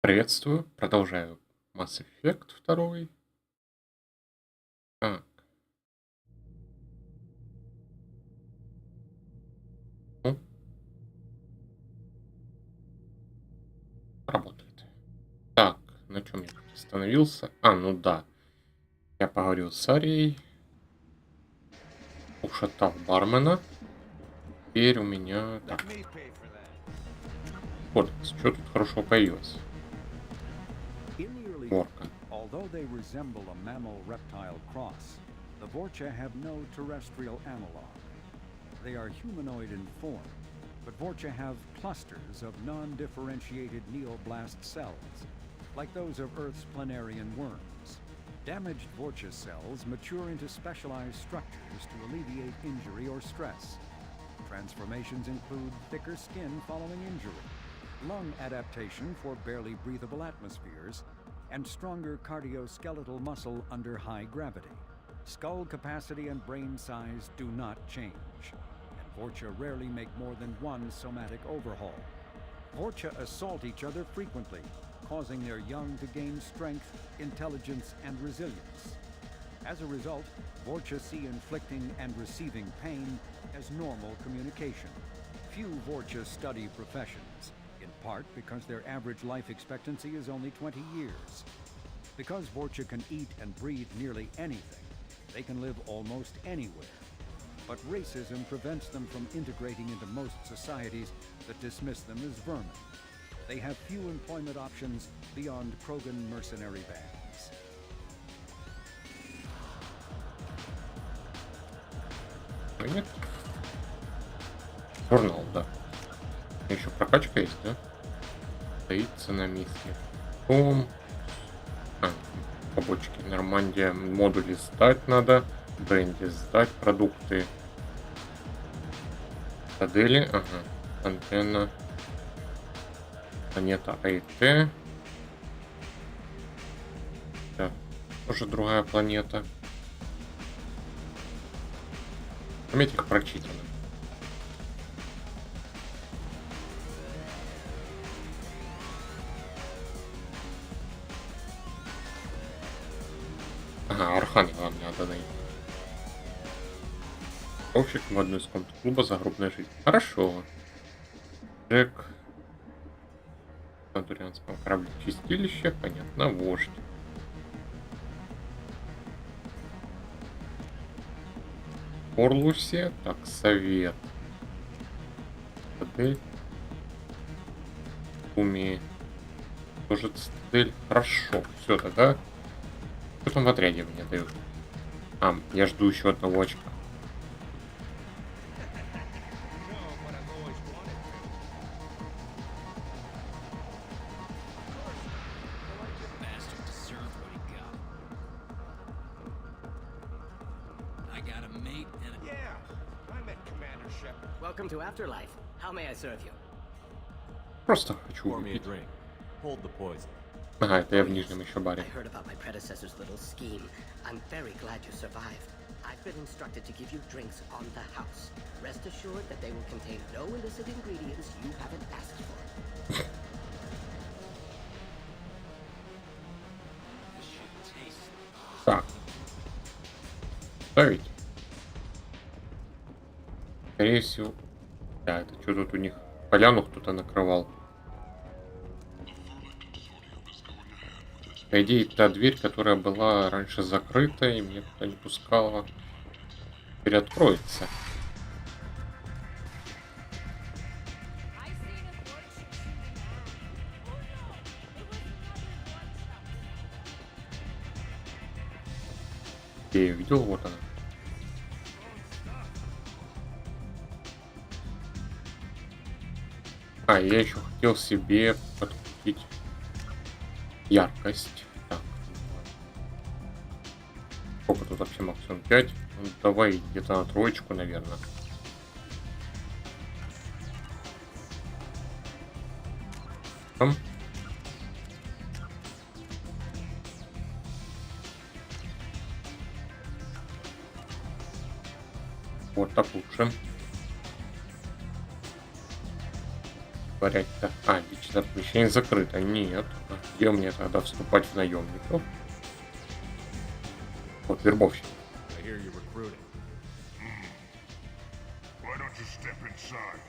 Приветствую. Продолжаю Mass Effect 2. Так, ну, работает. Так, на чем я тут остановился? Ну да. Я поговорил с Арией, ушатал бармена. Теперь у меня... Так, кодекс. Что тут хорошего появилось? In the early Горка. days, although they resemble a mammal-reptile cross, the Vorcha have no terrestrial analog. They are humanoid in form, but Vorcha have clusters of non-differentiated neoblast cells, like those of Earth's planarian worms. Damaged Vorcha cells mature into specialized structures to alleviate injury or stress. Transformations include thicker skin following injury, lung adaptation for barely breathable atmospheres, and stronger cardioskeletal muscle under high gravity. Skull capacity and brain size do not change, and Vorcha rarely make more than one somatic overhaul. Vorcha assault each other frequently, causing their young to gain strength, intelligence, and resilience. As a result, Vorcha see inflicting and receiving pain as normal communication. Few Vorcha study professions, in part because their average life expectancy is only 20 years. Because Vorcha can eat and breathe nearly anything, they can live almost anywhere. But racism prevents them from integrating into most societies that dismiss them as vermin. They have few employment options beyond Krogan mercenary bands. Нет? Журнал, да. Еще прокачка есть, да? Стоится на месте. Том. Побочки. Нормандия. Модули сдать надо. Бренди сдать. Продукты. Цитадели. Ага. Антенна. Планета АИТ. Да. Тоже другая планета. Заметь, их прочитано. Ага, Архангела мне надо найти. Общик в одну из комнат клуба «Загробная жизнь». Хорошо. Джек. На Дурианском корабле чистилище. Понятно. Вождь. Орлусе. Так, совет. Цитадель. Уми. Тоже цитадель. Хорошо. Все тогда. Что там в отряде мне дают? Я жду еще одного очка. Welcome to Afterlife. How may I serve you? Просто хочу Pour me a выпить. drink. Hold the poison. Ага, это я в нижнем еще I баре. heard about my predecessor's little scheme. I'm very glad you survived. I've been instructed to give you drinks on the house. Rest assured that they will contain no illicit ingredients you haven't asked for. Так. Ставить. Скорее всего. Да, это что тут у них? Поляну кто-то накрывал. По идее, та дверь, которая была раньше закрыта и меня туда не пускала, теперь откроется. Я ее видел, вот она. Я еще хотел себе подкрутить яркость. Так. Сколько тут вообще максимум? 5? Ну, давай где-то на троечку, наверное. Там. Вот так лучше. Говорять-то. А, личное помещение закрыто. Нет. А где мне тогда вступать в наемников? Вот, вербовщик. I hear you're recruiting. Why don't you step inside?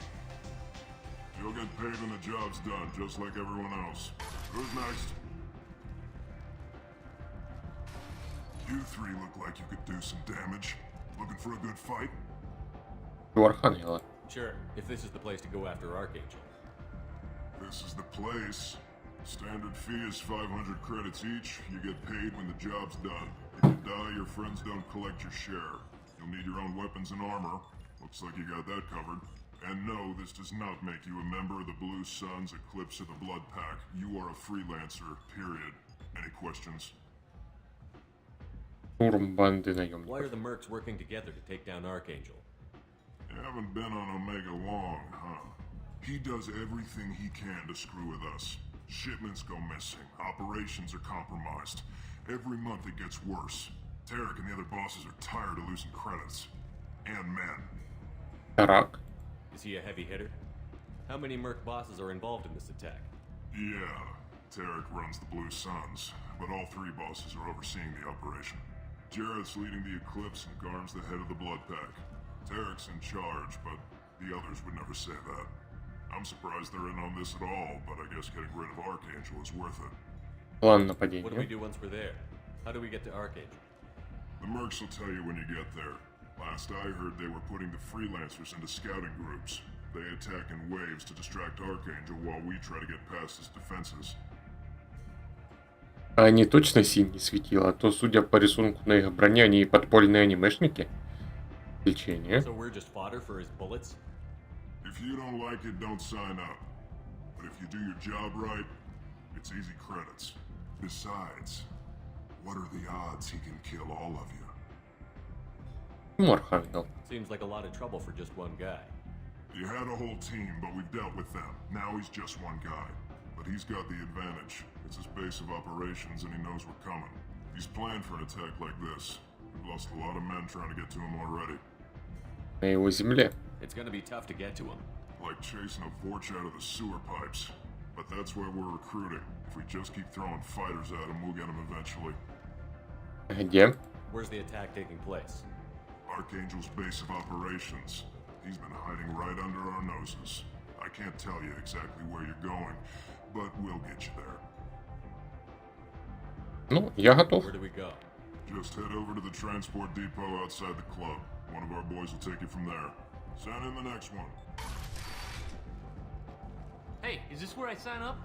You'll get paid when the job's done, just like everyone else. Who's next? You three look like you could do some damage. Looking for a good fight? У Архангела. Sure, if this is the place to go after Archangel. This is the place. Standard fee is 500 credits each. You get paid when the job's done. If you die, your friends don't collect your share. You'll need your own weapons and armor. Looks like you got that covered. And no, this does not make you a member of the Blue Suns, Eclipse, or the Blood Pack. You are a freelancer, period. Any questions? Штурм банды Why are наемников. the mercs working together to take down Archangel? You haven't been on Omega long, huh? He does everything he can to screw with us. Shipments go missing. Operations are compromised. Every month it gets worse. Tarek and the other bosses are tired of losing credits. And men. Тарак. Is he a heavy hitter? How many merc bosses are involved in this attack? Yeah, Tarek runs the Blue Suns, but all three bosses are overseeing the operation. Jarrett's leading the Eclipse and Garm's the head of the Blood Pack. Tarek's in charge, but the others would never say that. I'm surprised they're in on this at all, but I guess getting rid of Archangel is worth it. План What do we нападения. do once we're there? How do we get to Archangel? The mercs will tell you when you get there. Last I heard, they were putting the freelancers into scouting groups. They attack in waves to distract Archangel while we try to get past his defenses. А они точно синий светило, а то, судя по рисунку на их броне, они подпольные анимешники. Лечение. So we're just fodder for his bullets? If you don't like it, don't sign up. But if you do your job right, it's easy credits. Besides, what are the odds he can kill all of you? Ну, Архангел. Seems like a lot of trouble for just one guy. He had a whole team, but we've dealt with them. Now he's just one guy. But he's got the advantage. It's his base of operations and he knows we're coming. He's planned for an attack like this. We've lost a lot of men trying to get to him already. На его земле. It's gonna be tough to get to him. Like chasing a Vorch out of the sewer pipes. But that's why we're recruiting. If we just keep throwing fighters at him, we'll get him eventually. Где? Where's the attack taking place? Archangel's base of operations. He's been hiding right under our noses. I can't tell you exactly where you're going, but we'll get you there. Ну, я готов. Where do we go? Just head over to the transport depot outside the club. One of our boys will take you from there. Send in the next one. Hey, is this where I sign up?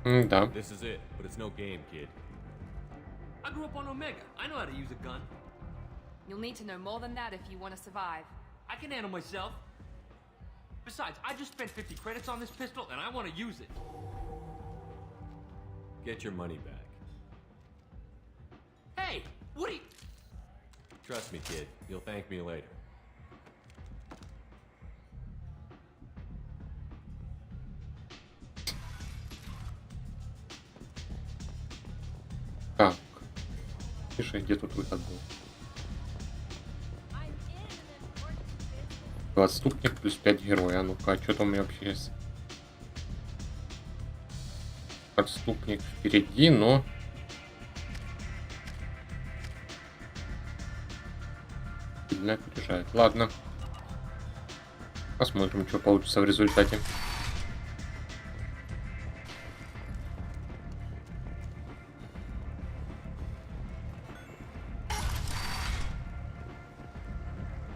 Да. This is it, but it's no game, kid. I grew up on Omega. I know how to use a gun. You'll need to know more than that if you want to survive. I can handle myself. Besides, I just spent 50 credits on this pistol and I want to use it. Get your money back. Hey, what are you... Trust me, kid. You'll thank me later. Так. Пиши, где тут выход был. Отступник плюс 5 героя. А ну-ка, что там у меня вообще есть? Отступник впереди, но... Сильно опережает. Ладно. Посмотрим, что получится в результате.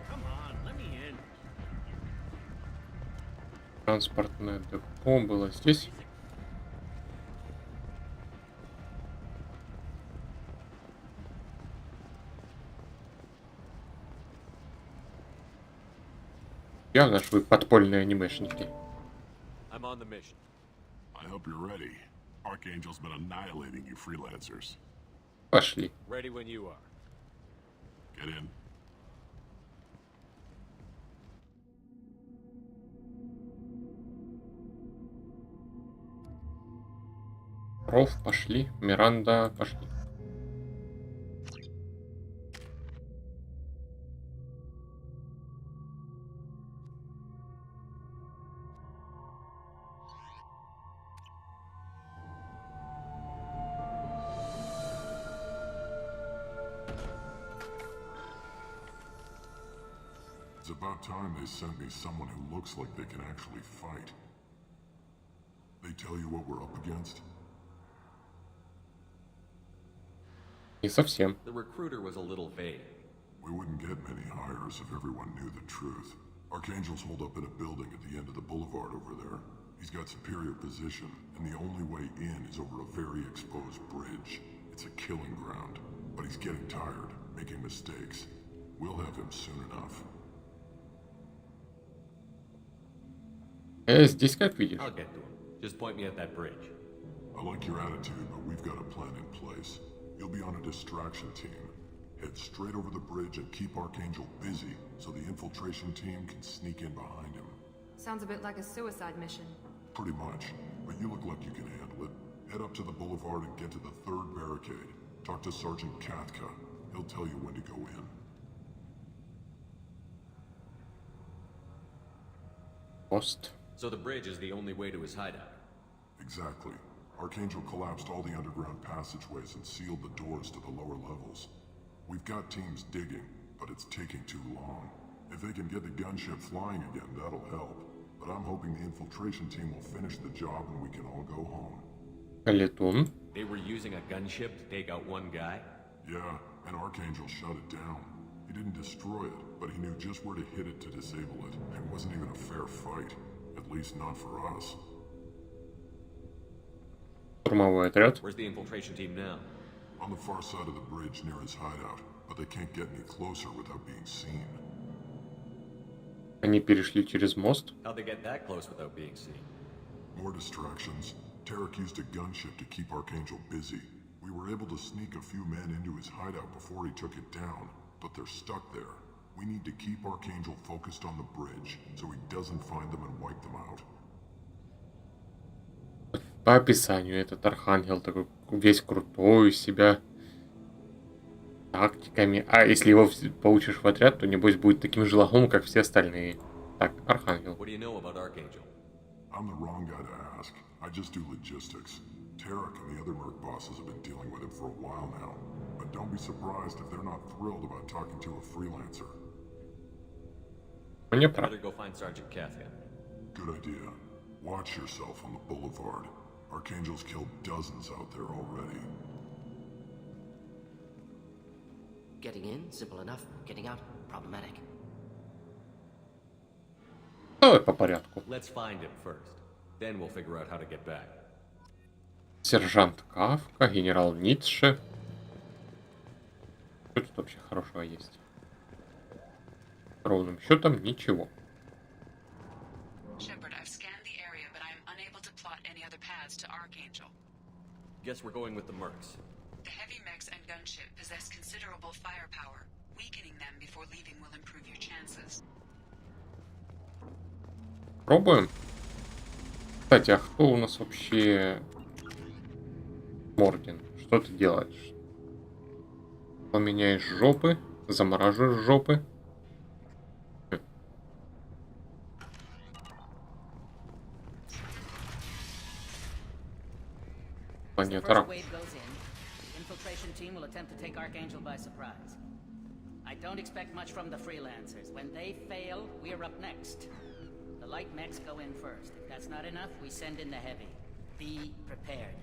Come on, let me in. Транспортное депо было здесь. Явно, что вы подпольные анимешники. I'm on the mission. I hope you're ready. Archangel's been annihilating you freelancers. Пошли. Ready when you are. Get in. Ров, пошли. Миранда, пошли. It's about time they sent me someone who looks like they can actually fight. They tell you what we're up against? Не совсем. The recruiter was a little vague. We wouldn't get many hires if everyone knew the truth. Archangel's holed up in a building at the end of the boulevard over there. He's got superior position, and the only way in is over a very exposed bridge. It's a killing ground, but he's getting tired, making mistakes. We'll have him soon enough. Здесь как видишь. I'll get to him. Just point me at that bridge. I like your attitude, but we've got a plan in place. You'll be on a distraction team. Head straight over the bridge and keep Archangel busy so the infiltration team can sneak in behind him. Sounds a bit like a suicide mission. Pretty much, but you look like you can handle it. Head up to the boulevard and get to the third barricade. Talk to Sergeant Katka. He'll tell you when to go in. Пост. So the bridge is the only way to his hideout. Exactly. Archangel collapsed all the underground passageways and sealed the doors to the lower levels. We've got teams digging, but it's taking too long. If they can get the gunship flying again, that'll help. But I'm hoping the infiltration team will finish the job and we can all go home. Летун. They were using a gunship to take out one guy? Yeah, and Archangel shut it down. He didn't destroy it, but he knew just where to hit it to disable it. It wasn't even a fair fight. At least not for us. Штурмовой отряд. Where's the infiltration team now? On the far side of the bridge near his hideout, but they can't get any closer without being seen. Они перешли через мост. How'd they get that close without being seen? More distractions. Tarek used a gunship to keep Archangel busy. We were able to sneak a few men into his hideout before he took it down, but they're stuck there. We need to keep Archangel focused on the bridge, so he doesn't find them and wipe them out. По описанию этот архангел такой весь крутой, из себя тактиками. А если его получишь в отряд, то небось будет таким же лохом, как все остальные. Так, архангел. What do you know about Archangel? I'm the wrong guy to ask. I just do logistics. Tarek and the other merc bosses have been dealing with him for a while now. But don't be surprised if they're not thrilled about talking to a freelancer. Он не прав. Better go find Sergeant Katka. Good idea. Watch yourself on the boulevard. Archangel's killed dozens out there already. Getting in, simple enough. Getting out, problematic. Давай по порядку. Let's find him first. Then we'll figure out how to get back. Сержант Кавка, генерал Ницше. Что тут вообще хорошего есть? Ровным счетом ничего. Shepard, I've scanned the area, but I'm unable to plot any other paths to Archangel. Guess we're going with the mercs. The heavy mechs and gunship possess considerable firepower. Weakening them before leaving will improve your chances. Пробуем. Кстати, а кто у нас вообще Морген? Что ты делаешь? Поменяешь жопы, замораживаешь жопы. Планета First Рак. wave goes in. The infiltration team will attempt to take Archangel by surprise. I don't expect much from the freelancers. When they fail, we're up next. The light mechs go in first. If that's not enough, we send in the heavy. Be prepared.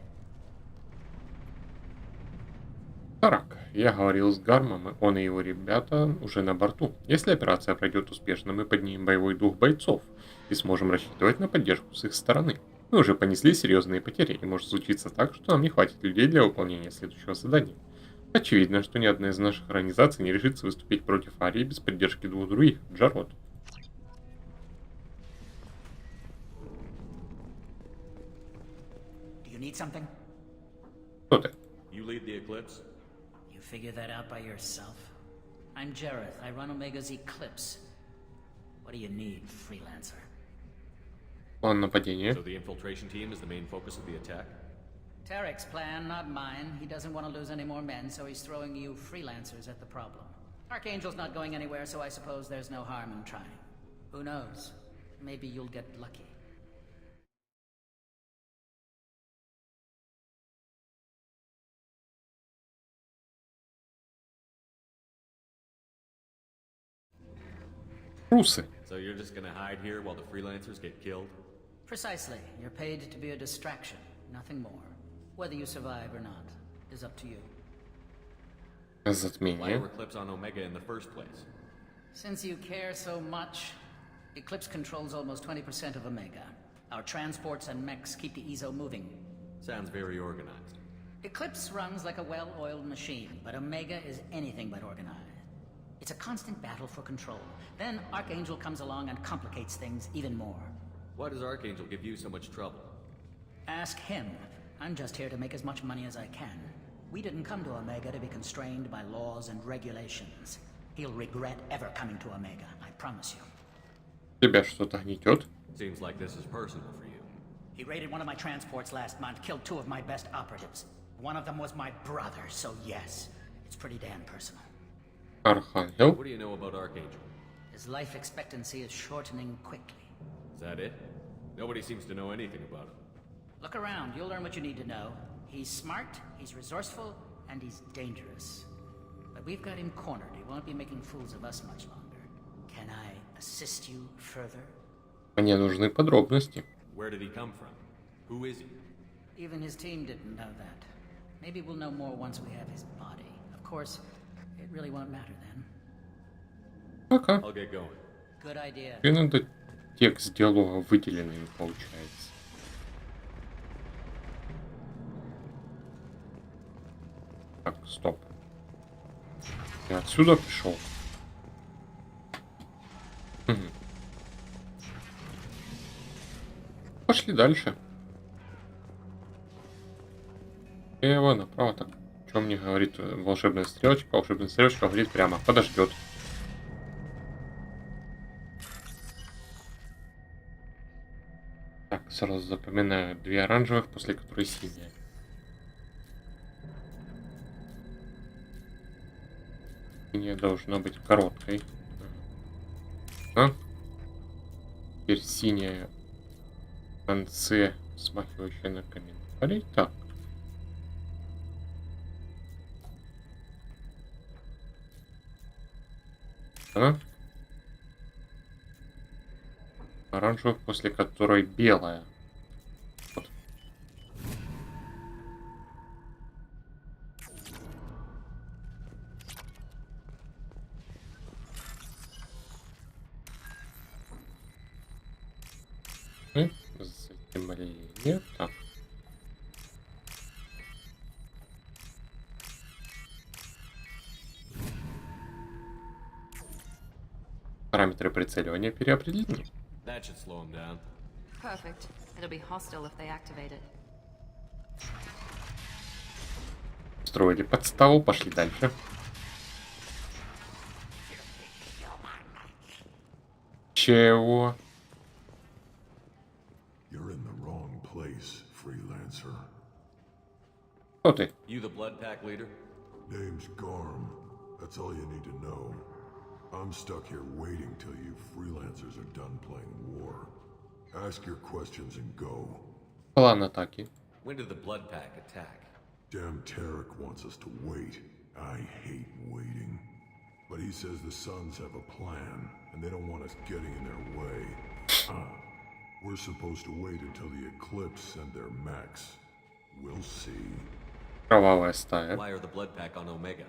Тарак, я говорил с Гармом, и он и его ребята уже на борту. Если операция пройдет успешно, мы поднимем боевой дух бойцов и сможем рассчитывать на поддержку с их стороны. Мы уже понесли серьезные потери, и может случиться так, что нам не хватит людей для выполнения следующего задания. Очевидно, что ни одна из наших организаций не решится выступить против Арии без поддержки двух других, Джарод. Do you need something? Кто ты? You lead the Eclipse? You figure that out by yourself? I'm Jareth. I run Omega's Eclipse. What do you need, freelancer? План нападения. So the infiltration team is the main focus of the attack? Tarek's plan, not mine. He doesn't want to lose any more men, so he's throwing you freelancers at the problem. Archangel's not going anywhere, so I suppose there's no harm in trying. Who knows? Maybe you'll get lucky. Русы. So you're just gonna hide here while the freelancers get killed? Precisely. You're paid to be a distraction, nothing more. Whether you survive or not is up to you. Why Затмение. were Eclipse on Omega in the first place? Since you care so much, Eclipse controls almost 20% of Omega. Our transports and mechs keep the EZO moving. Sounds very organized. Eclipse runs like a well-oiled machine, but Omega is anything but organized. It's a constant battle for control. Then Archangel comes along and complicates things even more. Why does Archangel give you so much trouble? Ask him. I'm just here to make as much money as I can. We didn't come to Omega to be constrained by laws and regulations. He'll regret ever coming to Omega, I promise you. Тебя что-то гнетет? Seems like this is personal for you. He raided one of my transports last month, killed 2 of my best operatives. One of them was my brother, so yes, it's pretty damn personal. Архангел. What do you know about Archangel? His life expectancy is shortening quickly. Is that it? Nobody seems to know anything about him. Look around, you'll learn what you need to know. He's smart, he's resourceful, and he's dangerous. But we've got him cornered. He won't be making fools of us much longer. Can I assist you further? Мне нужны подробности. Where did he come from? Who is he? Even his team didn't know that. Maybe we'll know more once we have his body. Of course, it really won't matter then. Пока. I'll get going. Good idea. И надо текст диалога выделенный получается. Так, стоп. Я отсюда пришел. Мгм. Пошли дальше. Слева, направо, так. Что мне говорит волшебная стрелочка? Волшебная стрелочка говорит прямо. Подождет. Так, сразу запоминаю 2 оранжевых, после которой синяя. Синяя должна быть короткой. А? Теперь синяя в конце, смахивающая на комментарий. Так. А? Оранжевых, после которой белая. Вот. И заземление. Так. Параметры прицеливания переопределены. That should slow him down. Perfect. It'll be hostile if they activate it. Строили подставу, пошли дальше. Чего? You're in the wrong place, freelancer. Кто ты? You the Blood Pack leader? Name's Garm. That's all you need to know. I'm stuck here waiting till you freelancers are done playing war. Ask your questions and go. План атаки. When did the Blood Pack attack? Damn Tarek wants us to wait. I hate waiting. But he says the Suns have a plan, and they don't want us getting in their way. We're supposed to wait until the Eclipse send their mechs. We'll see. Кровавая стая. Why are the Blood Pack on Omega?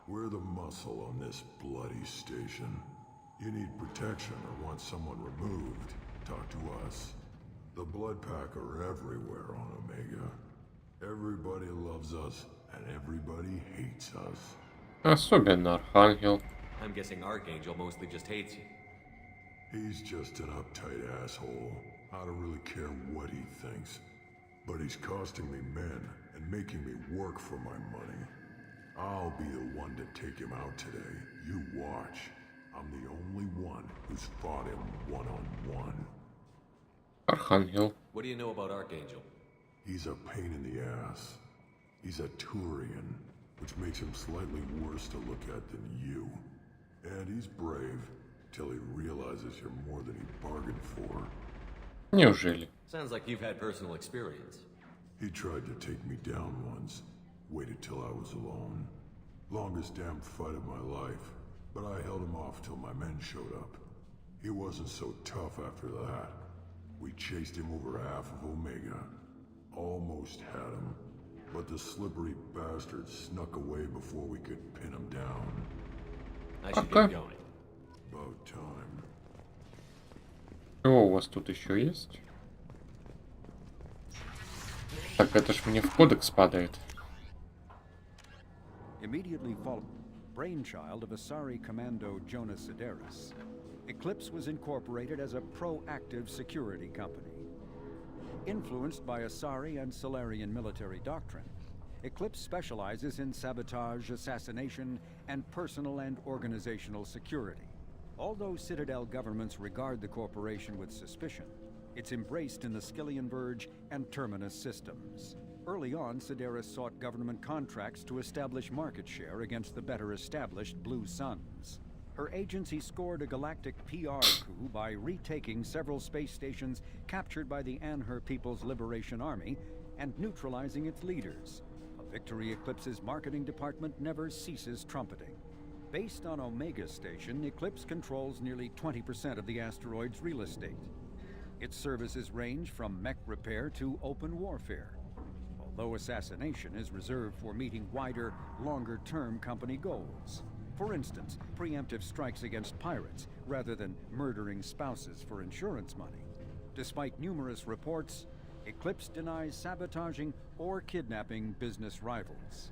We're the muscle on this bloody station. You need protection or want someone removed, talk to us. The Blood Pack are everywhere on Omega. Everybody loves us, and everybody hates us. Особенно Архангел. I'm guessing Archangel mostly just hates you. He's just an uptight asshole. I don't really care what he thinks. But he's costing me men and making me work for my money. I'll be the one to take him out today. You watch. I'm the only one who's fought him one-on-one. Архангел. What do you know about Archangel? He's a pain in the ass. He's a Turian, which makes him slightly worse to look at than you. And he's brave, till he realizes you're more than he bargained for. Неужели? Sounds like you've had personal experience. He tried to take me down once. Waited till I was alone. Longest damn fight of my life. But I held him off till my men showed up. He wasn't so tough after that. We chased him over half of Omega. Almost had him. But the slippery bastard snuck away before we could pin him down. I should Okay. get going. About time. Что у вас тут еще есть? Так, это ж мне в кодекс падает. Immediately following, brainchild of Asari Commando Jonas Sideris, Eclipse was incorporated as a proactive security company. Influenced by Asari and Solarian military doctrine, Eclipse specializes in sabotage, assassination, and personal and organizational security. Although Citadel governments regard the corporation with suspicion, it's embraced in the Skillian Verge and Terminus systems. Early on, Sideris sought government contracts to establish market share against the better-established Blue Suns. Her agency scored a galactic PR coup by retaking several space stations captured by the Anhur People's Liberation Army and neutralizing its leaders. A victory Eclipse's marketing department never ceases trumpeting. Based on Omega Station, Eclipse controls nearly 20% of the asteroid's real estate. Its services range from mech repair to open warfare, although assassination is reserved for meeting wider, longer-term company goals. For instance, preemptive strikes against pirates, rather than murdering spouses for insurance money. Despite numerous reports, Eclipse denies sabotaging or kidnapping business rivals.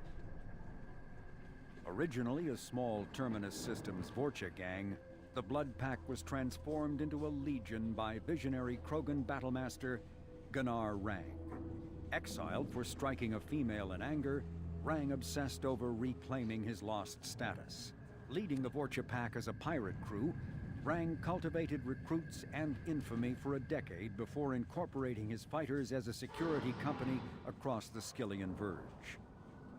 Originally a small Terminus Systems Vorcha gang, the Blood Pack was transformed into a legion by visionary Krogan battlemaster Gunnar Rang. Exiled for striking a female in anger, Rang obsessed over reclaiming his lost status. Leading the Vorcha Pack as a pirate crew, Rang cultivated recruits and infamy for a decade before incorporating his fighters as a security company across the Skillian Verge.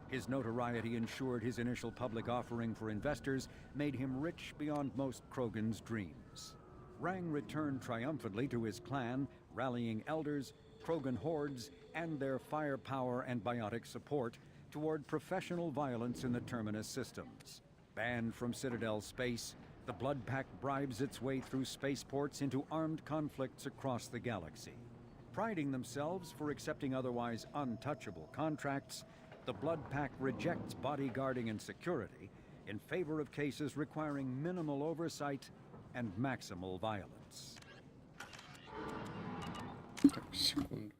His notoriety ensured his initial public offering for investors made him rich beyond most Krogan's dreams. Rang returned triumphantly to his clan, rallying elders, Krogan hordes, and their firepower and biotic support toward professional violence in the Terminus systems. Banned from Citadel space, the Blood Pack bribes its way through spaceports into armed conflicts across the galaxy. Priding themselves for accepting otherwise untouchable contracts, the Blood Pack rejects bodyguarding and security in favor of cases requiring minimal oversight and maximal violence. Так, секунду.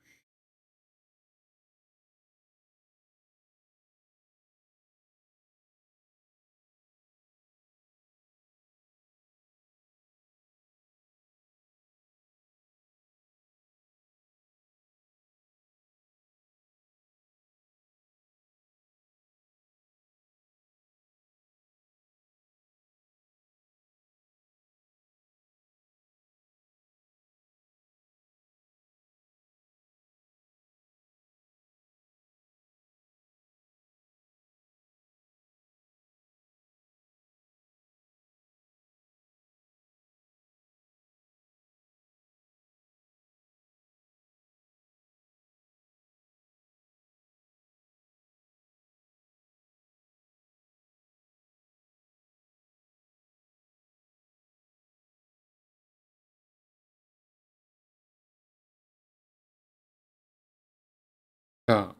Так.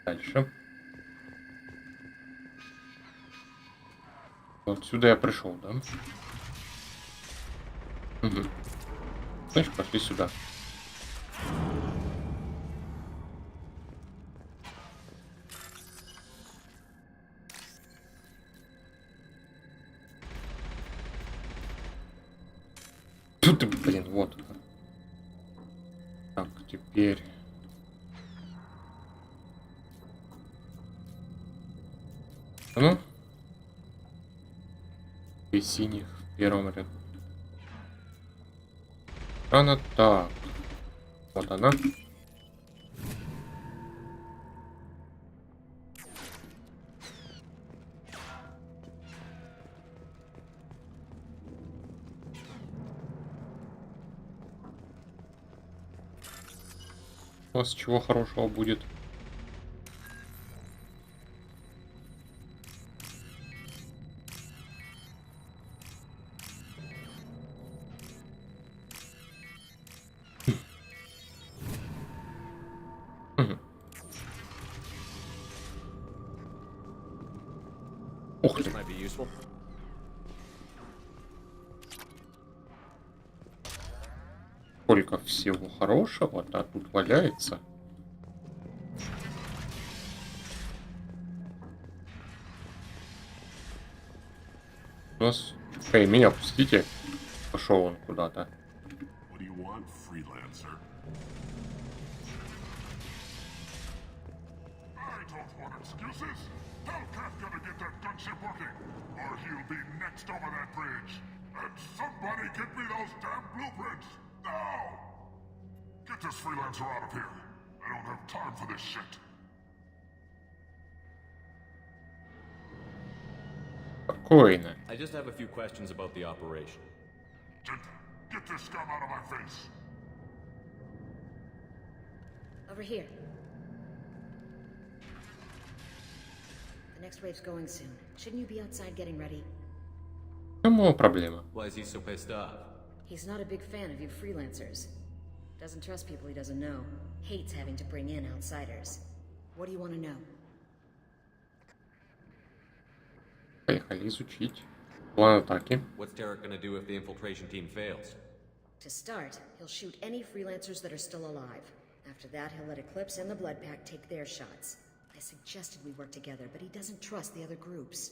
Дальше. Вот сюда я пришел, да? Угу. Значит, пошли сюда. Тут ты, блин, вот. Так, теперь. А ну? И синих в первом ряду. Она так. Вот она. У вас чего хорошего будет? Ух This ты. might be useful. Сколько всего хорошего-то тут валяется. У нас... Эй, меня пустите. Пошел он куда-то. What do you want, freelancer? I don't want excuses. Tell Kafka to get that gunship working, or he'll be next over that bridge. And somebody get me those damn blueprints now. Get this freelancer out of here. I don't have time for this shit. Спокойно. I just have a few questions about the operation. Get this scum out of my face. Over here. The next wave's going soon. Shouldn't you be outside getting ready? В чём проблема? Why is he so pissed off? He's not a big fan of you freelancers. Doesn't trust people he doesn't know. Hates having to bring in outsiders. What do you want to know? Поехали изучить. План атаки. What's Tarek gonna do if the infiltration team fails? To start, he'll shoot any freelancers that are still alive. After that, he'll let Eclipse and the Blood Pack take their shots. I suggested we work together, but he doesn't trust the other groups.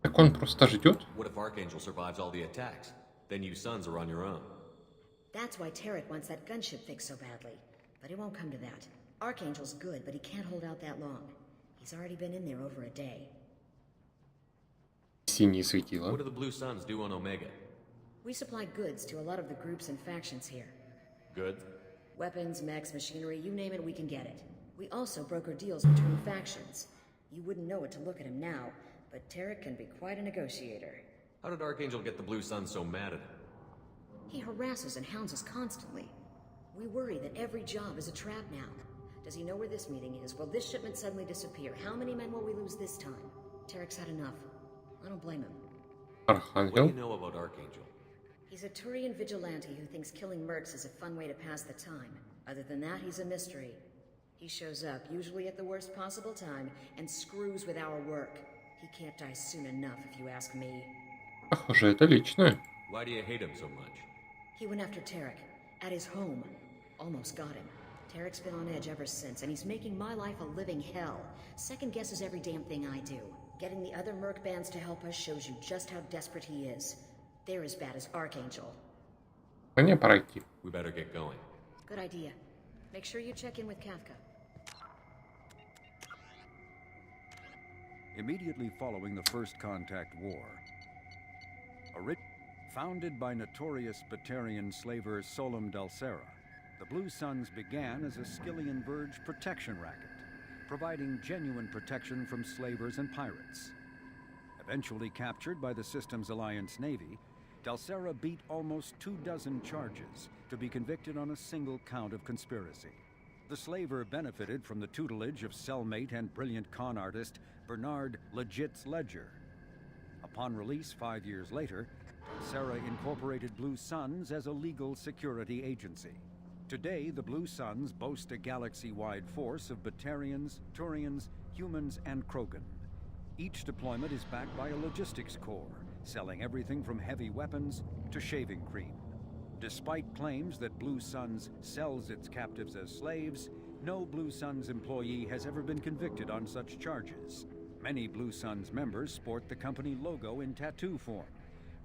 Так он просто ждет. What if Archangel survives all the attacks? Then you sons are on your own. That's why Tarek wants that gunship fixed so badly. But it won't come to that. Archangel's good, but he can't hold out that long. He's already been in there over a day. Синие светила. What do the Blue Suns do on Omega? We supply goods to a lot of the groups and factions here. Good. Weapons, mechs, machinery, you name it, we can get it. We also broker deals between factions. You wouldn't know it to look at him now, but Tarek can be quite a negotiator. How did Archangel get the Blue Suns so mad at him? He harasses and hounds us constantly. We worry that every job is a trap now. Does he know where this meeting is? Will this shipment suddenly disappear? How many men will we lose this time? Tarek's had enough. I don't blame him. What do Arхангел. you know about Archangel? He's a Turian vigilante who thinks killing mercs is a fun way to pass the time. Other than that, he's a mystery. He shows up, usually at the worst possible time, and screws with our work. He can't die soon enough, if you ask me. Похоже, это личное. Why do you hate him so much? He went after Tarek, at his home. Almost got him. Tarek's been on edge ever since, and he's making my life a living hell. Second guesses every damn thing I do. Getting the other merc bands to help us shows you just how desperate he is. They're as bad as Archangel. Мне пора идти. We better get going. Good idea. Make sure you check in with Kafka. Immediately following the First Contact War, founded by notorious Batarian slaver Solum Dalsera, the Blue Suns began as a Skillian Verge protection racket, providing genuine protection from slavers and pirates. Eventually captured by the Systems Alliance Navy, Dalsera beat almost 24 charges to be convicted on a single count of conspiracy. The slaver benefited from the tutelage of cellmate and brilliant con artist Bernard Legitz Ledger. Upon release 5 years later, Dalsera incorporated Blue Suns as a legal security agency. Today, the Blue Suns boast a galaxy-wide force of Batarians, Turians, humans, and Krogan. Each deployment is backed by a logistics corps, selling everything from heavy weapons to shaving cream. Despite claims that Blue Suns sells its captives as slaves, no Blue Suns employee has ever been convicted on such charges. Many Blue Suns members sport the company logo in tattoo form,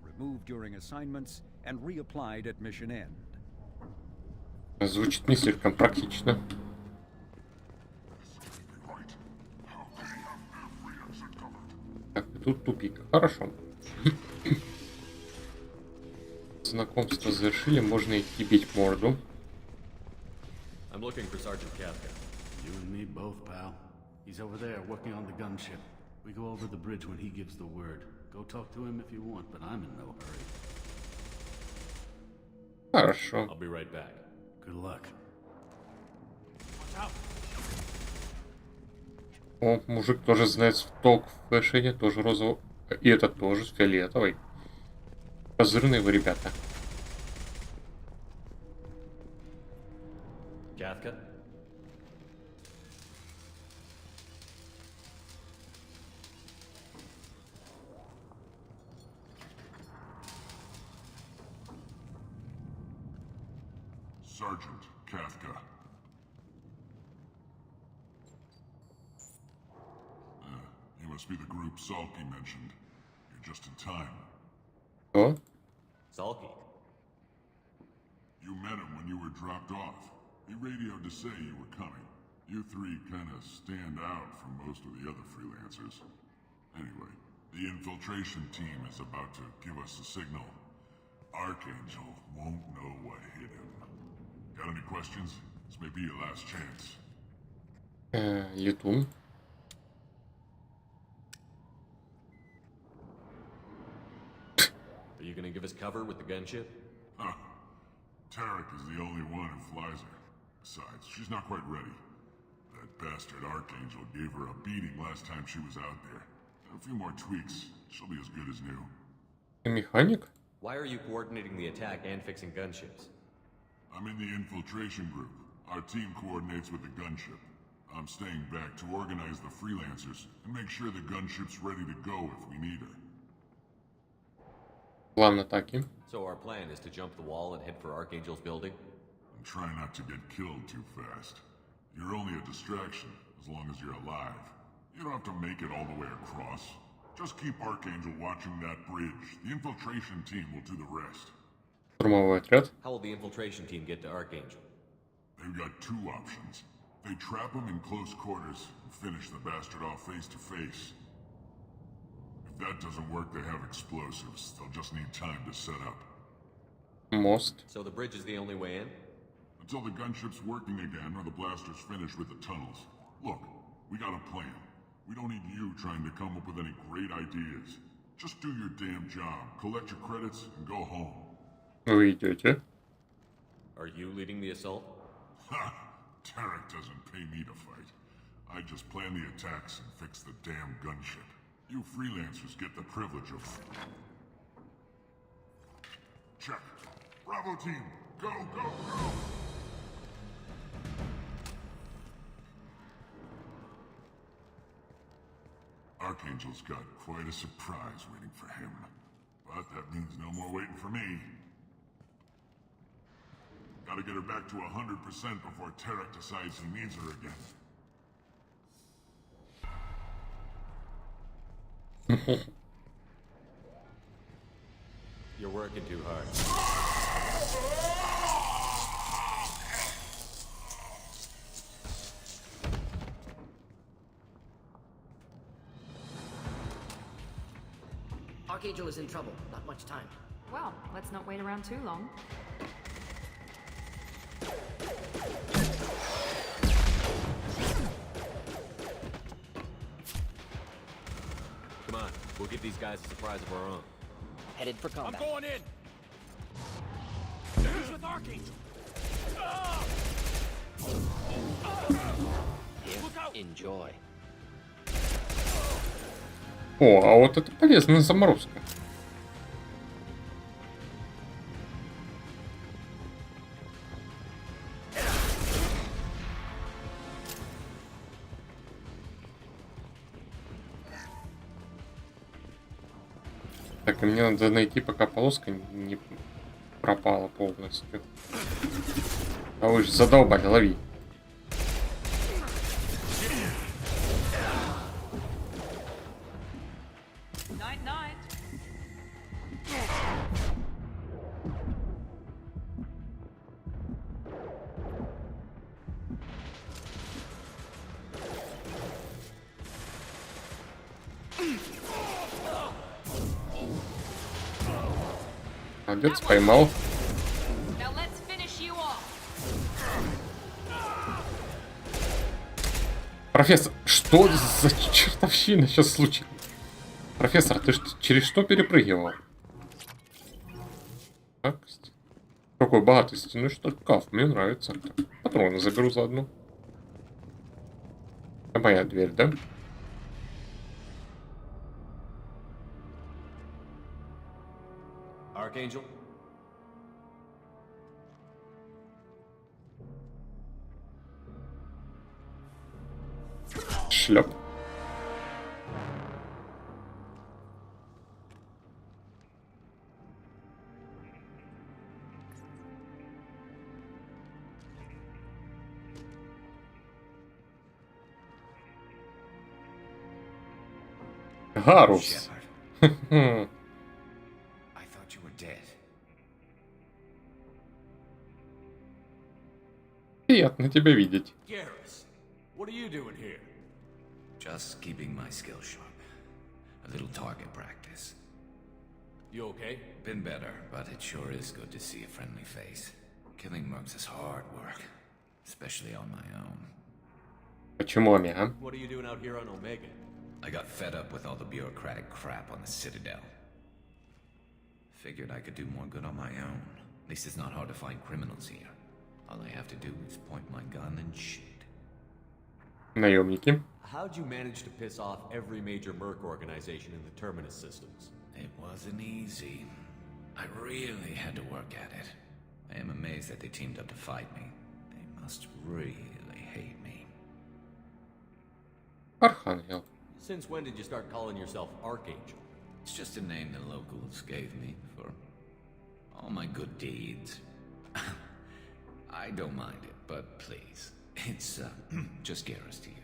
removed during assignments and reapplied at mission end. Звучит не слишком практично. Так, и тут тупик. Хорошо. Знакомство завершили, можно идти бить морду. I'm looking for Sergeant Kafka. You and me both, pal. He's over there working on the gunship. We go over the bridge when he gives the word. Go talk to him if you want, but I'm in no hurry. Хорошо. I'll be right back. Good luck. О, мужик тоже знает толк в флешине, тоже розовый. И это тоже фиолетовый. Козырные вы, ребята. Sergeant Kafka. You must be the group Salky mentioned. You're just in time. О, Salky. You met him when you were dropped off. He radioed to say you were coming. You three kind of stand out from most of the other freelancers. Anyway, the infiltration team is about to give us a signal. Archangel won't know what hit him. Got any questions? This may be your last chance. Летун. Are you gonna give us cover with the gunship? Huh. Tarek is the only one who flies her. Besides, she's not quite ready. That bastard Archangel gave her a beating last time she was out there. A few more tweaks, she'll be as good as new. Механик? Why are you coordinating the attack and fixing gunships? I'm in the infiltration group. Our team coordinates with the gunship. I'm staying back to organize the freelancers and make sure the gunship's ready to go if we need her. План атаки. So our plan is to jump the wall and head for Archangel's building? And try not to get killed too fast. You're only a distraction, as long as you're alive. You don't have to make it all the way across. Just keep Archangel watching that bridge. The infiltration team will do the rest. Штурмовой отряд. How will the infiltration team get to Archangel? They've got two options. They trap him in close quarters and finish the bastard off face to face. If that doesn't work, they have explosives. They'll just need time to set up. Мост. So the bridge is the only way in? Until the gunship's working again or the blasters finish with the tunnels. Look, we got a plan. We don't need you trying to come up with any great ideas. Just do your damn job, collect your credits, and go home. Вы идете. Are you leading the assault? Ha! Tarek doesn't pay me to fight. I just plan the attacks and fix the damn gunship. You freelancers get the privilege of... Check. Bravo team, go, go, go! Archangel's got quite a surprise waiting for him. But that means no more waiting for me. Gotta get her back to 100% before Tarek decides he needs her again. You're working too hard. Archangel is in trouble. Not much time. Well, let's not wait around too long. Come on, we'll give these guys a surprise of our own. Headed for combat. I'm going in. Who's with Archangel? Enjoy. О, а вот это полезная заморозка. Так, и мне надо найти, пока полоска не пропала полностью. А вы же задолбали, лови. Night-night. Молодец, поймал. Now let's finish you off. Профессор, что за чертовщина сейчас случилась? Профессор, ты через что перепрыгивал? Так, какой богатый стеной шкаф, мне нравится. Так, патроны заберу заодно. Это моя дверь, да? Archangel? Шлеп. Гарус. Shepard, I thought you were dead. Приятно тебя видеть. Garrus, what are you doing here? Just keeping my skills sharp. A little target practice. You okay? Been better, but it sure is good to see a friendly face. Killing mercs is hard work, especially on my own. Почему Омега? What are you doing out here on Omega? I got fed up with all the bureaucratic crap on the Citadel. Figured I could do more good on my own. At least it's not hard to find criminals here. All I have to do is point my gun and shoot. Наемники. How'd you manage to piss off every major merc organization in the Terminus systems? It wasn't easy. I really had to work at it. I am amazed that they teamed up to fight me. They must really hate me. Архангел. Since when did you start calling yourself Archangel? It's just a name the locals gave me for all my good deeds. I don't mind it, but please, it's just Garrus to you.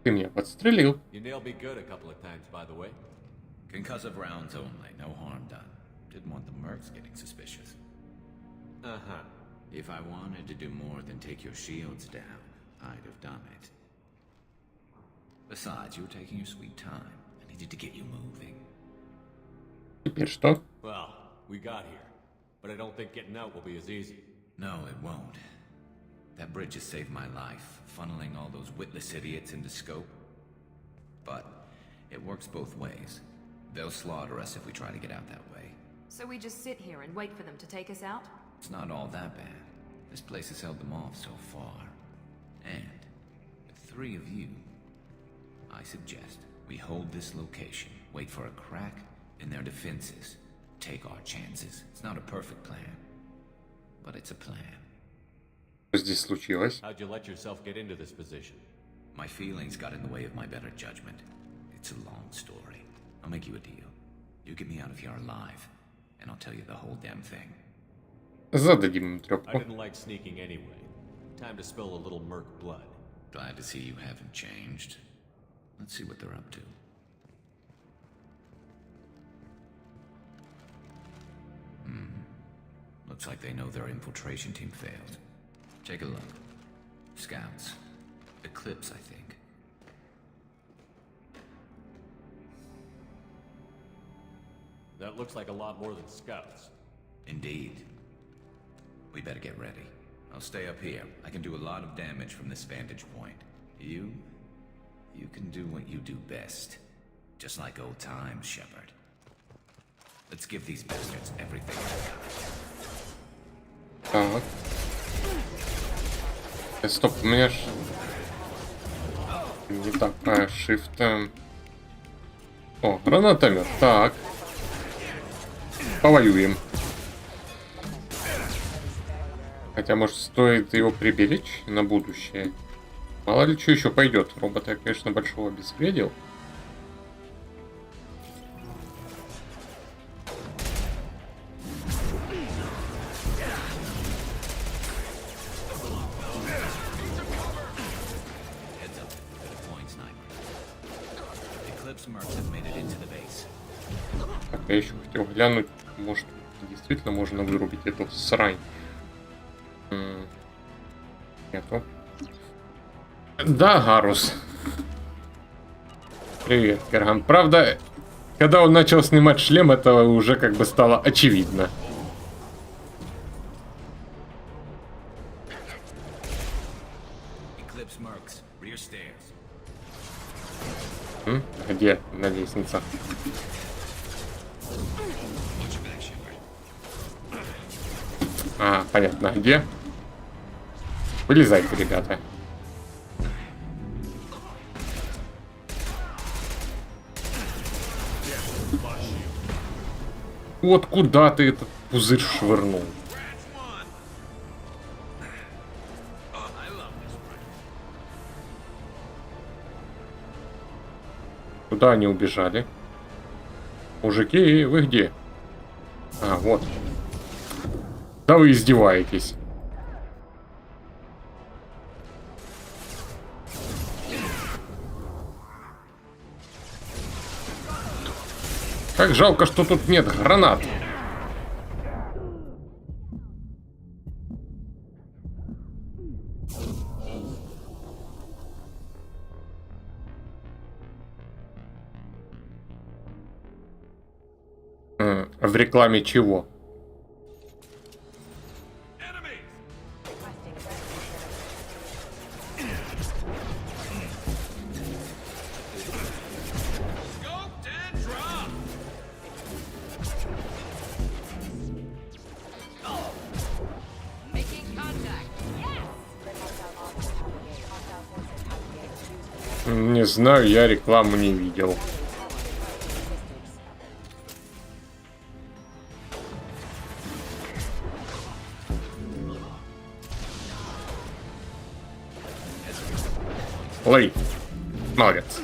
Ты меня подстрелил. You nailed me good a couple of times, by the way. Concussive rounds only, no harm done. Didn't want the mercs getting suspicious. Uh-huh. If I wanted to do more than take your shields down, I'd have done it. Besides, you were taking your sweet time. I needed to get you moving. Теперь что? Well, we got here. But I don't think getting out will be as easy. No, it won't. That bridge has saved my life, funneling all those witless idiots into scope. But it works both ways. They'll slaughter us if we try to get out that way. So we just sit here and wait for them to take us out? It's not all that bad. This place has held them off so far. And with 3 of you, I suggest we hold this location, wait for a crack in their defenses, take our chances. It's not a perfect plan, but it's a plan. Что здесь случилось? How'd you let yourself get into this position? My feelings got in the way of my better judgment. It's a long story. I'll make you a deal. You get me out of here alive, and I'll tell you the whole damn thing. Зададим им I трёпку. didn't like sneaking anyway. Time to spill a little merc blood. Glad to see you haven't changed. Let's see what they're up to. Looks like they know their infiltration team failed. Take a look. Scouts. Eclipse, I think. That looks like a lot more than scouts. Indeed. We better get ready. I'll stay up here. I can do a lot of damage from this vantage point. You can do what you do best. Just like old times, Shepard. Let's give these bastards everything they got. Так. Стоп, у меня ж... Не так, shift. О, гранатомет. Так. Повоюем. Хотя, может, стоит его приберечь на будущее. Мало ли что еще пойдет. Робота я, конечно, большого обезвредил. Так, я еще хотел глянуть, может, действительно можно вырубить эту срань. Нету. Да, Гарус. Привет, Керган. Правда, когда он начал снимать шлем, это уже как бы стало очевидно. Где на лестницах? А, понятно, где? Вылезайте, ребята. Вот куда ты этот пузырь швырнул? Куда они убежали? Мужики, вы где? А, вот. Да вы издеваетесь. Как жалко, что тут нет гранат. В рекламе чего? Не знаю, я рекламу не видел. Лови. Молодец.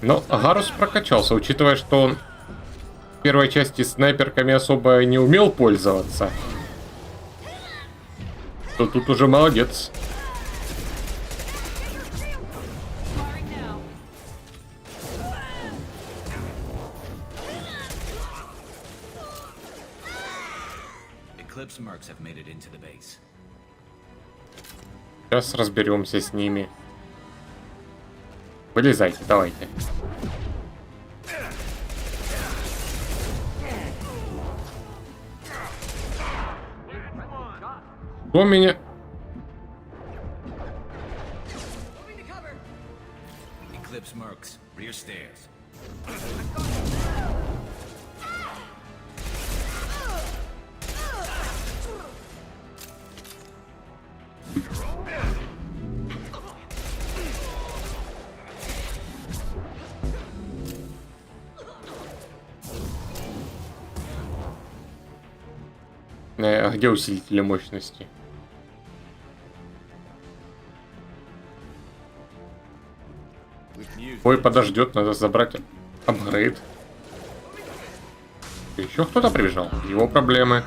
Но Гарус прокачался, учитывая, что он в первой части снайперками особо не умел пользоваться. То тут уже молодец. Eclipse Mercs have made it into the base. Сейчас разберемся с ними. Вылезайте, давайте. Кто меня? Eclipse Mercs, rear stairs. Где усилители мощности? Бой подождет, надо забрать апгрейд. Еще кто-то прибежал. Его проблемы.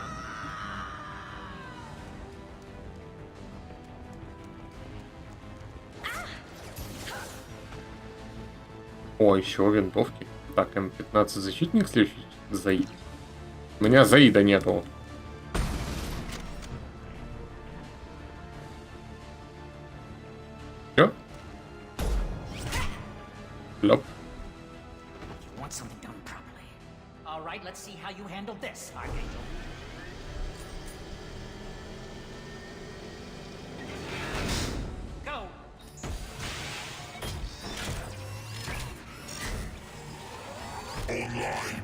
О, еще винтовки. Так, М15 защитник следующий. Заид. У меня Заида нету. Все? Лоп. Want something done properly. All right, let's see how you handle this, Archangel. Go. Online.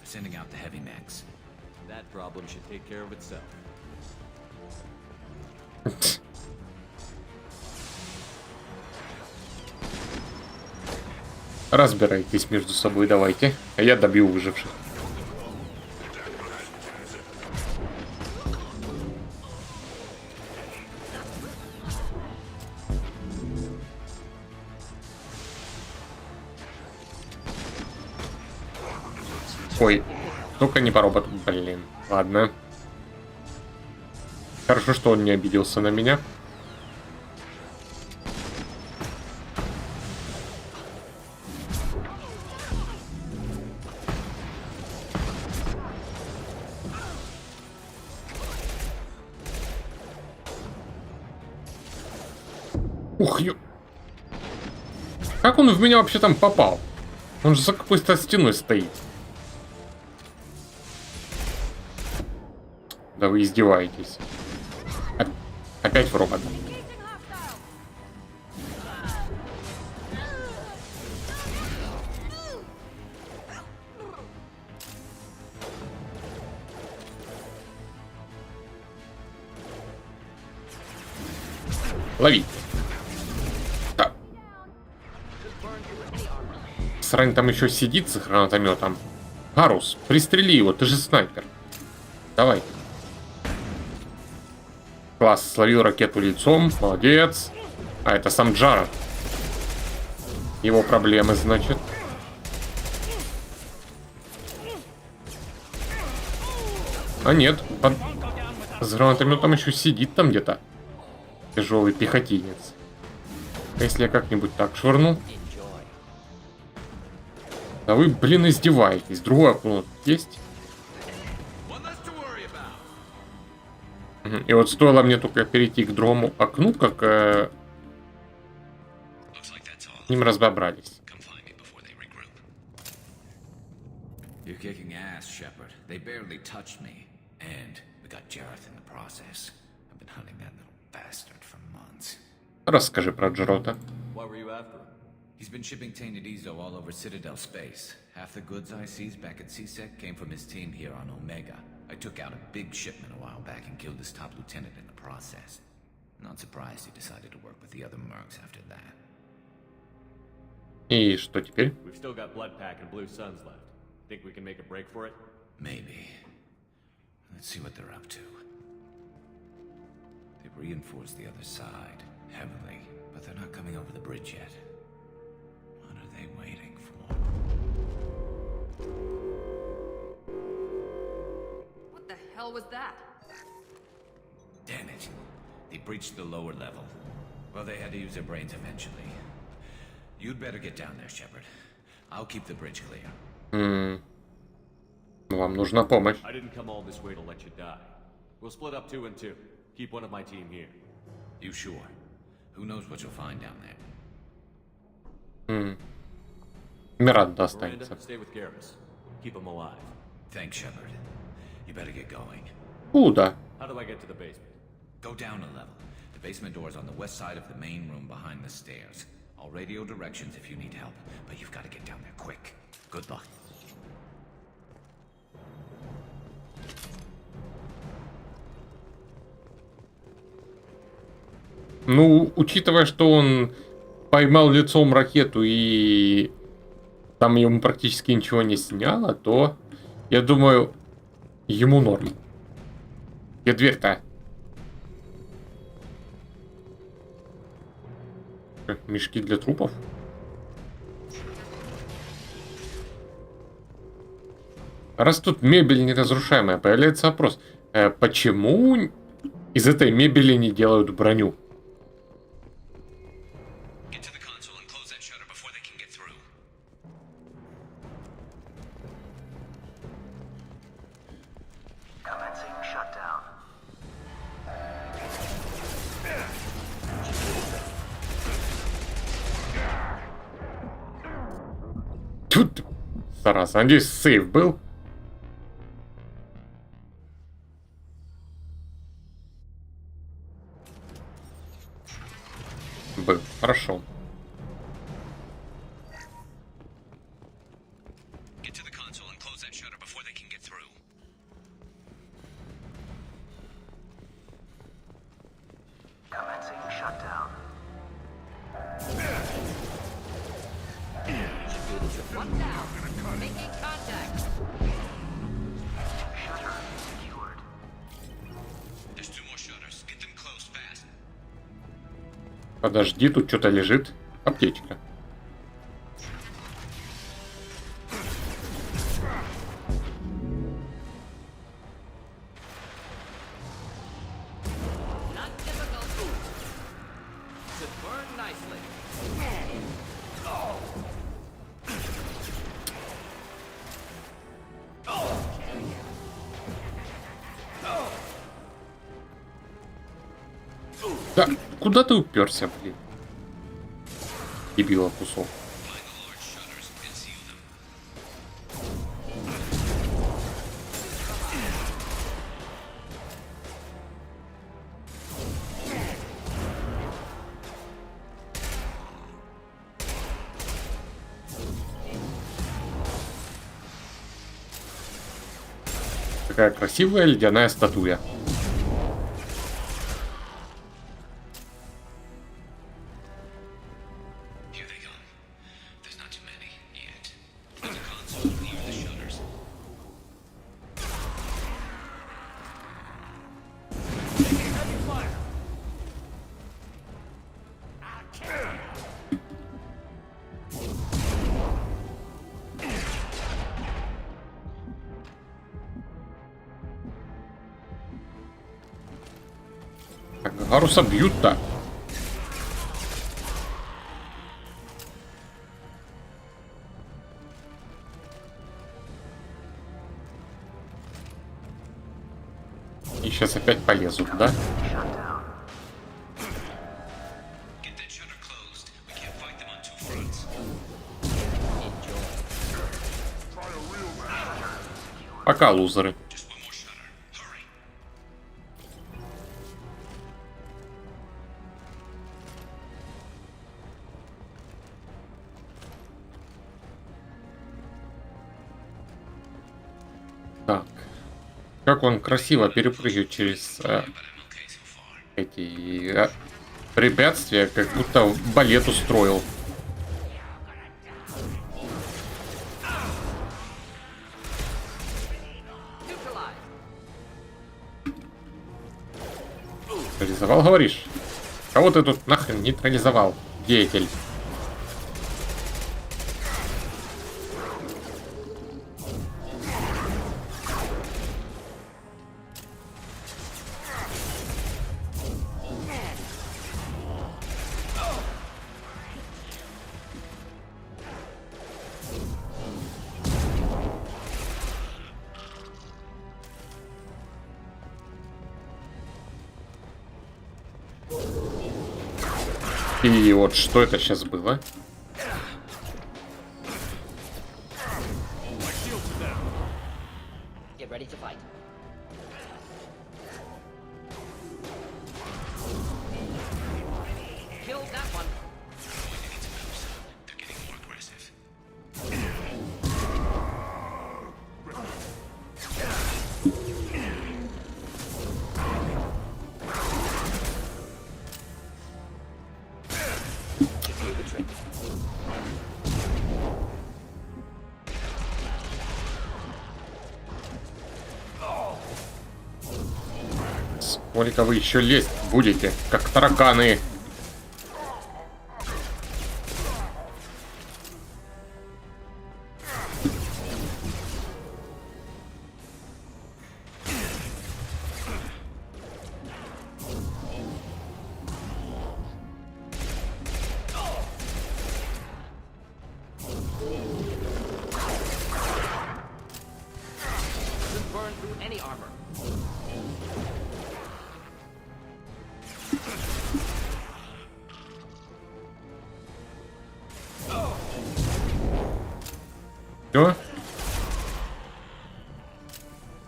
Sending out the heavy mechs. That problem should take care of itself. Разбирайтесь между собой, давайте. А я добью выживших. Ой, только не по роботу, блин. Ладно. Хорошо, что он не обиделся на меня. Ух, ё... Как он в меня вообще там попал? Он же за какой-то стеной стоит. Да вы издеваетесь. Опять в робота. Лови. Да. Срань там еще сидит с гранатометом. Гарус, пристрели его, ты же снайпер. Давай. Класс, словил ракету лицом, молодец. А, это сам Джаред. Его проблемы, значит. А нет, с гранатометом еще сидит там где-то. Тяжелый пехотинец. А если я как-нибудь так швырну? Да вы, блин, издеваетесь. Другой окно есть? И вот стоило мне только перейти к другому окну, как с ним разобрались. You're kicking ass, Shepard. They barely touched me. And we got Jareth in the process. I've been hunting that little bastard for months. Расскажи про Джерота. Why were you after him? He's been shipping tainted Ezo all over Citadel space. Half the goods I seized back at CSEC came from his team here on Omega. I took out a big shipment a while back and killed his top lieutenant in the process. Not surprised he decided to work with the other mercs after that. И что теперь? We've still got Bloodpack and Blue Suns left. Think we can make a break for it? Maybe. Let's see what they're up to. They've reinforced the other side, heavily, but they're not coming over the bridge yet. What are they waiting for? What the hell was that? Damn it. They breached the lower level. Well, they had to use their brains eventually. You'd better get down there, Shepard. I'll keep the bridge clear. Вам нужна помощь. I didn't come all this way to let you die. We'll split up 2 and 2. Keep one of my team here. You sure? Who knows what you'll find down there? Миранда Miranda, останется. stay with Garrus. Keep him alive. Thanks, Shepard. You better get going. Куда? How do I get to the basement? Go down a level. The basement door is on the west side of the main room behind the stairs. I'll radio directions if you need help, but you've got to get down there quick. Good luck. Ну, учитывая, что он поймал лицом ракету и там ему практически ничего не сняло, то, я думаю, ему норм. Где дверь-то? Мешки для трупов? Раз тут мебель неразрушаемая, появляется вопрос, почему из этой мебели не делают броню? Тут, зараза, надеюсь, сейв был. Был, хорошо. Подожди, тут что-то лежит. Аптечка. Да, куда ты уперся, блин? Дебила кусок. Такая красивая ледяная статуя. Так, Гаруса бьют-то. И сейчас опять полезут, да? Пока, лузеры. Так. Как он красиво перепрыгивает через эти препятствия, как будто балет устроил. Нейтрализовал, говоришь? Кого ты тут нахрен нейтрализовал, деятель? И вот что это сейчас было? Get ready to fight. Kill that one. Сколько вы еще лезть будете, как тараканы? Doesn't burn through any armor. Все?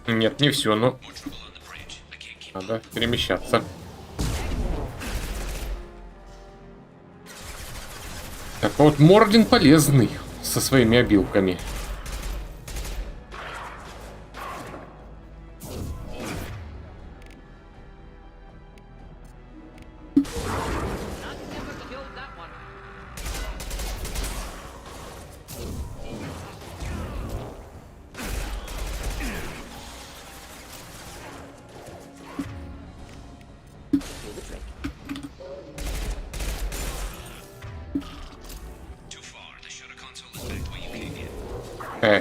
Нет, не все, но надо перемещаться. Так, а вот Мордин полезный со своими обилками.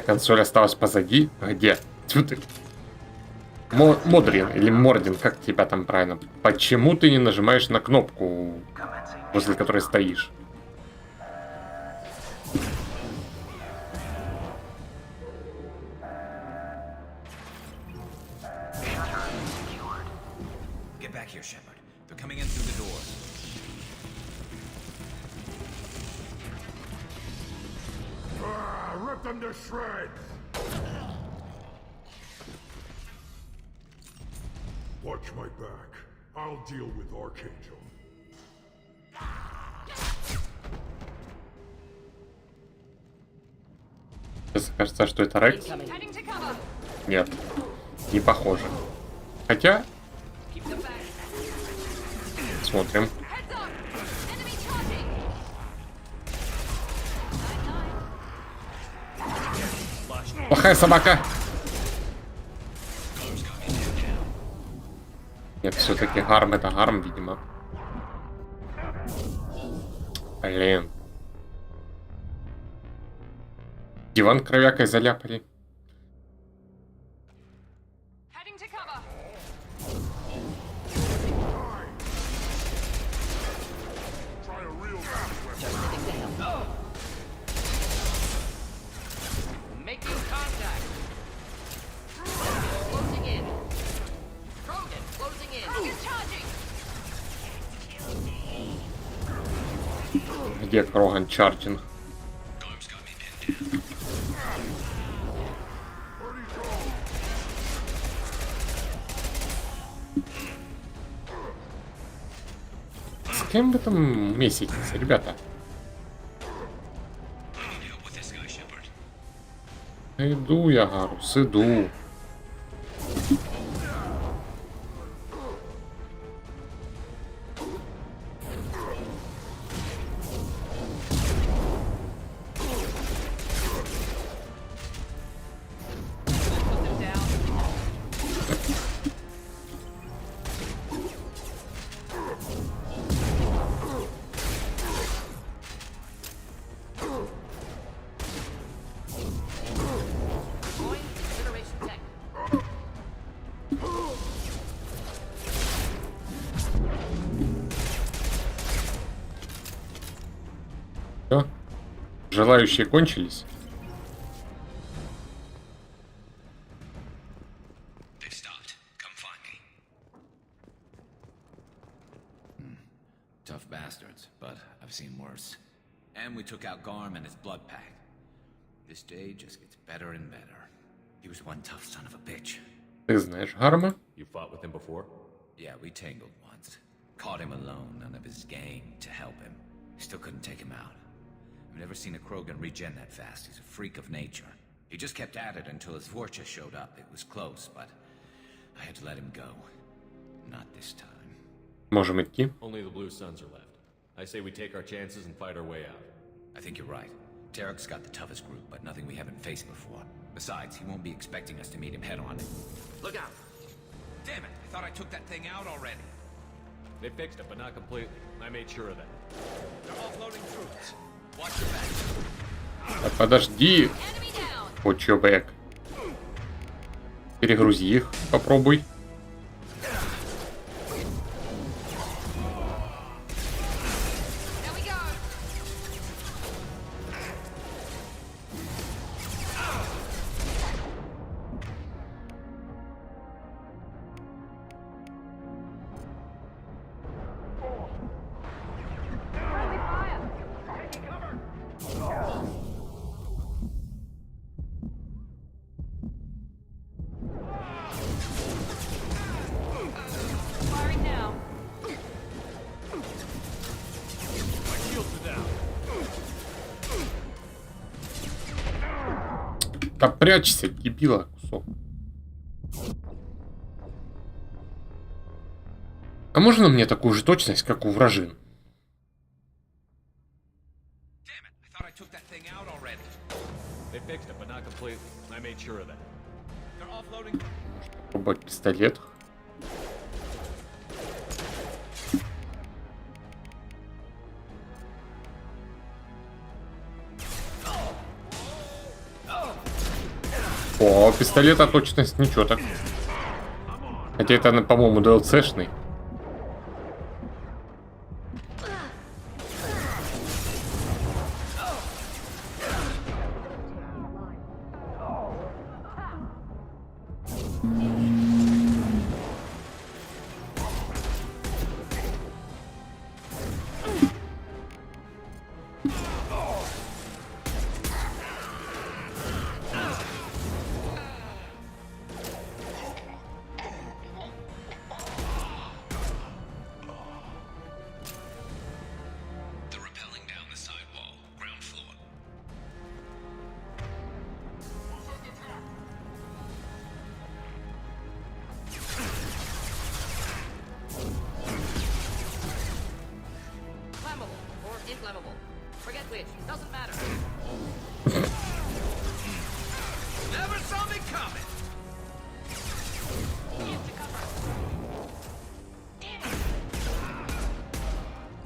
Консоль осталась позади. Где? Тьфу ты. Модрин или Мордин, как тебя там правильно? Почему ты не нажимаешь на кнопку, возле которой стоишь? Get back here, Shepard. They're coming in through the door. Rip them to shreds! Watch my back. I'll deal with Archangel. Сейчас кажется, что это Рекс. Нет, не похоже. Хотя... Смотрим. Плохая собака. Нет, все-таки Гарм это Гарм, видимо. Блин. Диван кровякой заляпали. Just sitting down. Making contact. Closing in. Krogan closing in. He's charging. Где Кроган Чарджинг? С кем вы там меситесь, ребята? Иду я, Гарус, иду. Все? Желающие кончились? Tough bastards, but I've seen worse. And we took out Garm and his blood pack. This day just gets better and better. He was one tough son of a bitch. Ты знаешь Гарма? You fought with him before? Yeah, we tangled once. Caught him alone, none of his gang to help him. Still couldn't take him out. I've never seen a Krogan regen that fast. He's a freak of nature. He just kept at it until his Vorcha showed up. It was close, but I had to let him go. Not this time. Можем идти. Only the Blue Suns are left. I say we take our chances and fight our way out. I think you're right. Tarek's got the toughest group, but nothing we haven't faced before. Besides, he won't be expecting us to meet him head-on. Look out. Damn it! I thought I took that thing out already. They fixed it, but not completely. I made sure of that. They're offloading troops. Watch your back. Так, подожди. Почёбэк. Перегрузи их, попробуй. Да прячься, дебила, кусок. А можно мне такую же точность, как у вражин? Попробовать пистолет. О, пистолета точность, ничего так. Хотя это, по-моему, DLC-шный.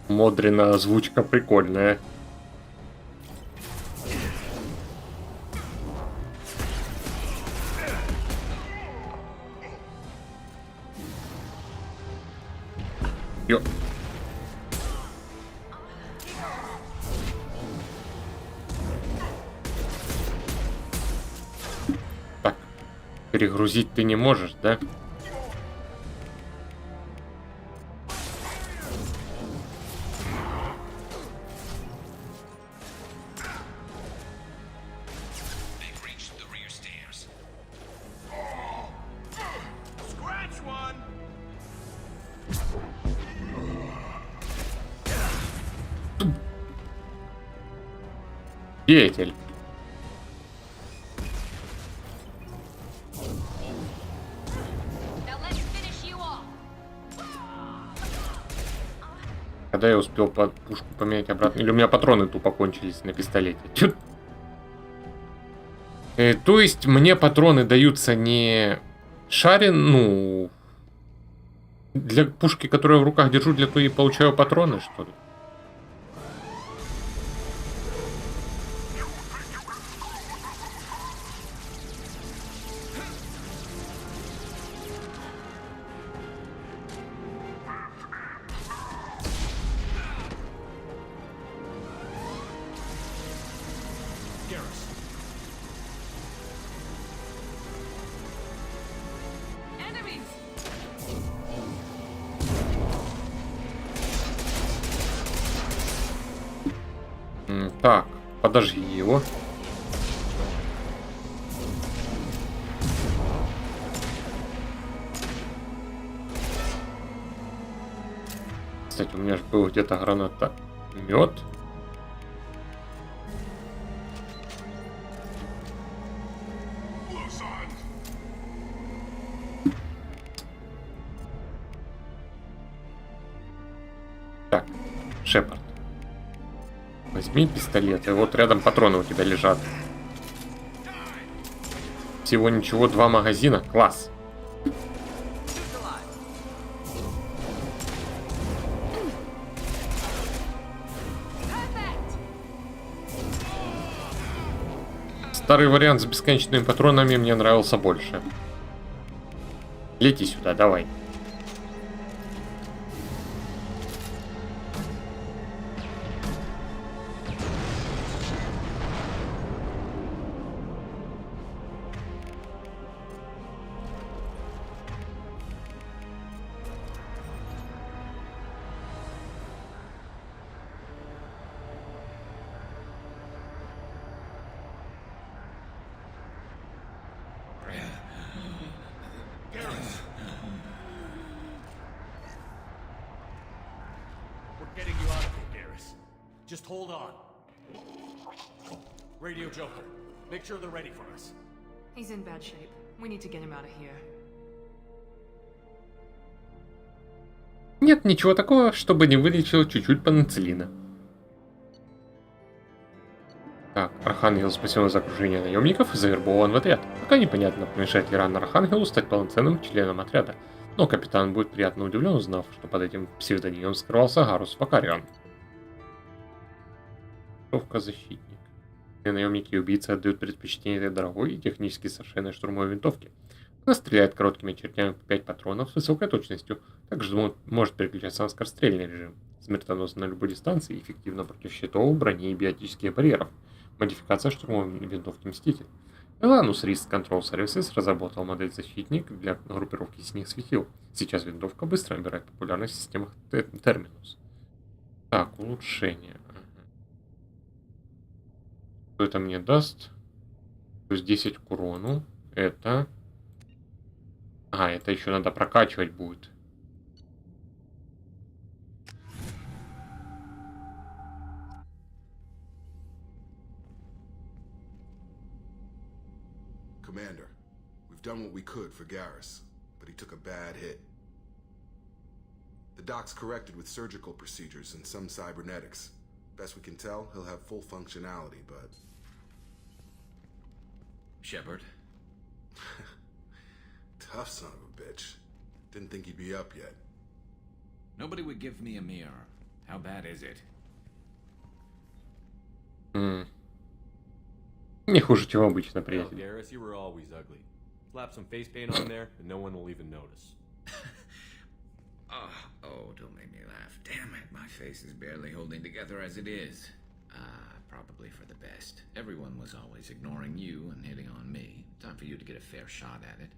Модрина озвучка прикольная. Ё. Перегрузить ты не можешь, да? Петель. Когда я успел пушку поменять обратно? Или у меня патроны тупо кончились на пистолете? Чё? То есть мне патроны даются не шарен, ну... Для пушки, которую я в руках держу, для той и получаю патроны, что ли? Так, подожди его. Кстати, у меня же был где-то гранатомет. Так, Шепард. Возьми пистолет, и вот рядом патроны у тебя лежат. Всего ничего, 2 магазина. Класс. Старый вариант с бесконечными патронами мне нравился больше. Лети сюда, давай. Getting you out of here, Garrus. Just hold on. Radio Joker, make sure they're ready for us. He's in bad shape. We need to get him out of here. Нет ничего такого, чтобы не вылечил чуть-чуть пенициллина. Так, Архангел спасен из окружения наемников и завербован в отряд. Пока непонятно, помешает ли рано Архангелу стать полноценным членом отряда. Но капитан будет приятно удивлен, узнав, что под этим псевдонимом скрывался Гарус Факарион. Защитник. Наемники и убийцы отдают предпочтение этой дорогой и технически совершенной штурмовой винтовке. Она стреляет короткими очередями по 5 патронов с высокой точностью. Также может переключаться на скорострельный режим. Смертоносно на любой дистанции, эффективно против щитов, брони и биотических барьеров. Модификация штурмовой винтовки Мститель. Elanus Risk Control Services разработал модель защитник для группировки синих светил. Сейчас винтовка быстро набирает популярность в системах Terminus. Так, улучшение. Что это мне даст? Плюс 10 к урону. Это... А, это еще надо прокачивать будет. Commander, we've done what we could for Garrus, but he took a bad hit. The doc's corrected with surgical procedures and some cybernetics. Best we can tell, he'll have full functionality, but... Shepard? Tough son of a bitch. Didn't think he'd be up yet. Nobody would give me a mirror. How bad is it? Не хуже, чем обычно, приятель. Garrus, you were always ugly. Slap some face paint on there, and no one will even notice. Oh, don't make me laugh. Damn it, my face is barely holding together as it is. Probably for the best. Everyone was always ignoring you and hitting on me. Time for you to get a fair shot at it.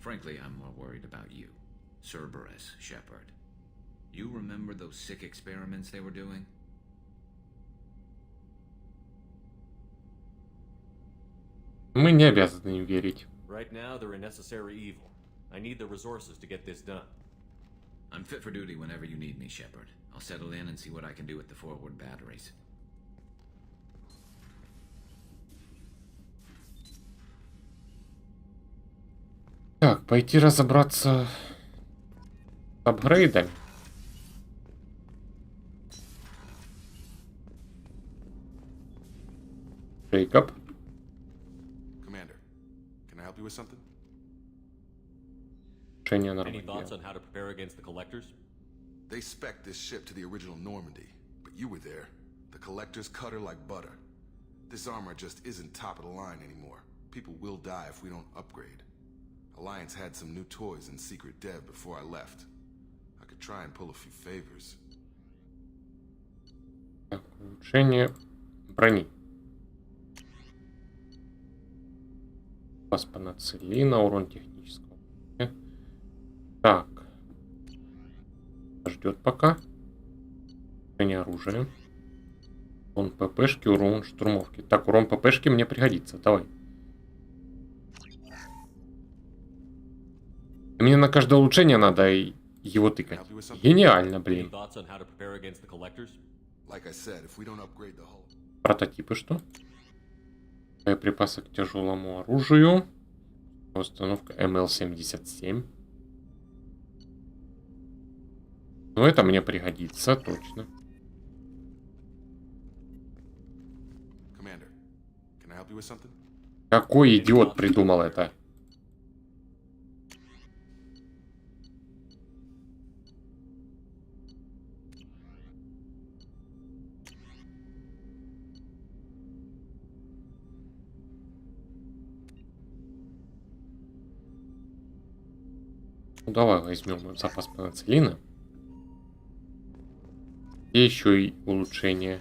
Frankly, I'm more worried about you. Cerberus, Shepard. You remember those sick experiments they were doing? Мы не обязаны им верить. Right now, they're a necessary evil. I need the resources to get this done. I'm fit for duty whenever you need me, Shepard. I'll settle in and see what I can do with the forward batteries. Так, пойти разобраться с апгрейдами. Джейкоб. Commander, can I help you with something? Решение Any нормально. thoughts on how to prepare against the Collectors? They spec'd this ship to the original Normandy, but you were there. The Collectors cut her like butter. This armor just isn't top of the line anymore. People will die if we don't upgrade. Alliance had some new toys in secret dev before I left. I could try and pull a few favors. Так, улучшение брони. Пас панацелина, урон технического. Так. Ждет пока. Улучшение оружия. Урон ППшки, урон штурмовки. Так, урон ППшки мне пригодится. Давай. Мне на каждое улучшение надо его тыкать. Гениально, блин. Any thoughts on how to prepare against the Collectors? Like I said, if we don't upgrade the hull... Прототипы что? Боеприпасы к тяжелому оружию. Установка МЛ-77. Ну, это мне пригодится, точно. Commander, can I help you with something? Какой идиот придумал это? Ну, давай возьмем запас пенициллина. И еще и улучшение.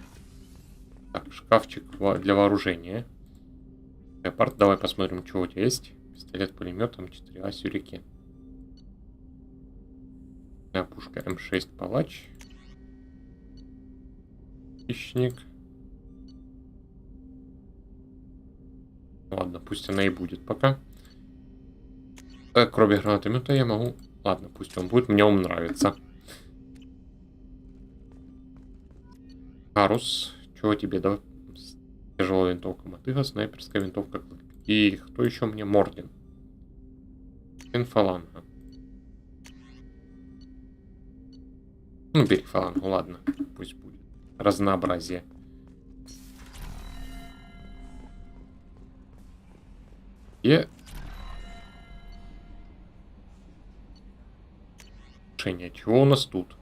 Так, шкафчик для вооружения. Леопард, давай посмотрим, что у тебя есть. Пистолет пулеметом 4А сюрикен. Пушка М6 палач. Хищник. Ладно, пусть она и будет пока. Кроме гранатомета я могу... Ладно, пусть он будет, мне он нравится. Карус, чего тебе, да? Тяжелая винтовка мотыга, снайперская винтовка. И кто еще мне? Мордин. Фаланга. Ну, бери фалангу, ладно. Пусть будет. Разнообразие. И... Чего у нас тут?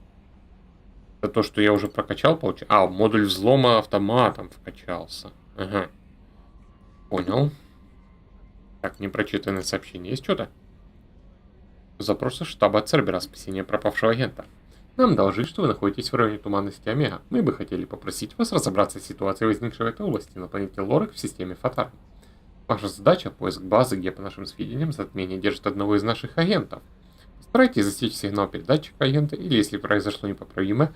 Это то, что я уже прокачал, получается. А, модуль взлома автоматом вкачался. Ага. Понял. Так, непрочитанное сообщение. Есть что-то? Запросы штаба Цербера. Спасение пропавшего агента. Нам доложили, что вы находитесь в районе туманности Омега. Мы бы хотели попросить вас разобраться с ситуацией, возникшей в этой области на планете Лорак в системе Фатар. Ваша задача — поиск базы, где, по нашим сведениям, затмение держит одного из наших агентов. Постарайтесь засечь сигнал передатчика агента, или, если произошло непоправимое,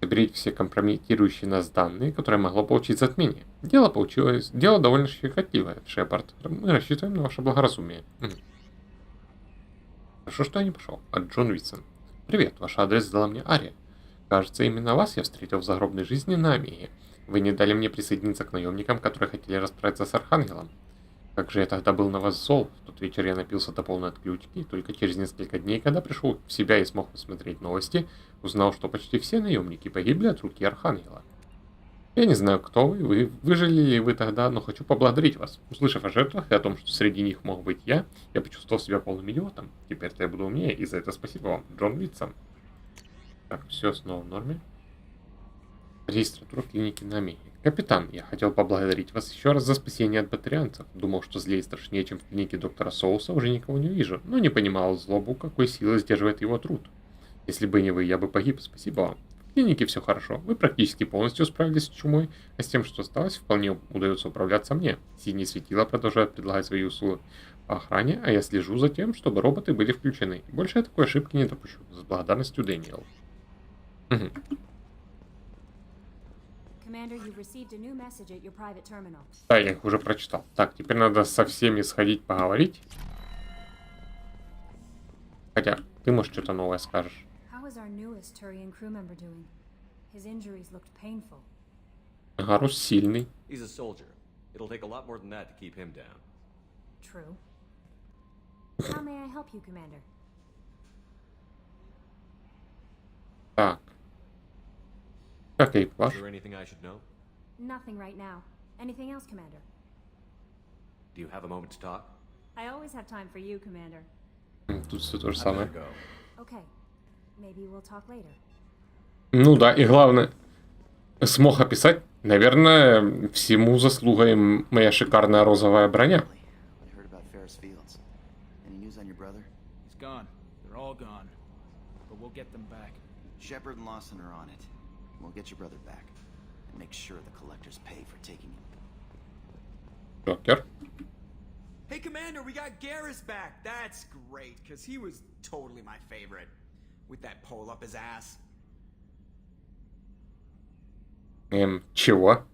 соберите все компрометирующие нас данные, которые могло получить затмение. Дело довольно щекотливое, Шепард. Мы рассчитываем на ваше благоразумие. Хорошо, что я не пошел. От Джон Уитсон. Привет, ваш адрес дала мне Ария. Кажется, именно вас я встретил в загробной жизни на Омеге. Вы не дали мне присоединиться к наемникам, которые хотели расправиться с Архангелом. Как же я тогда был на вас зол. В тот вечер я напился до полной отключки, и только через несколько дней, когда пришел в себя и смог посмотреть новости, узнал, что почти все наемники погибли от руки Архангела. Я не знаю, кто вы, выжили ли вы тогда, но хочу поблагодарить вас. Услышав о жертвах и о том, что среди них мог быть я почувствовал себя полным идиотом. Теперь-то я буду умнее, и за это спасибо вам, Джон Уитсон. Так, все снова в норме. Регистратура клиники на Омеге. Капитан, я хотел поблагодарить вас еще раз за спасение от батарианцев. Думал, что злее и страшнее, чем в клинике доктора Соуса, уже никого не увижу, но не понимал злобу, какой силой сдерживает его труд. Если бы не вы, я бы погиб. Спасибо вам. В клинике все хорошо. Вы практически полностью справились с чумой, а с тем, что осталось, вполне удается управляться мне. Синие светила продолжают предлагать свои услуги по охране, а я слежу за тем, чтобы роботы были включены. Больше я такой ошибки не допущу. С благодарностью, Дэниел. Commander, you've received a new message at your private terminal. Да, я их уже прочитал. Так, теперь надо со всеми сходить поговорить. Хотя, ты, может, что-то новое скажешь. How is our newest Turian crew member doing? His injuries looked painful. Гарус сильный. He's a soldier. It'll take a lot more than that to keep him down. True. How may I help you, Commander? Так. Как экипаж? Is there anything I should know? Nothing right now. Anything else, Commander? Do you have a moment to talk? I always have time for you, Commander. Тут все то же I самое. better go. Okay. Maybe we'll talk later. Ну да, и главное, смог описать, наверное, всему заслуга моя шикарная розовая броня. I heard about Ferris Fields. Any news on your brother? He's gone. They're all gone. But we'll get them back. Shepard and Lawson are on it. We'll get your brother back. And make sure the collectors pay for taking him. Джокер. Hey, Commander, we got Garrus back. That's great, because he was totally my favorite. With that pole up his ass. Чего?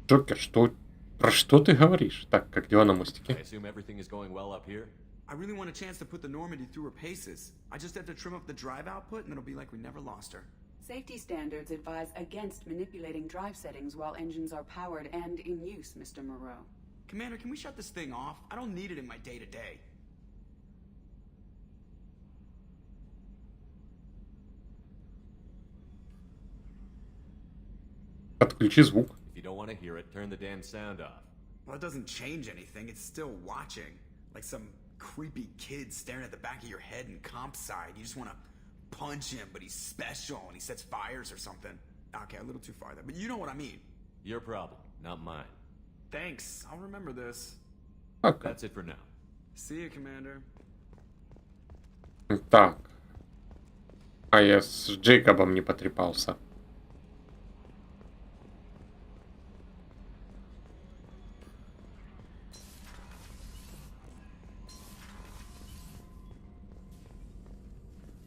Джокер, что... Про что ты говоришь? Так, как дела на мостике? I assume everything is going well up here? I really want a chance to put the Normandy through her paces. I just have to trim up the drive output, and it'll be like we never lost her. Safety standards advise against manipulating drive settings while engines are powered and in use, Mr. Moreau. Commander, can we shut this thing off? I don't need it in my day-to-day. Отключи звук. If you don't want to hear it, turn the damn sound off. Well, it doesn't change anything. It's still watching. Like some creepy kid staring at the back of your head in comp side. You just want to punch him, but he's special and he sets fires or something. Okay, a little too far there, but you know what I mean. Your problem, not mine. Thanks. I'll remember this. Okay. That's it for now. See you, Commander. Так. А я с Джейкобом не потрепался.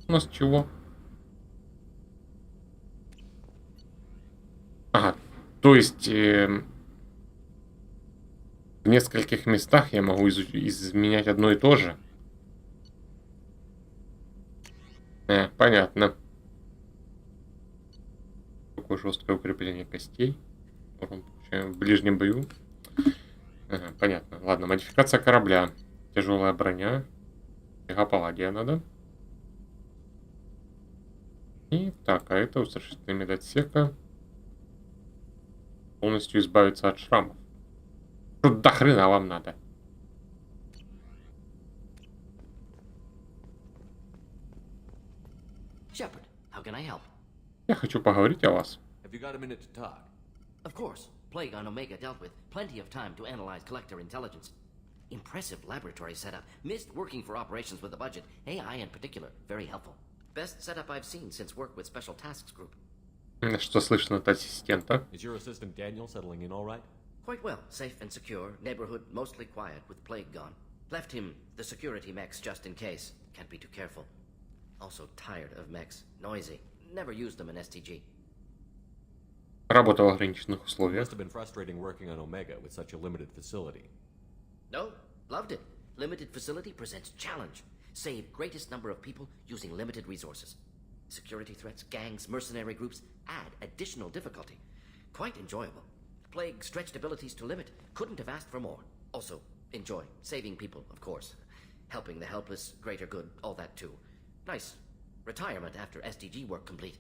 У нас чего? Ага, то есть в нескольких местах я могу изменять одно и то же. Понятно. Такое жесткое укрепление костей. В ближнем бою. Ага, понятно. Ладно, модификация корабля. Тяжелая броня. Пегаполагия надо. И так, а это устрашительный медотсека. Полностью избавиться от шрамов. Что до хрена вам надо? Shepard, how can I help? Я хочу поговорить о вас. Have you got a minute to talk? Of course. Plague on Omega dealt with. Plenty of time to analyze collector intelligence. Impressive laboratory setup. Missed working for operations with a budget. AI in particular. Very helpful. Best setup I've seen since work with Special Tasks Group. Что слышно от ассистента? Is your assistant Daniel settling in all right? Quite well. Safe and secure. Neighborhood mostly quiet with Plague gone. Left him the security mechs just in case. Can't be too careful. Also tired of mechs. Noisy. Never used them in STG. Работа в ограниченных условиях. Must have been frustrating working on Omega with such a limited facility. No, loved it. Limited facility presents challenge. Save greatest number of people using limited resources. Security threats, gangs, mercenary groups add additional difficulty. Quite enjoyable. Plague stretched abilities to limit. Couldn't have asked for more. Also, enjoy. Saving people, of course. Helping the helpless, greater good, all that too. Nice. Retirement after SDG work complete.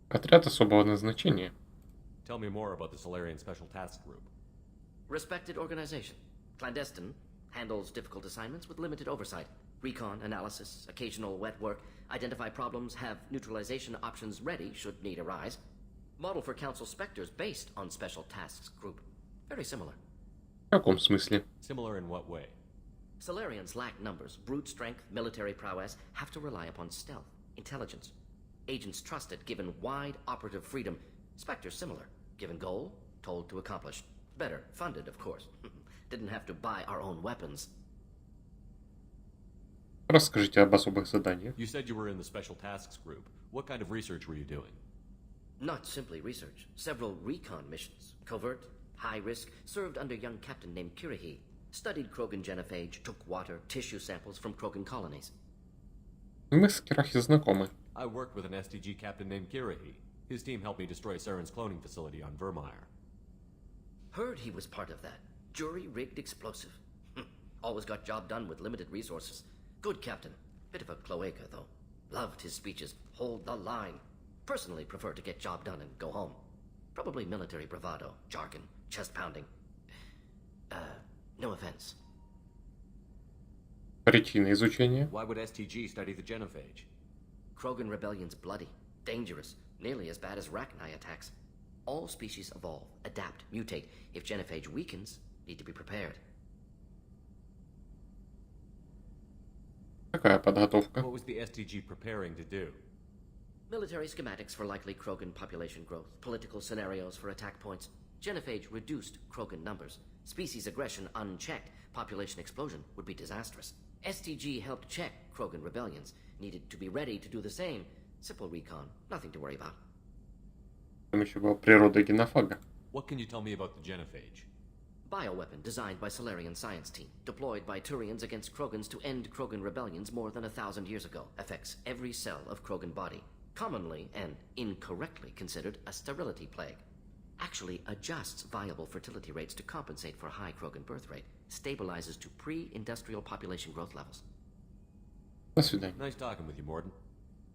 Отряд особого назначения. Tell me more about the Solarian Special Task Group. Respected organization. Clandestine. Handles difficult assignments with limited oversight. Recon, analysis, occasional wet work, identify problems, have neutralization options ready should need arise. Model for Council Spectres based on Special Tasks Group. Very similar. В каком смысле? Similar in what way? Solarians lack numbers, brute strength, military prowess, have to rely upon stealth, intelligence. Agents trusted, given wide operative freedom. Spectres similar, given goal, told to accomplish. Better, funded, of course. Didn't have to buy our own weapons. Расскажите об особых заданиях. You said you were in the Special Tasks Group. What kind of research were you doing? Not simply research. Several recon missions. Covert, high risk, served under a young captain named Kirihi. Studied Krogan genophage, took water, tissue samples from Krogan colonies. Мы с Кирахи знакомы. I worked with an STG captain named Kirihi. His team helped me destroy Saren's cloning facility on Vermeer. Heard he was part of that. Jury-rigged explosive. Always got job done with limited resources. Good captain. Bit of a cloaca, though. Loved his speeches. Hold the line. Personally prefer to get job done and go home. Probably military bravado, jargon, chest-pounding. No offense. Причина изучения. Why would STG study the genophage? Krogan rebellion's bloody, dangerous, nearly as bad as Rachni attacks. All species evolve, adapt, mutate. If genophage weakens, need to be prepared. Какая подготовка? What was the STG preparing to do? Military schematics for likely Krogan population growth, political scenarios for attack points. Genophage reduced Krogan numbers. Species aggression unchecked, population explosion would be disastrous. STG helped check Krogan rebellions, needed to be ready to do the same. Simple recon, nothing to worry about. Там еще была природа генофага. What can you tell me about the genophage? Bioweapon designed by Solarian science team, deployed by Turians against Krogans to end Krogan rebellions more than 1,000 years ago. Affects every cell of Krogan body. Commonly and incorrectly considered a sterility plague. Actually adjusts viable fertility rates to compensate for high Krogan birth rate. Stabilizes to pre-industrial population growth levels. До свидания. Nice talking with you, Morden.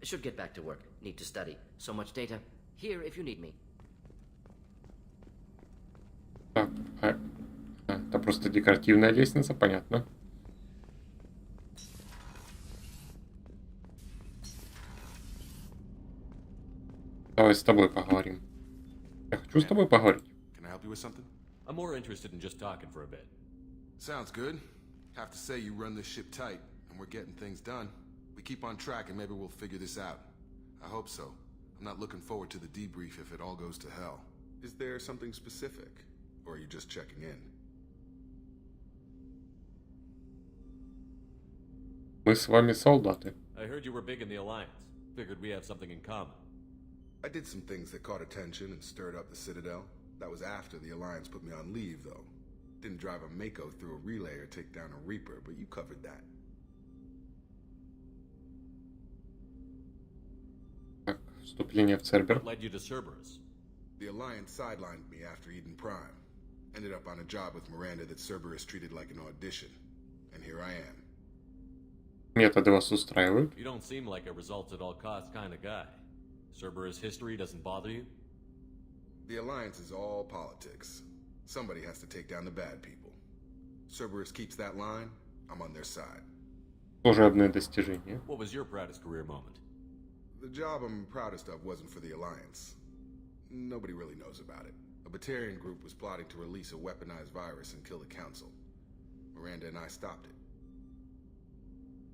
Should get back to work. Need to study. So much data. Here if you need me. Так, это просто декоративная лестница, понятно. Давай с тобой поговорим. Я хочу с тобой поговорить. Can I help you with something? I'm more interested in just talking for a bit. Sounds good. Have to say you run this ship tight, and we're getting things done. We keep on track and maybe we'll figure this out. I hope so. I'm not looking forward to the debrief if it all goes to hell. Is there something specific? Or are you just checking in? Мы с вами солдаты. I heard you were big in the Alliance. Figured we have something in common. I did some things that caught attention and stirred up the Citadel. That was after the Alliance put me on leave, though. Didn't drive a Mako through a relay or take down a Reaper, but you covered that. Так, вступление в Цербер. What led you to Cerberus? The Alliance sidelined me after Eden Prime. Ended up on a job with Miranda that Cerberus treated like an audition. And here I am. Методы вас устраивают? You don't seem like a results-at-all-costs kind of guy. Cerberus history doesn't bother you? The Alliance is all politics. Somebody has to take down the bad people. Cerberus keeps that line, I'm on their side. Служебное достижение. What was your proudest career moment? The job I'm proudest of wasn't for the Alliance. Nobody really knows about it. A Batarian group was plotting to release a weaponized virus and kill the Council. Miranda and I stopped it.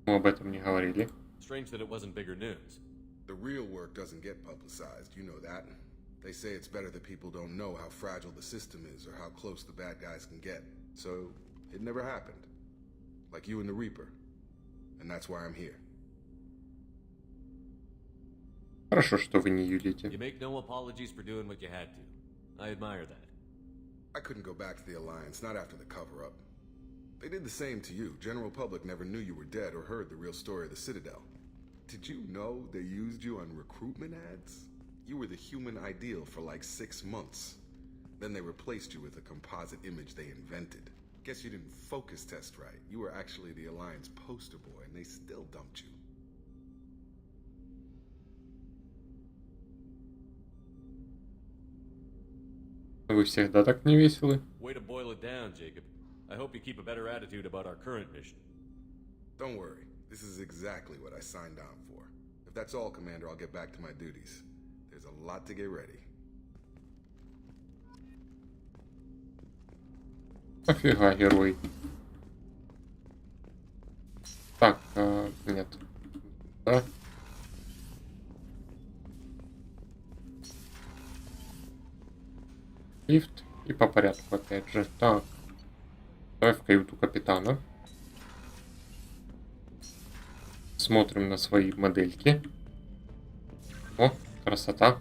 Мы об этом не говорили. Strange that it wasn't bigger news. The real work doesn't get publicized, you know that. They say it's better that people don't know how fragile the system is or how close the bad guys can get. So, it never happened. Like you and the Reaper. And that's why I'm here. Хорошо, что вы не юлите. You make no apologies for doing what you had to. I admire that. I couldn't go back to the Alliance, not after the cover-up. They did the same to you. General public never knew you were dead or heard the real story of the Citadel. Did you know they used you on recruitment ads? You were the human ideal for like 6 months. Then they replaced you with a composite image they invented. Guess you didn't focus test right. You were actually the Alliance poster boy, and they still dumped you. Вы всегда так невеселы. Way to boil it down, Jacob. I hope you keep a better attitude about our current mission. Don't worry. This is exactly what I signed on for. If that's all, Commander, I'll get back to my duties. There's a lot to get ready. Нафига герой? Так, нет. Да. Лифт и по порядку опять же. Так. Давай в каюту капитана. Смотрим на свои модельки. О, красота.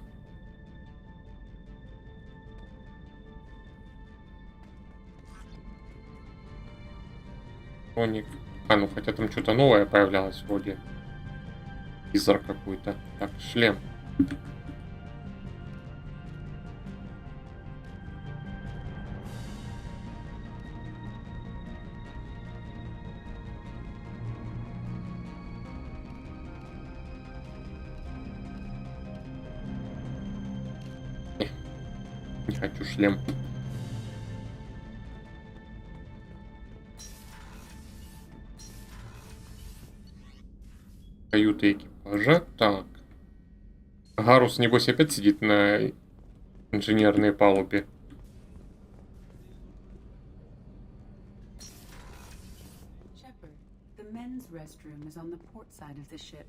Тоник. А, ну хотя там что-то новое появлялось вроде. Визор какой-то. Так, шлем. Не хочу шлем. Каюта экипажа. Так. Гарус, небось, опять сидит на инженерной палубе. Shepard, the men's restroom is on the port side of the ship.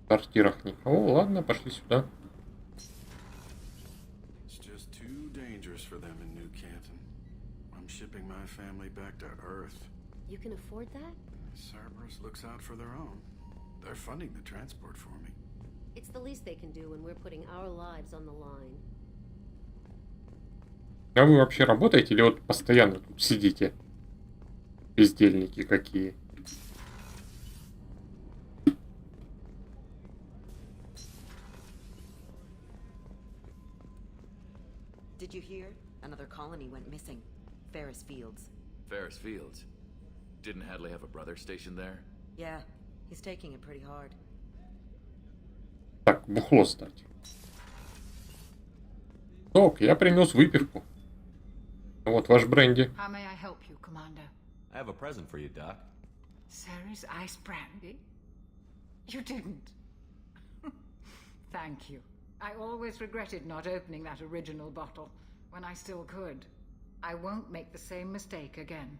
В квартирах никого. Ладно, пошли сюда. It's just too dangerous for them in New Canton. I'm shipping my family back to Earth. You can afford that? Cerberus looks out for their own. They're funding the transport for me. It's the least they can do when we're putting our lives on the line. А вы вообще работаете или вот постоянно тут сидите? Бездельники какие. Did you hear? Another colony went missing. Ferris Fields. Ferris Fields? Didn't Hadley have a brother stationed there? Yeah, he's taking it pretty hard. Так, бухло стать. Док, я принес выпивку. Вот ваш бренди. How may I help you, Commander? I have a present for you, Doc. Ceres ice brandy? You didn't. Thank you. I always regretted not opening that original bottle when I still could. I won't make the same mistake again.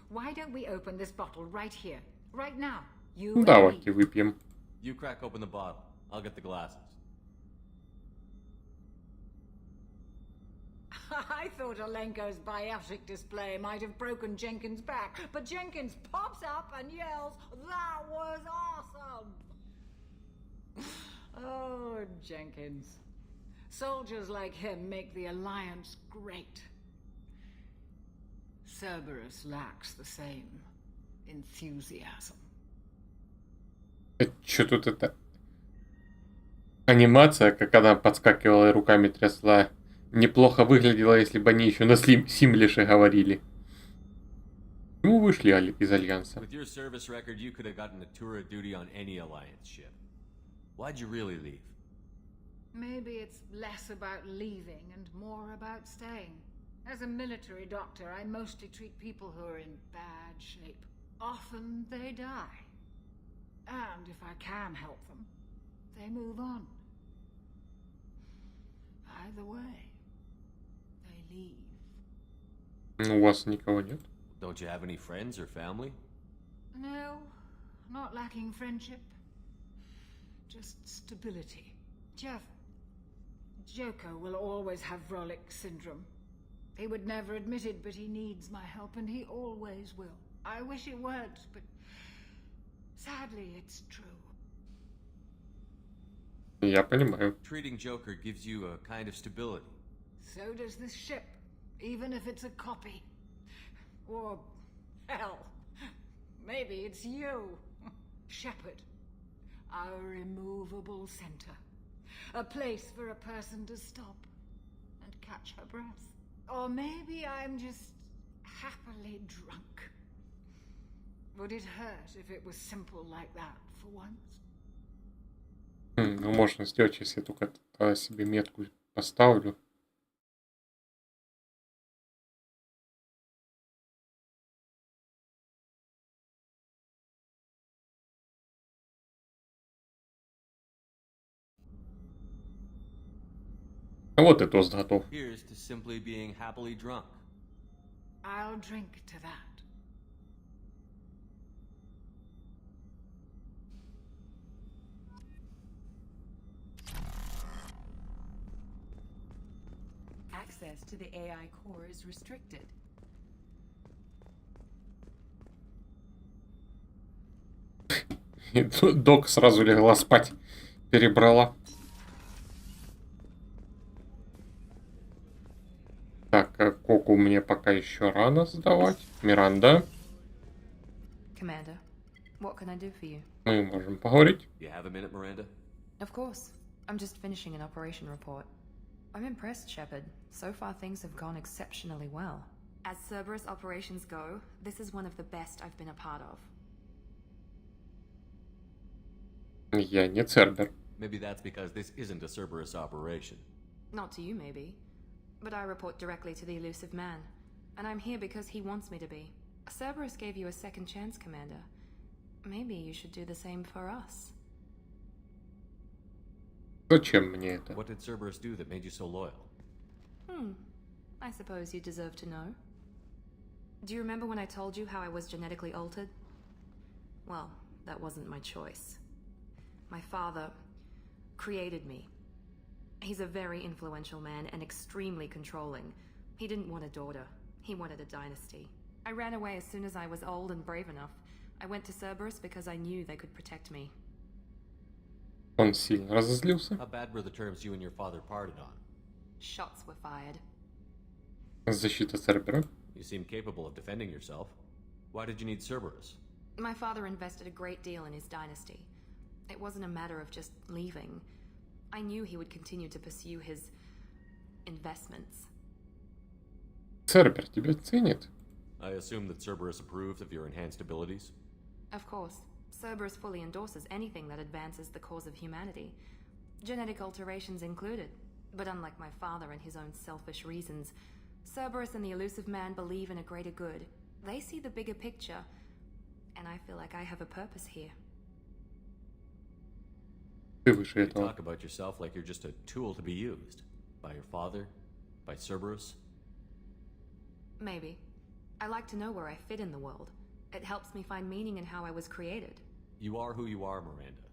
Why don't we open this bottle right here, right now? You and Давайте me. выпьем. You crack open the bottle. I'll get the glasses. I thought Alenko's biotic display might have broken Jenkins' back, but Jenkins pops up and yells, "That was awesome!" Oh, Jenkins. Soldiers like him make the Alliance great. Cerberus lacks the same enthusiasm. Что тут это? Анимация, как она подскакивала и руками трясла, неплохо выглядела, если бы они еще на Симлише говорили. Ну, вышли из Альянса. With your service record, you could have gotten a tour of duty on any Alliance ship. Why'd you really leave? Maybe it's less about leaving and more about staying. As a military doctor, I mostly treat people who are in bad shape. Often they die. And if I can help them, they move on. Either way, they leave. Ну, у вас никого нет? Don't you have any friends or family? No, not lacking friendship. Just stability. Joko will always have Vrolic syndrome. He would never admit it, but he needs my help, and he always will. I wish it weren't, but sadly, it's true. Я понимаю. Treating Joker gives you a kind of stability. So does this ship, even if it's a copy. Or, hell, maybe it's you, Shepard. Our immovable center. A place for a person to stop and catch her breath. Or maybe I'm just happily drunk. Would it hurt if it was simple like that for once? Ну, можно сделать, если я только себе метку поставлю. Вот и тост готов. Here's to simply being happily drunk. I'll drink to that. Access to the AI core is restricted. И Док сразу легла спать. Перебрала. Так, а Коку мне пока еще рано сдавать. Миранда, Commander, what can I do for you? мы можем поговорить. You have a minute, Miranda? Of course. I'm just finishing an operation report. I'm impressed, Shepard. So far things have gone exceptionally well. As Cerberus operations go, this is one of the best I've been a part of. Я не Цербер. Maybe that's because this isn't a Cerberus operation. Not to you, maybe. But I report directly to the Elusive Man. And I'm here because he wants me to be. Cerberus gave you a second chance, Commander. Maybe you should do the same for us. Зачем мне это? What did Cerberus do that made you so loyal? I suppose you deserve to know. Do you remember when I told you how I was genetically altered? Well, that wasn't my choice. My father created me. He's a very influential man and extremely controlling. He didn't want a daughter. He wanted a dynasty. I ran away as soon as I was old and brave enough. I went to Cerberus because I knew they could protect me. Он сильно разозлился. How bad were the terms you and your father parted on? Shots were fired. Защита Цербера. You seem capable of defending yourself. Why did you need Cerberus? My father invested a great deal in his dynasty. It wasn't a matter of just leaving. I knew he would continue to pursue his investments. Цербер тебя ценит. I assume that Cerberus approved of your enhanced abilities? Of course, Cerberus fully endorses anything that advances the cause of humanity. Genetic alterations included. But unlike my father and his own selfish reasons, Cerberus and the Elusive Man believe in a greater good. They see the bigger picture, and I feel like I have a purpose here. Ты выше You этого. talk about yourself like you're just a tool to be used. By your father? By Cerberus? Maybe. I like to know where I fit in the world. It helps me find meaning in how I was created. You are who you are, Miranda.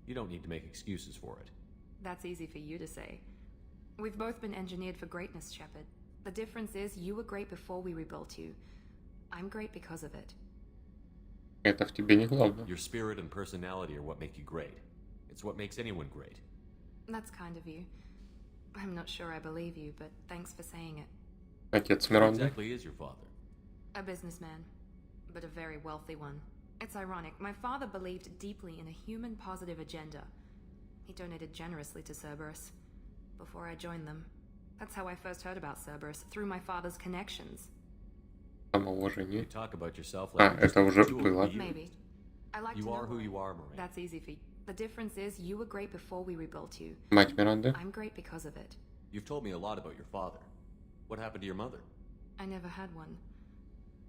You don't need to make excuses for it. That's easy for you to say. We've both been engineered for greatness, Shepard. The difference is you were great before we rebuilt you. I'm great because of it. Это в тебе не главное. Your spirit and personality are what make you great. It's what makes anyone great. That's kind of you. I'm not sure I believe you, but thanks for saying it. Отец Who Миранды. exactly is your father? A businessman, but a very wealthy one. It's ironic, my father believed deeply in a human-positive agenda. He donated generously to Cerberus before I joined them. That's how I first heard about Cerberus, through my father's connections. Самоуважение. You talk about yourself А, like you're just это a уже tool to было. be used. Maybe. I like You to know are who why. you are, Miranda. That's easy for you. The difference is you were great before we rebuilt you. Мать Миранды. I'm great because of it. You've told me a lot about your father. What happened to your mother? I never had one.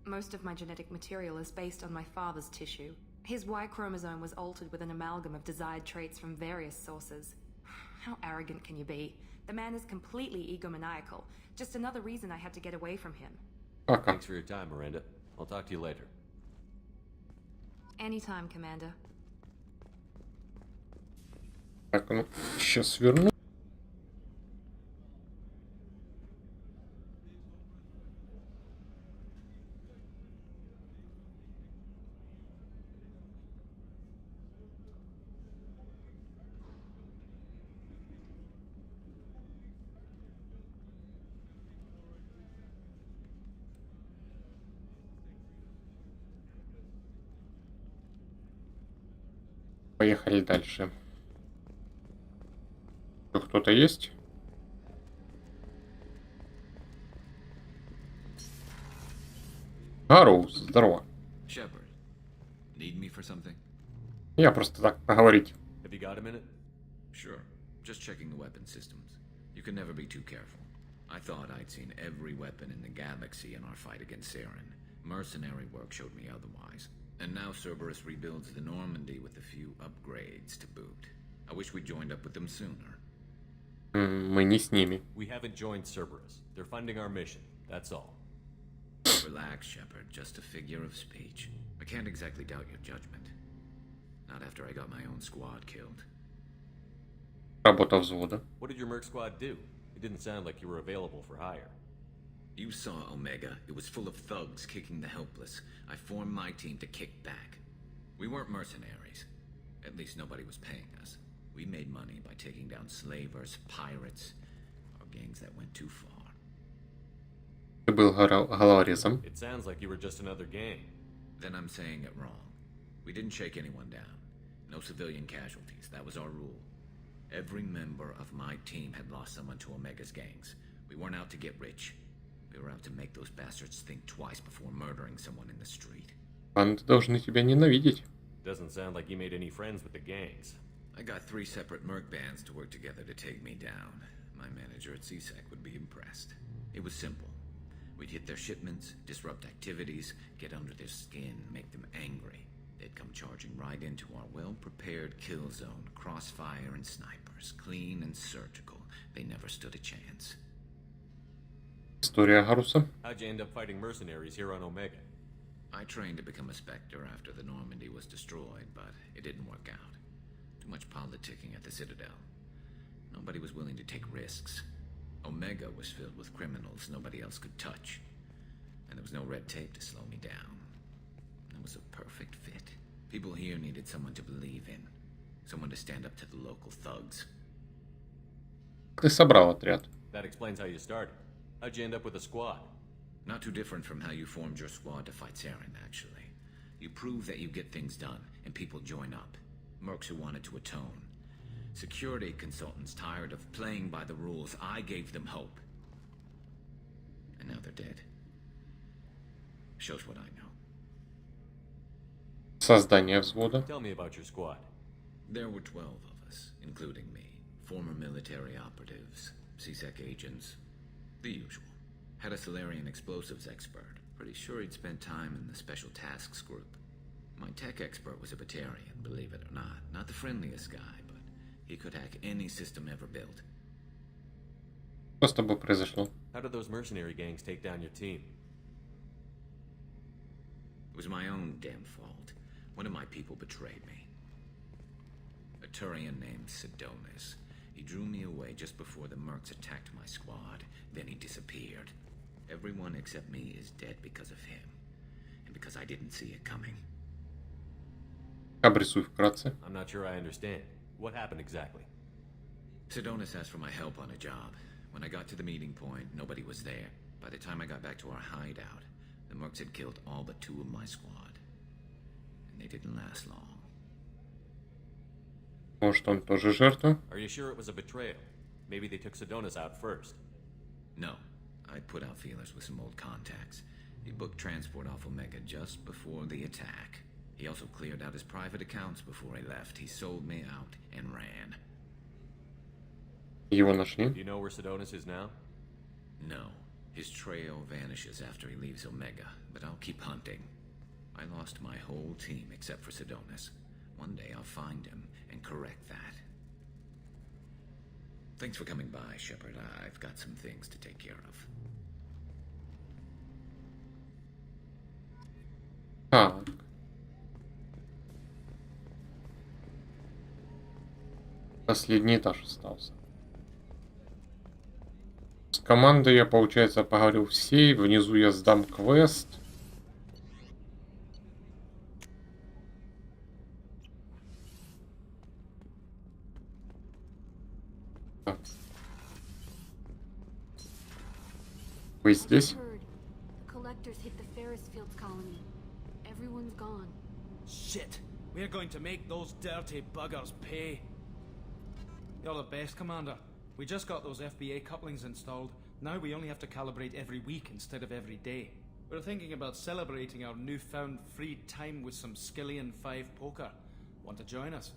Most of my genetic material is based on my father's tissue. His Y chromosome was altered with an amalgam of desired traits from various sources. How arrogant can you be? The man is completely egomaniacal. Just another reason I had to get away from him. Пока. Thanks for your time, Miranda. I'll talk to you later. Anytime, Commander. Так, ну, сейчас верну. Поехали дальше. Еще кто-то есть? Гарроуз, здорово. Shepard, need me for something? Я просто так поговорить. Have you got a minute? Sure. Just checking the weapon systems. You can never be too careful. I thought I'd seen every weapon in the galaxy in our fight against Saren. Mercenary work showed me otherwise. And now Cerberus rebuilds the Normandy with a few upgrades to boot. I wish we joined up with them sooner. Мы не с ними. We haven't joined Cerberus. They're funding our mission. That's all. Relax, Shepard. Just a figure of speech. I can't exactly doubt your judgment. Not after I got my own squad killed. Работа взвода. What did your merc squad do? It didn't sound like you were available for hire. You saw Omega. It was full of thugs kicking the helpless. I formed my team to kick back. We weren't mercenaries. At least nobody was paying us. We made money by taking down slavers, pirates, or gangs that went too far. Ты был головорезом. It sounds like you were just another gang. Then I'm saying it wrong. We didn't shake anyone down. No civilian casualties. That was our rule. Every member of my team had lost someone to Omega's gangs. We weren't out to get rich. We were out to make those bastards think twice before murdering someone in the street. Банды должны тебя ненавидеть. Doesn't sound like you made any friends with the gangs. I got 3 separate merc bands to work together to take me down. My manager at CSEC would be impressed. It was simple. We'd hit their shipments, disrupt activities, get under their skin, make them angry. They'd come charging right into our well-prepared kill zone, crossfire and snipers, clean and surgical. They never stood a chance. История Гаруса. How'd you end up fighting mercenaries here on Omega? I trained to become a Spectre after the Normandy was destroyed, but it didn't work out. Too much politicking at the Citadel. Nobody was willing to take risks. Omega was filled with criminals nobody else could touch. And there was no red tape to slow me down. It was a perfect fit. People here needed someone to believe in. Someone to stand up to the local thugs. Ты собрал отряд. That explains how you started. How'd you end up with a squad? Not too different from how you formed your squad to fight Saren, actually. You prove that you get things done, and people join up. Mercs who wanted to atone. Security consultants tired of playing by the rules. I gave them hope. And now they're dead. Shows what I know. Создание взвода. Tell me about your squad. There were 12 of us, including me. Former military operatives, CSEC agents, the usual. Had a Solarian explosives expert. Pretty sure he'd spent time in the Special Tasks Group. My tech expert was a Batarian, believe it or not. Not the friendliest guy, but he could hack any system ever built. Что с тобой произошло? How did those mercenary gangs take down your team? It was my own damn fault. One of my people betrayed me. A Turian named Sidonis. He drew me away just before the mercs attacked my squad. Then he disappeared. Everyone except me is dead because of him. And because I didn't see it coming. Обрисуй вкратце. I'm not sure I understand. What happened exactly? Sidonis asked for my help on a job. When I got to the meeting point, nobody was there. By the time I got back to our hideout, the mercs had killed all but 2 of my squad. And they didn't last long. Может, он тоже жертва? Are you sure it was a betrayal? Maybe they took Sidonis out first. No. I put out feelers with some old contacts. He booked transport off Omega just before the attack. He also cleared out his private accounts before he left. He sold me out and ran. Его нашли? Do you know where Sidonis is now? No. His trail vanishes after he leaves Omega, but I'll keep hunting. I lost my whole team except for Sidonis. One day I'll find him and correct that. Thanks for coming by, Shepard. I've got some things to take care of. Так. Последний этаж остался. С командой я, получается, поговорил всей. Внизу я сдам квест. Так. Вы здесь? Collectors hit the Ferris Fields colony. Everyone's gone. Shit! We're going to make those dirty buggers pay. You're the best, Commander. We just got those FBA couplings installed. Now we only have to calibrate every week instead of every day. We're thinking about celebrating our newfound free time with some Skillian 5 poker. Want to join us?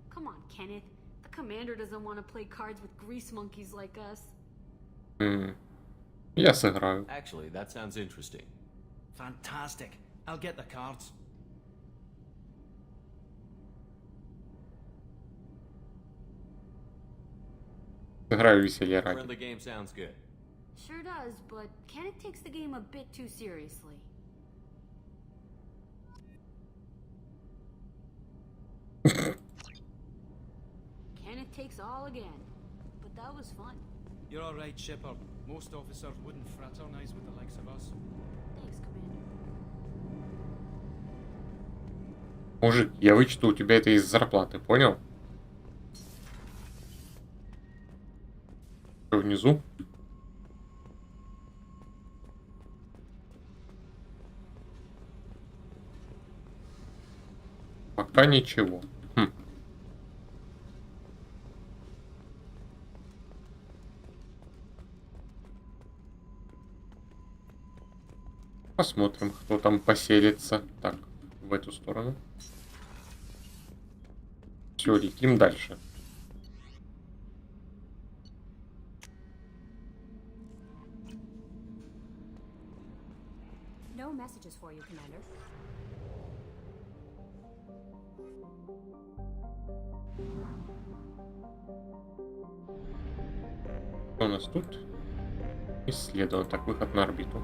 Come on, Kenneth. The commander doesn't want to play cards with grease monkeys like us. Я сыграю. Actually, that sounds interesting. Fantastic. I'll get the cards. играю веселье ради. Friendly game sounds good. Sure does, but Kennick takes the game a bit too seriously. Kennick takes all again, but that was fun. You're all right, Shepard. Most officers wouldn't fraternize with the likes of us. Thanks, Commander. Мужик, я вычту у тебя это из зарплаты, понял? Что внизу? Пока ничего. Хм. Посмотрим, кто там поселится. Так, в эту сторону. Все, летим дальше. No messages for you, Commander. Что у нас тут? Исследован. Так, выход на орбиту.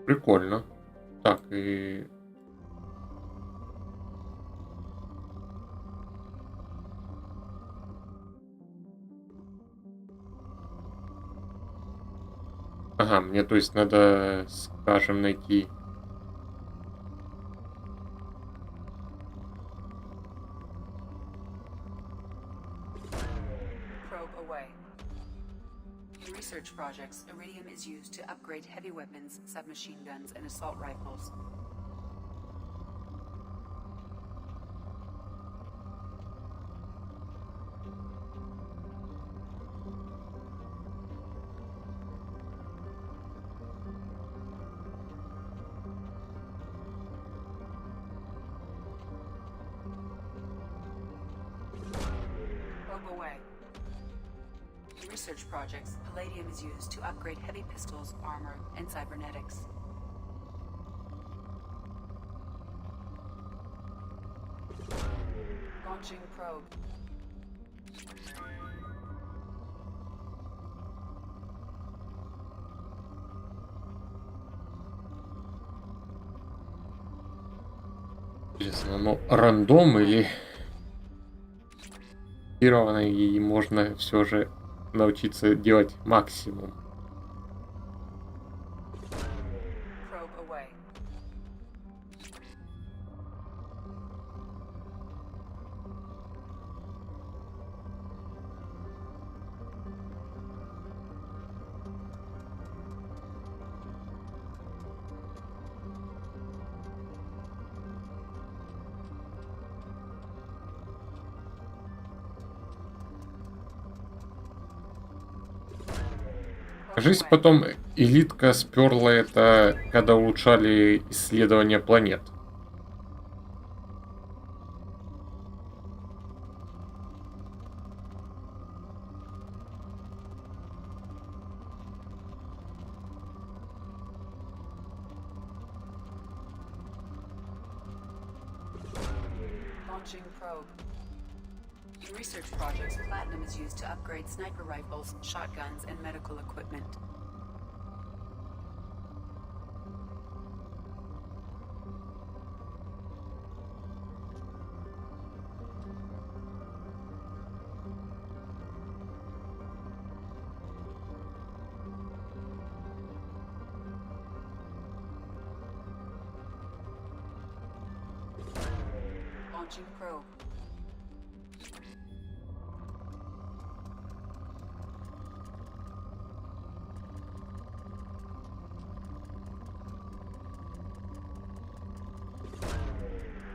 Прикольно. Так, и... Ага, мне, то есть, надо, скажем, найти... Probe away. In research projects, iridium is used to upgrade heavy weapons, submachine guns, and assault rifles. Probe away. In research projects, palladium is used to upgrade heavy pistols, armor, and cybernetics. Launching probe. Интересно, ну, рандом или... И можно все же научиться делать максимум. Probe away. Кажись, потом элитка сперла это, когда улучшали исследование планет. Launching probe. In research projects, platinum is used to upgrade sniper rifles, shotguns, and medical equipment. Launching probe.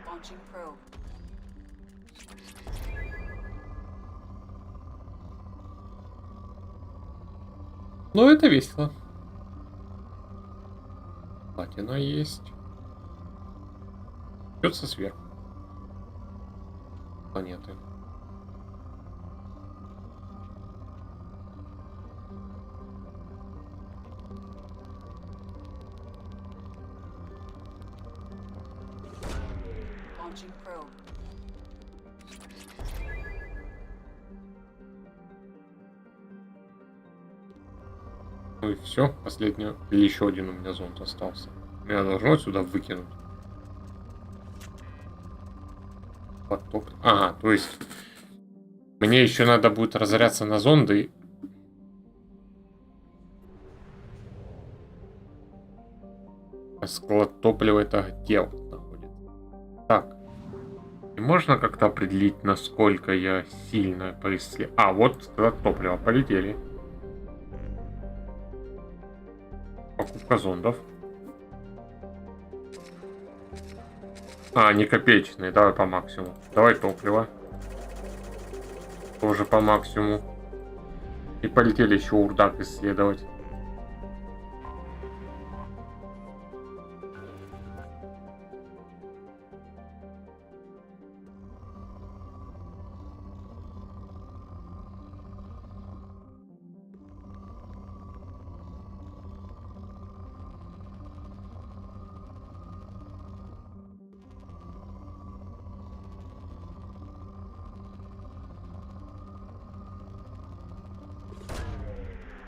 Launching probe. Ну, это весело. Платина есть. Идется сверху. Планеты. Launching probe. Ну и все, последний, или еще один у меня зонд остался. Меня должно сюда выкинуть. Поток. Ага, то есть мне еще надо будет разоряться на зонды. Склад топлива это где вот находится? Так. И можно как-то определить, насколько я сильно поисследовал? А, вот склад топлива. Полетели. Покупка зондов. А, не копеечные. Давай по максимуму. Давай топливо. Тоже по максимуму. И полетели еще урдак исследовать.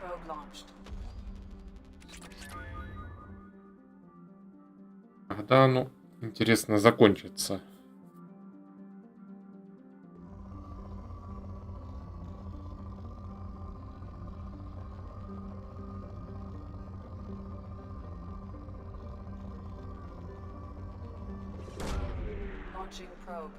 Probe launched. Когда оно, интересно, закончится? Launching probe.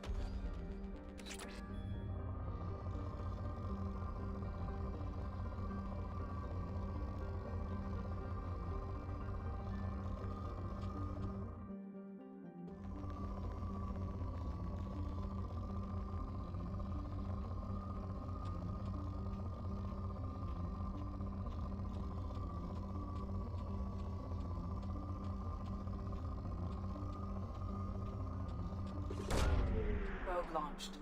Probe launched.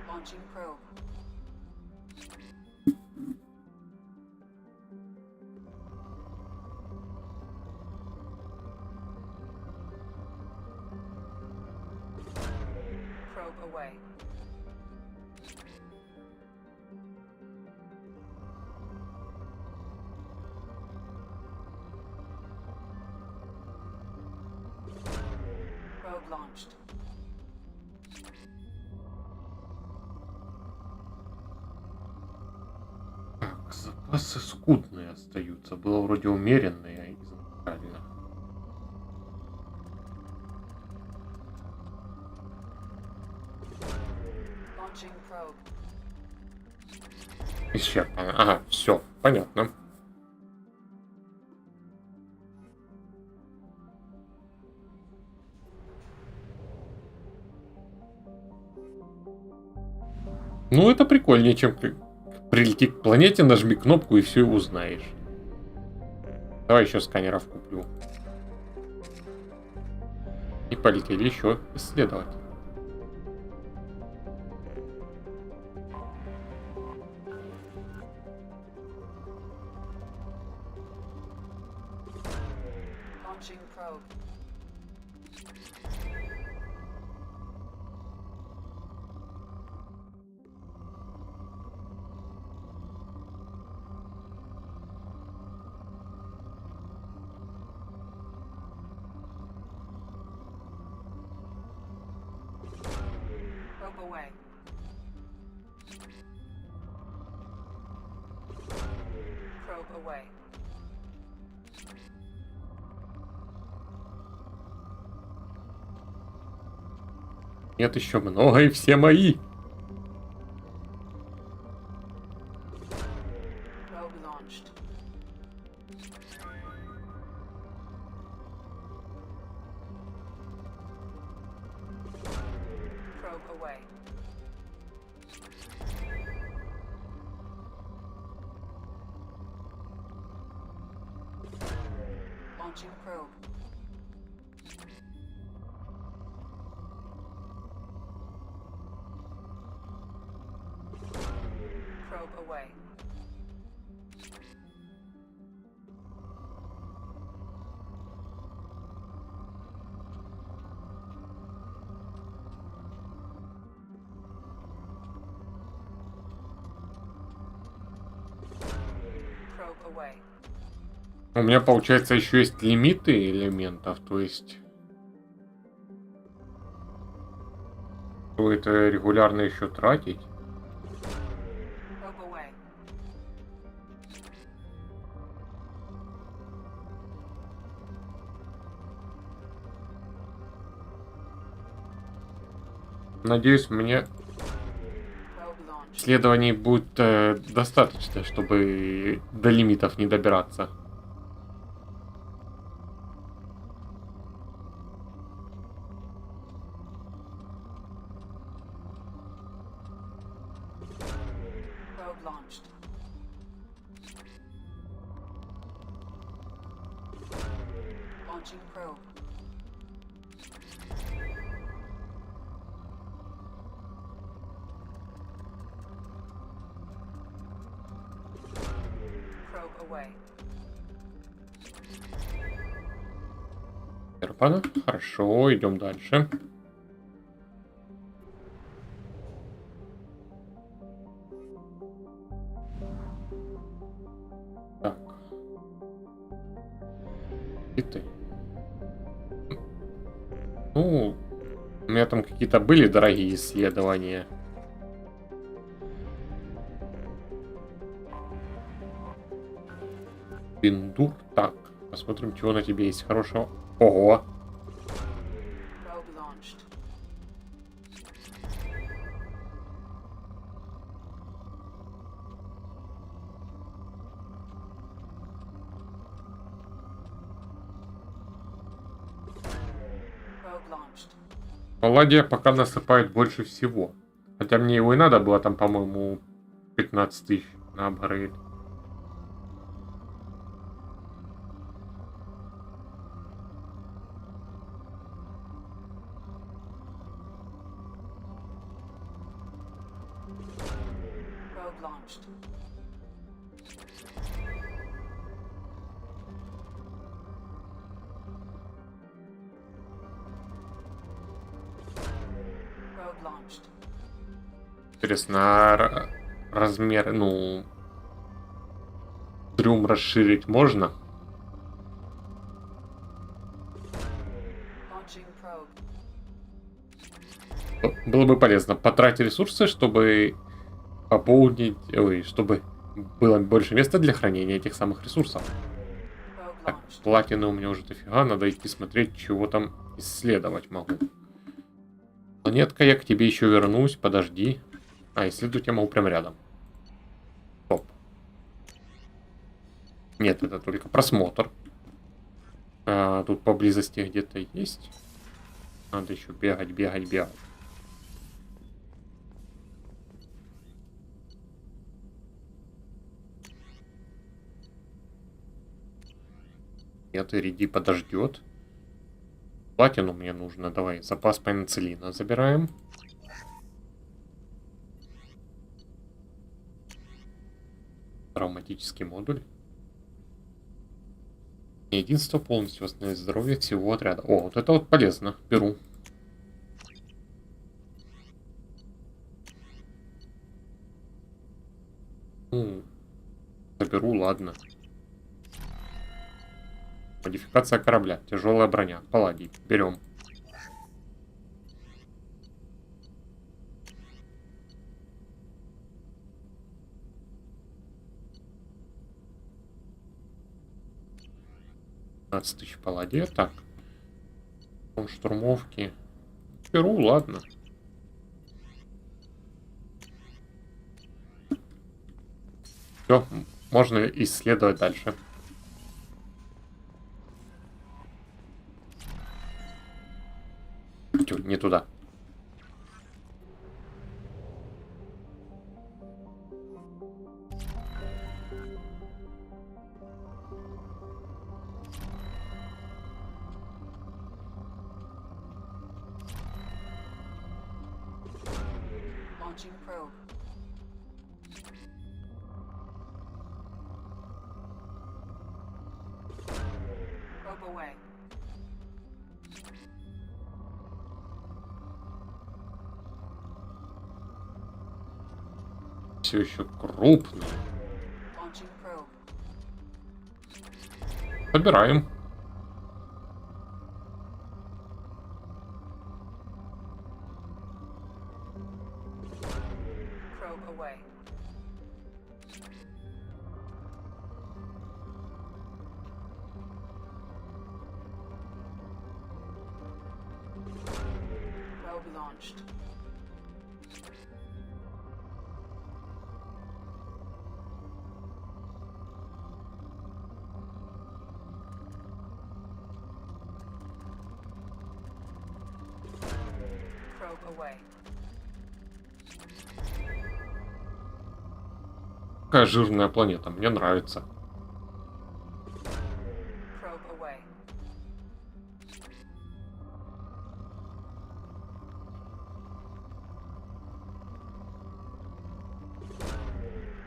Launching probe. Probe away. Probe launched. Так, запасы скудные остаются. Было вроде умеренные изначально. Launching probe. Исчерпано. Ага, все, понятно. Ну, это прикольнее, чем прилети к планете, нажми кнопку и все и узнаешь. Давай еще сканеров куплю. И полетели еще исследовать. Launching probe. Probe away. Probe away. Нет, еще много, и все мои. Probe launched. Probe away. Launching probe. Probe away. Probe away. У меня, получается, еще есть лимиты элементов, то есть... Стоит регулярно еще тратить. Probe away. Надеюсь, мне Probe launched. исследований будет достаточно, чтобы до лимитов не добираться. Probe launched. Launching probe. Probe away. Терпана. Хорошо, идем дальше. Так. И ты. Ну, у меня там какие-то были дорогие исследования. Биндур. Так, посмотрим, чего на тебе есть хорошего. Ого! Probe launched. Probe launched. Палладия пока насыпает больше всего. Хотя мне его и надо было там, по-моему, 15 тысяч на апгрейд. Probe launched. Probe launched. Интересно, а размер, ну... Трюм расширить можно? Launching probe. Было бы полезно потратить ресурсы, чтобы пополнить... Ой, чтобы было больше места для хранения этих самых ресурсов. Так, платины у меня уже дофига, надо идти смотреть, чего там исследовать могу. Планетка, я к тебе еще вернусь, подожди. А, исследовать я могу прямо рядом. Стоп. Нет, это только просмотр. А, тут поблизости где-то есть. Надо еще бегать, бегать, бегать. Нет, Ириди подождет. Платину мне нужно. Давай, запас пенициллина забираем. Травматический модуль. Единство полностью восстановит здоровье всего отряда. О, вот это вот полезно. Беру. Заберу, ладно. Модификация корабля. Тяжелая броня. Палладий. Берем. Тысяч палладия. Так. Он штурмовки. Беру, ладно. Все, можно исследовать дальше. Тю, не туда. Probe away. Все еще крупный. Launching probe. Собираем. Probe away. Probe launched. Probe away. Какая жирная планета, мне нравится. Probe away.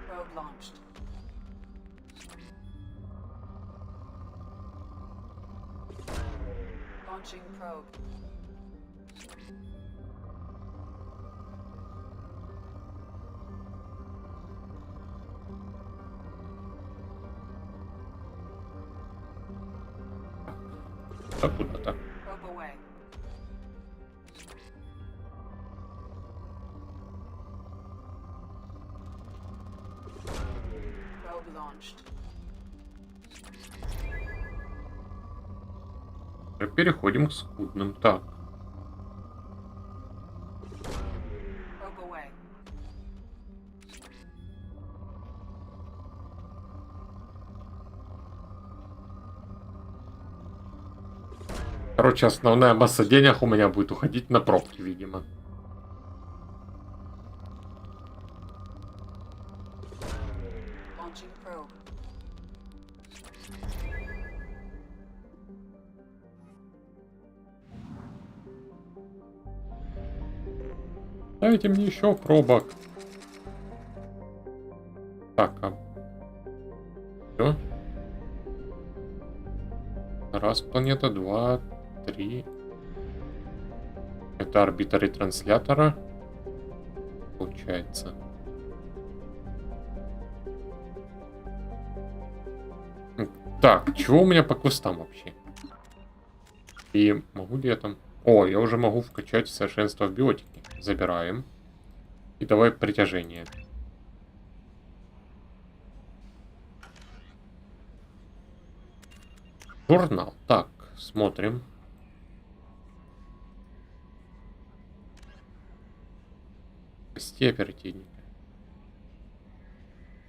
Probe launched. Launching probe. Так, куда-то. Probe away. Probe launched. Переходим к скудным. Так. Probe away. Короче, основная масса денег у меня будет уходить на пробки, видимо. Launching probe. Дайте мне еще пробок. Так, все. Раз планета, два, три. Это орбита ретранслятора. Получается. Так, чего у меня по квестам вообще? И могу ли я там... О, я уже могу вкачать совершенство в биотике. Забираем. И давай притяжение. Журнал. Так, смотрим. Спасти оперативника.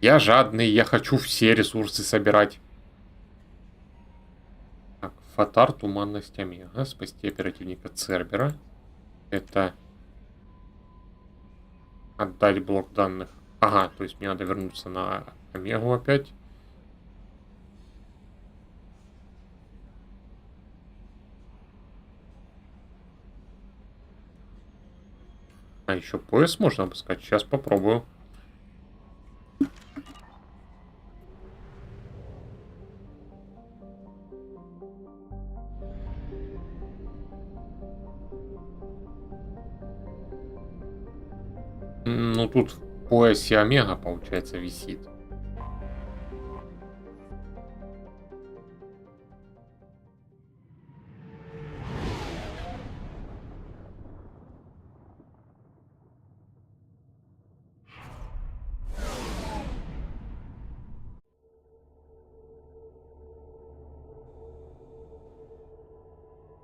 Я жадный, я хочу все ресурсы собирать. Так, фатар, туманность Омега. Спасти оперативника Цербера. Это... Отдать блок данных. Ага, то есть мне надо вернуться на Омегу опять. А еще пояс можно обыскать. Сейчас попробую. Ну тут в поясе Омега, получается, висит.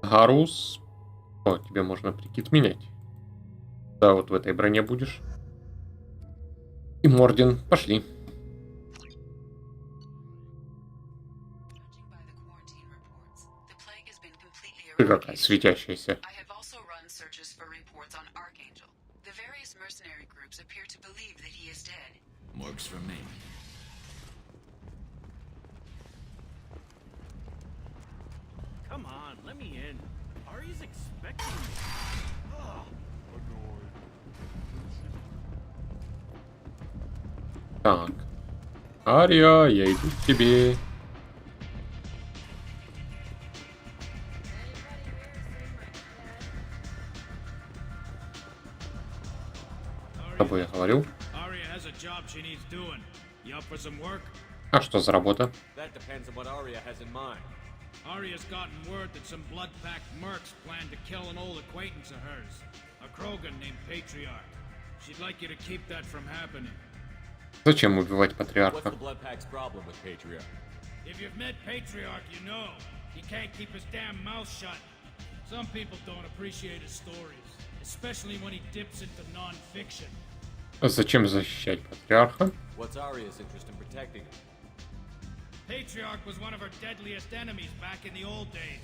Гарус. О, тебе можно прикид менять. Да, вот в этой броне будешь. И Морден. Пошли. Ты какая светящаяся. Works for me. Come on, let me in. Ari's expecting me. Oh, Так. Ария, я иду к тебе. С тобой я говорил. Arya has a job she needs doing. You up for some work? А что за работа? That depends on what Arya has in mind. Arya's gotten word that some blood-packed mercs plan to kill an old acquaintance of hers, a Krogan named Patriarch. She'd like you to keep that from happening. Зачем убивать What's патриарха? the Bloodpack's problem with Patriarch? If you've met Patriarch, you know. He can't keep his damn mouth shut. Some people don't appreciate his stories, especially when he dips into non-fiction. Зачем защищать патриарха? What's Arya's interest in protecting him? Patriarch was one of her deadliest enemies back in the old days.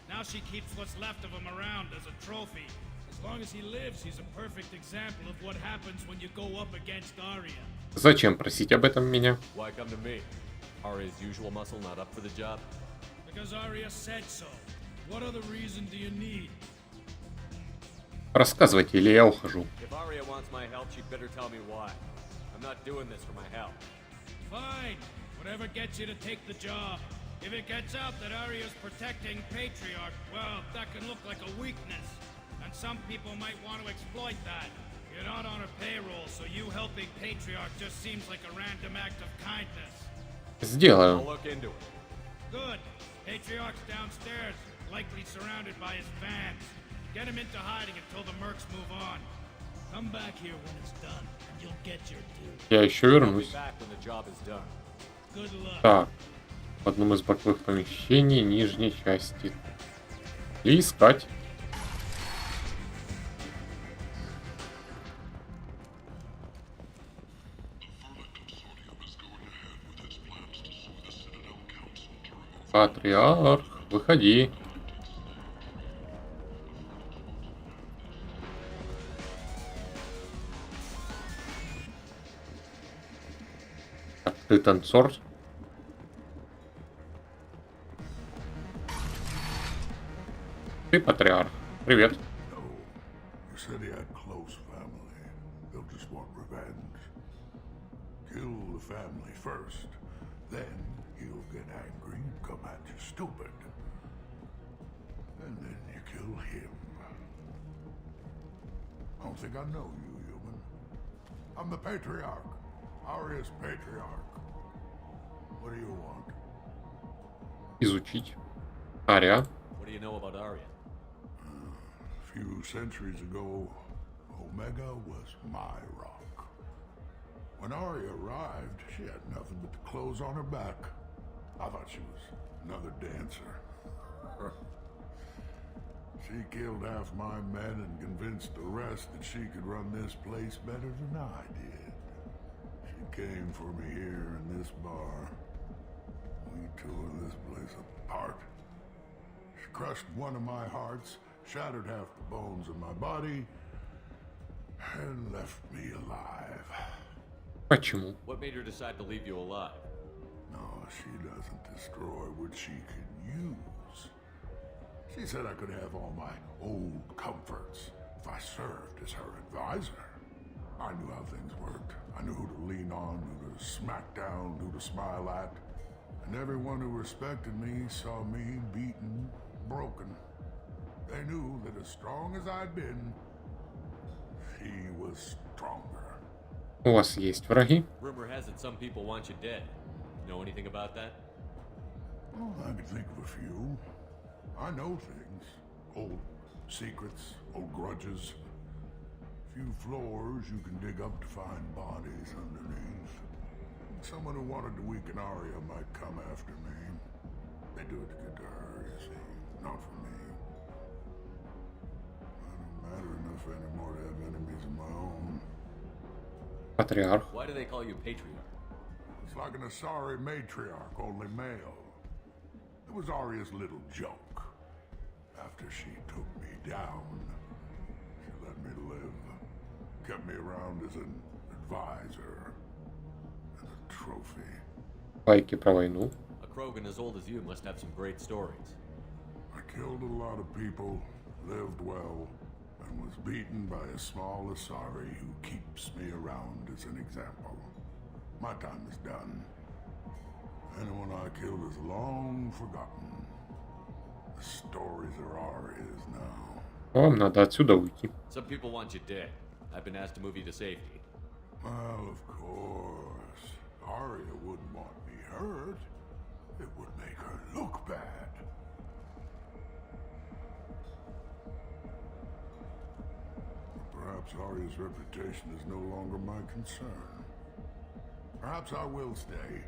Now she keeps what's left of him around as a trophy. As long as he lives, he's a perfect example of what happens when you go up against Arya. Зачем просить об этом меня? Why come to me? Arya's usual muscle not up for the job? Because Arya said so. What other reason do you need? Рассказывайте, или я ухожу. If Arya wants my help, she'd better tell me why. I'm not doing this for my help. Fine. Whatever gets you to take the job. If it gets out that Arya's protecting Patriarch, well, that can look like a weakness. And some people might want to exploit that. You're not on her payroll, so you helping Patriarch just seems like a random act of kindness. Сделаю. I'll look into it. Good. Patriarch's downstairs, likely surrounded by his fans. Get him into hiding until the mercs move on. Come back here when it's done, and you'll get your due. Я еще I'll be вернусь. back when the job is done. Good luck. Так. В одном из боковых помещений нижней части. И искать. Патриарх, выходи. Так, ты танцор? Ты патриарх. Привет. You said he had close family. They'll just want revenge. Kill the family first. Then he'll get angry and come at you stupid. And then you kill him. I don't think I know you, human. I'm the Patriarch. Arya's Patriarch. What do you want? Изучить. Ария. What do you know about Arya? A few centuries ago, Omega was my rock. When Arya arrived, she had nothing but the clothes on her back. I thought she was another dancer. She killed half my men and convinced the rest that she could run this place better than I did. She came for me here in this bar. We tore this place apart. She crushed one of my hearts, shattered half the bones in my body, and left me alive. Почему? What made her decide to leave you alive? No, she doesn't destroy what she can use. She said I could have all my old comforts if I served as her advisor. I knew how things worked. I knew who to lean on, who to smack down, who to smile at. And everyone who respected me saw me beaten, broken. They knew that as strong as I'd been, she was stronger. У вас есть враги? Rumor has it some people want you dead. Know anything about that? Oh, I could think of a few. I know things. Old secrets, old grudges. Few floors you can dig up to find bodies underneath. Someone who wanted to weaken Arya might come after me. They do it to get to her, you see, not for me. I don't matter enough anymore to have enemies of my own. Патриарх. Why do they call you Patriarch? It's like an Asari matriarch, only male. It was Arya's little joke. After she took me down, she let me live. Kept me around as an advisor and a trophy. Байки про войну. A Krogan as old as you must have some great stories. I killed a lot of people, lived well, and was beaten by a small Asari who keeps me around as an example. My time is done. Anyone I killed is long forgotten. The stories are Arya's now. Вам надо отсюда уйти. Some people want you dead. I've been asked to move you to safety. Well, of course. Arya wouldn't want me hurt. It would make her look bad. Perhaps Arya's reputation is no longer my concern. Perhaps I will stay.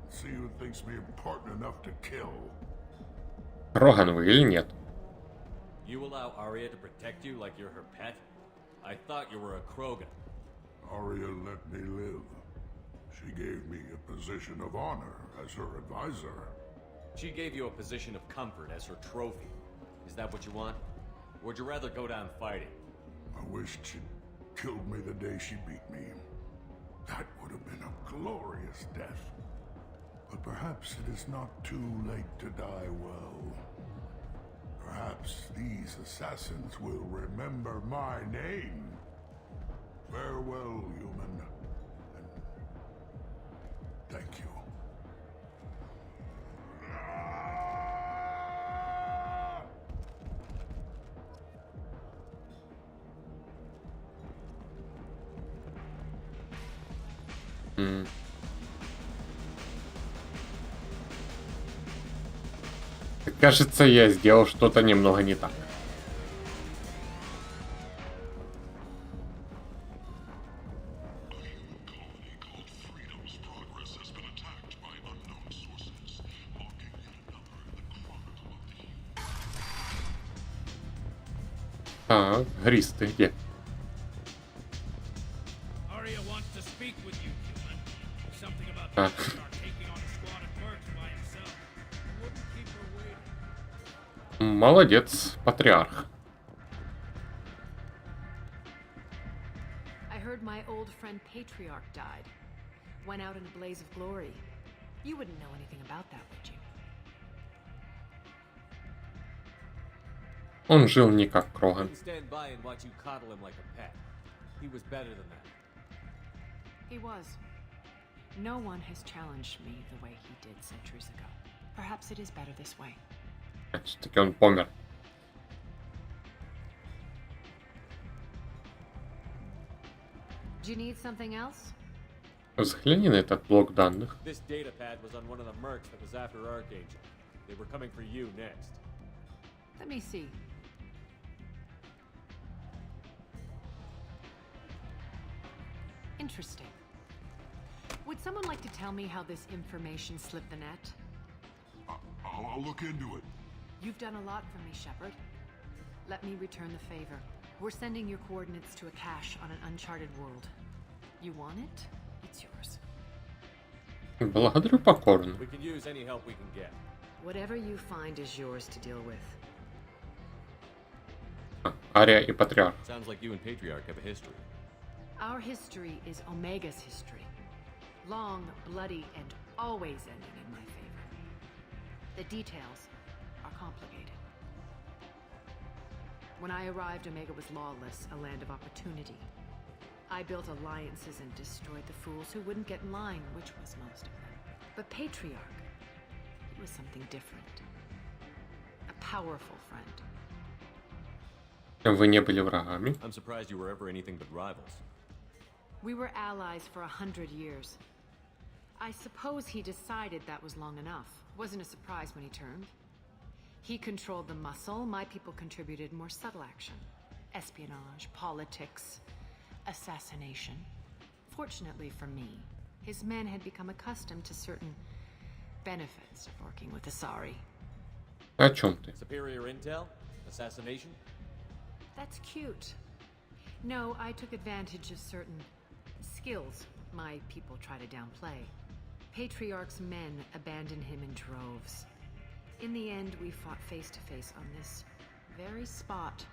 See who thinks me important enough to kill. Роган вы или нет? You allow Arya to protect you like you're her pet? I thought you were a Krogan. Arya let me live. She gave me a position of honor as her advisor. She gave you a position of comfort as her trophy. Is that what you want? Or would you rather go down fighting? I wished she'd killed me the day she beat me. That would have been a glorious death. But perhaps it is not too late to die well. Perhaps these assassins will remember my name. Farewell, human. And thank you. Кажется, я сделал что-то немного не так. Так, Грис, ты где? Arya wants to speak with you, human. Something about А, taking on a squad of mercs by himself. Wouldn't keep her waiting. молодец, патриарх. I heard my old friend Patriarch died. Went out in a blaze of glory. You wouldn't know anything about that, would you? Он жил не как Кроган. Couldn't stand by and watch you coddle him like a pet. He was better than that. He was. No one has challenged me the way he did centuries ago. Perhaps it is better this way. Все-таки он помер. Do you need something else? Взгляни на этот блок данных. This data pad was on one of the mercs that was after Archangel. They were coming for you next. Let me see. Interesting. Would someone like to tell me how this information slipped the net? I'll look into it. You've done a lot for me, Shepard. Let me return the favor. We're sending your coordinates to a cache on an uncharted world. You want it? It's yours. Благодарю покорно. We can use any help we can get. Whatever you find is yours to deal with. Ария и Патриарх. Sounds like you and Patriarch have a history. Our history is Omega's history. Long, bloody, and always ending in my favor. The details are complicated. When I arrived, Omega was lawless, a land of opportunity. I built alliances and destroyed the fools who wouldn't get in line, which was most of them. But Patriarch, he was something different. A powerful friend. Вы не были врагами. I'm surprised you were ever anything but rivals. We were allies for 100 years. I suppose he decided that was long enough. Wasn't a surprise when he turned. He controlled the muscle, my people contributed more subtle action. Espionage, politics, assassination. Fortunately for me, his men had become accustomed to certain benefits of working with Asari. О чем ты? Superior intel? Assassination? That's cute. No, I took advantage of certain skills my people try to downplay. Patriarch's men abandoned him in droves. In the end, we fought face to face on this very spot.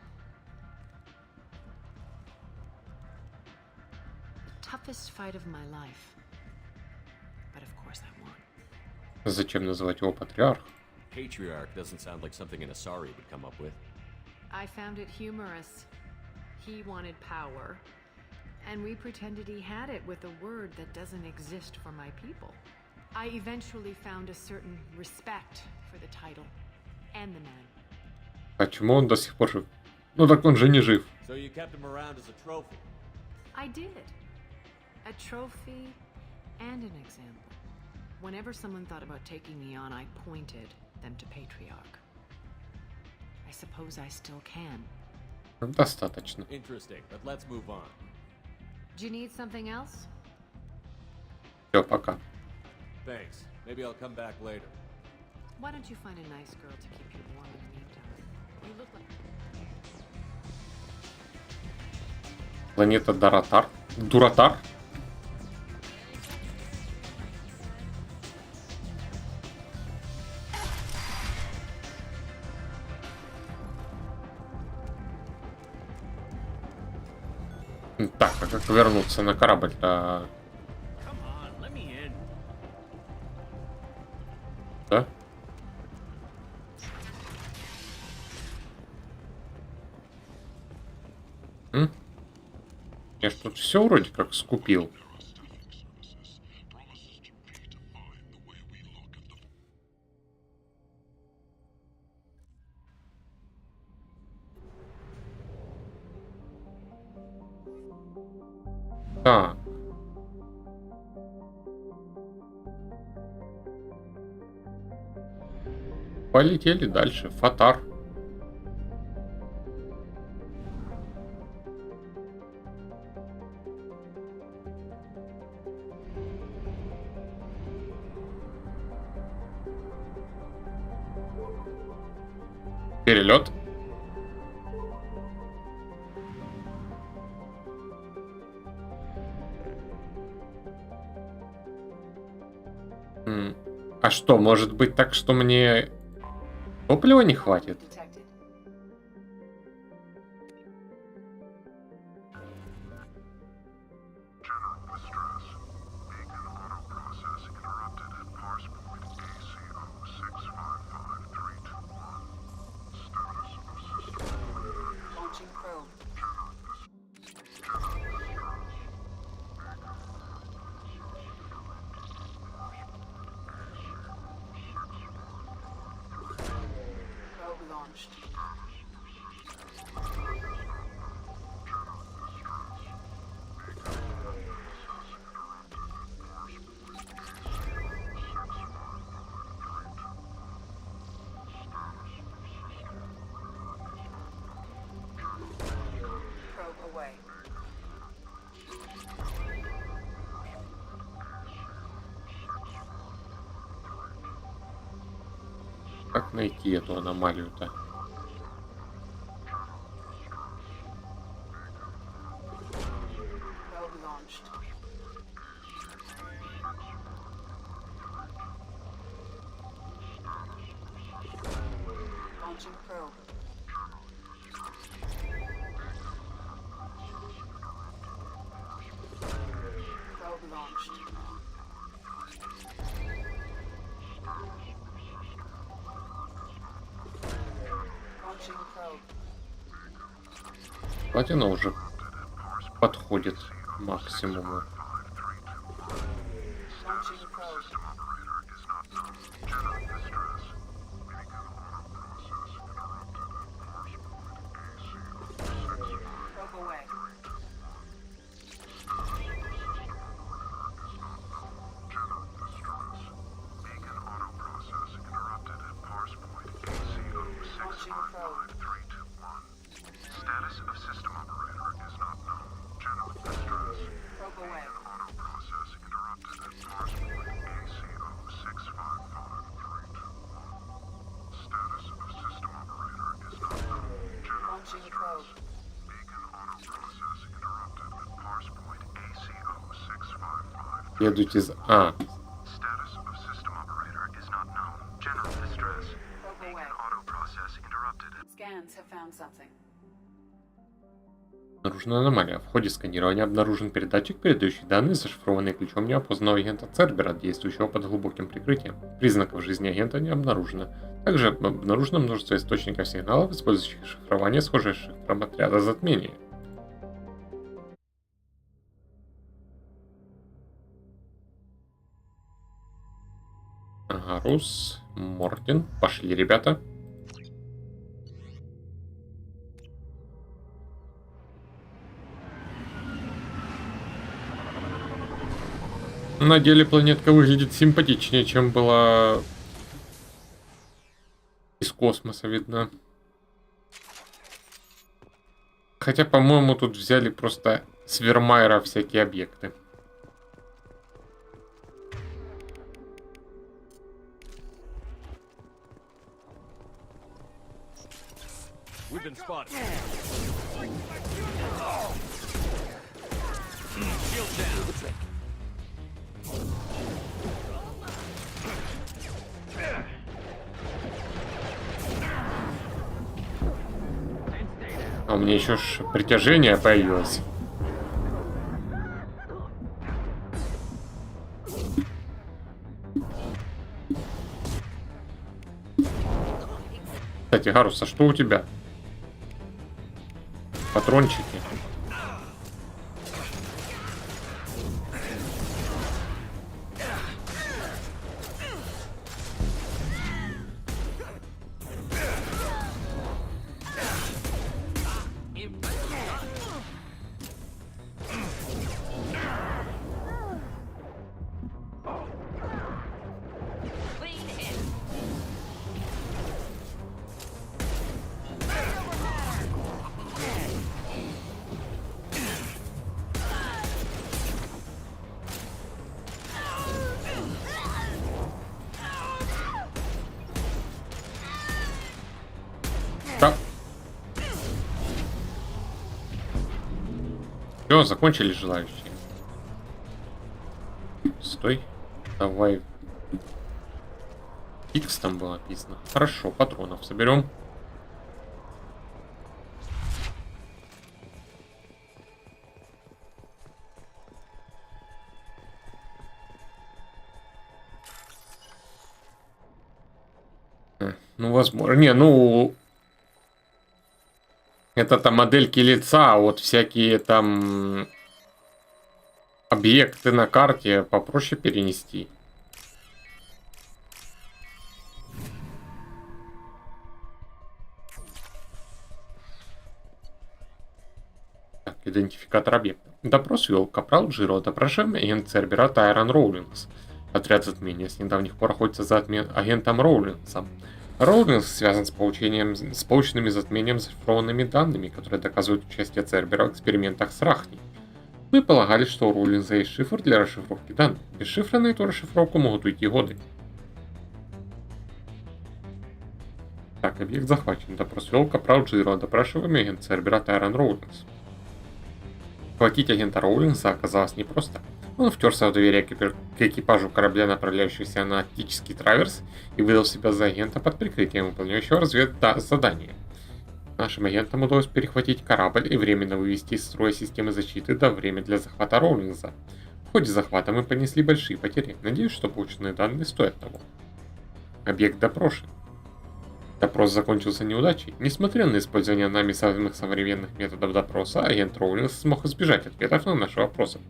The toughest fight of my life. But of course I won. Зачем называть его Патриарх? Patriarch doesn't sound like something an Asari would come up with. I found it humorous. He wanted power, and we pretended he had it with a word that doesn't exist for my people. I eventually found a certain respect for the title and the man. Почему он до сих пор жив? Ну так он же не жив. So you kept him around as a trophy. I did. A trophy and an example. Whenever someone thought about taking me on, I pointed them to Patriarch. I suppose I still can. Достаточно. Interesting, but let's move on. Do you need something else? Все, пока. Thanks. Maybe I'll come back later. Why don't you find a nice girl to keep you warm in the meantime? You look like... Планета Дуратар. Дуратар? Так, а как вернуться на корабль-то? Да? Я ж тут все вроде как скупил. Так. Полетели дальше. Фатар. Перелет. А что, может быть так, что мне топлива не хватит? Как найти эту аномалию-то? Платина уже подходит к максимуму. Следуйте из... А. Обнаружена аномалия. В ходе сканирования обнаружен передатчик, передающий данные, зашифрованные ключом неопознанного агента Цербера, действующего под глубоким прикрытием. Признаков жизни агента не обнаружено. Также обнаружено множество источников сигналов, использующих шифрование, схожее с шифром отряда затмения. Ага, Рус, Мортин. Пошли, ребята. На деле планетка выглядит симпатичнее, чем была из космоса видно. Хотя, по-моему, тут взяли просто с Вермайера всякие объекты. We've been spotted. Shield down. А у меня еще ж притяжение появилось. Кстати, Гарус, а что у тебя? Патрончики. Все, закончили желающие. Стой. Давай. Икс там было написано. Хорошо, патронов соберем. Ну, возможно. Не, ну... Это-то модельки лица, а вот всякие там объекты на карте попроще перенести. Так, идентификатор объекта. Допрос вел Капрал Джиро, допрашиваем агент Цербера Тайрон Роулинс. Отряд затмения с недавних пор охотится за агентом Роулинсом. Роулинс связан с полученными затмением зашифрованными данными, которые доказывают участие Цербера в экспериментах с Рахни. Мы полагали, что у Роулинса есть шифр для расшифровки данных. Без шифра на эту расшифровку могут уйти годы. Так, объект захвачен. Допрос вел Капрал Джиро, допрашиваемый агент Цербера Тайрон Роулинс. Схватить агента Роулинса оказалось непросто. Он втерся в доверие к экипажу корабля, направляющегося на Арктический траверс, и выдал себя за агента под прикрытием выполняющего разведзадание. Нашим агентам удалось перехватить корабль и временно вывести из строя системы защиты до времени для захвата Роулинса. В ходе захвата мы понесли большие потери. Надеюсь, что полученные данные стоят того. Объект допрошен. Допрос закончился неудачей. Несмотря на использование нами самых современных методов допроса, агент Роулинс смог избежать ответов на наши вопросы.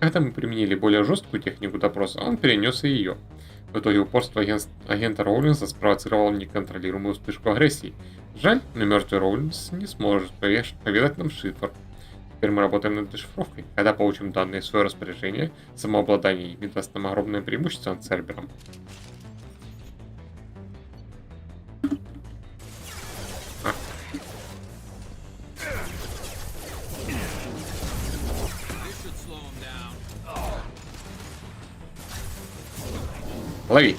Когда мы применили более жесткую технику допроса, он перенес и ее. В итоге упорство агента Роулинса спровоцировало неконтролируемую вспышку агрессии. Жаль, но мертвый Роулинс не сможет поведать нам шифр. Теперь мы работаем над дешифровкой. Когда получим данные в свое распоряжение, самообладание ими даст нам огромное преимущество над Цербером. Лови.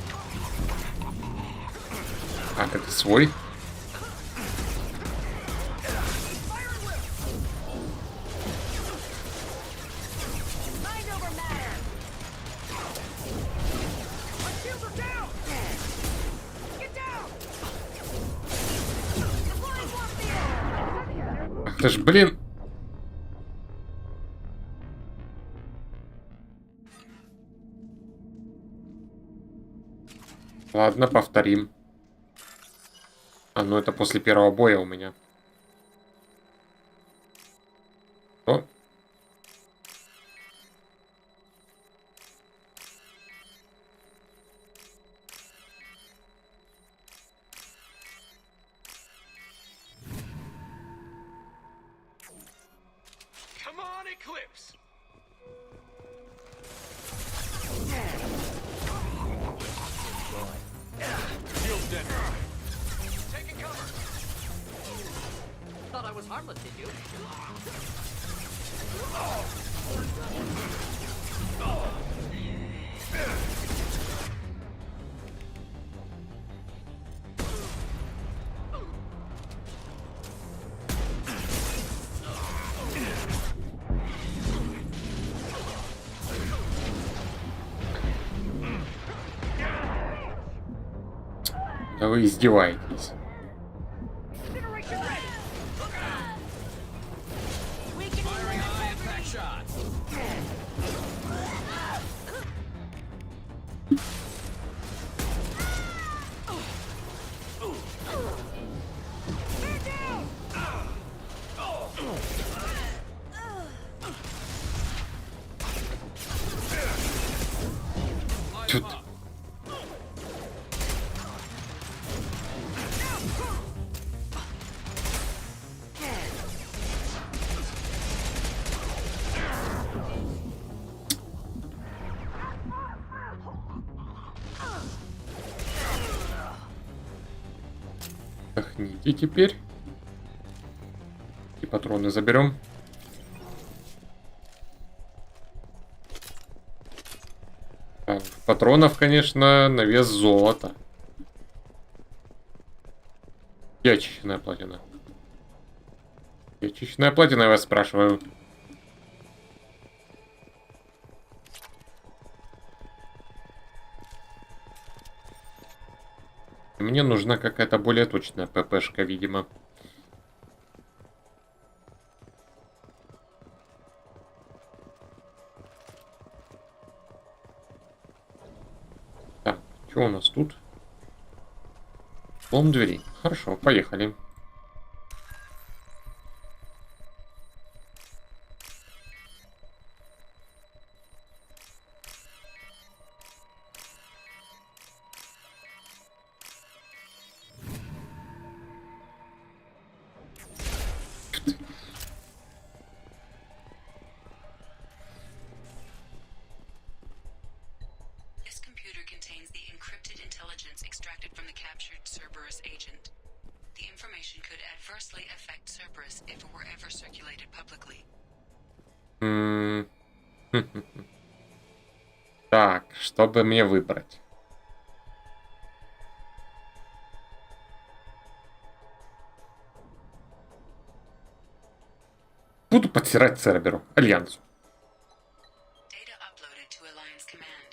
А, это свой? Ах ты ж, блин. Ладно, повторим. А, ну это после первого боя у меня. Что? Come on, Eclipse! thought I was harmless, did you? Да вы издеваетесь. Тут. Отдохните теперь. И патроны заберем. Так, патронов, конечно, на вес золота. И очищенная платина. И очищенная платина, я вас спрашиваю. Мне нужна какая-то более точная ППшка, видимо. Так, что у нас тут? Лом двери. Хорошо, поехали. This computer contains the encrypted intelligence extracted from the captured Cerberus agent. The information could adversely affect Cerberus if it were ever circulated publicly. Так, что бы мне выбрать? Буду подсирать Церберу, Альянсу. Data uploaded to Alliance Command.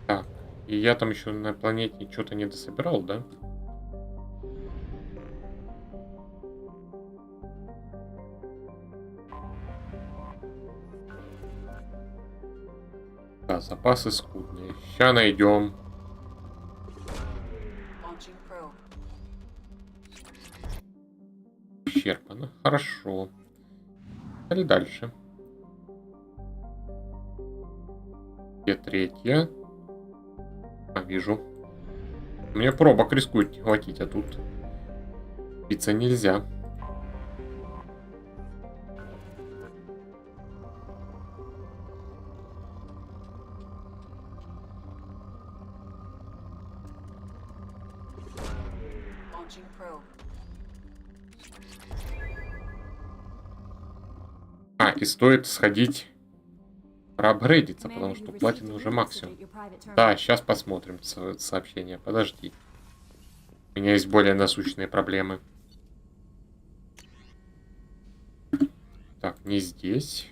Так, и я там еще на планете что-то не дособирал, да? Да, запасы скудные. Ща найдем. Launching probe. Исчерпано. Хорошо. Или дальше. Где третья? А, вижу. Мне пробок рискует не хватить, а тут биться нельзя. Launching probe. А, и стоит сходить проапгрейдиться, потому что платина уже максимум. Да, сейчас посмотрим сообщение. Подожди. У меня есть более насущные проблемы. Так, не здесь.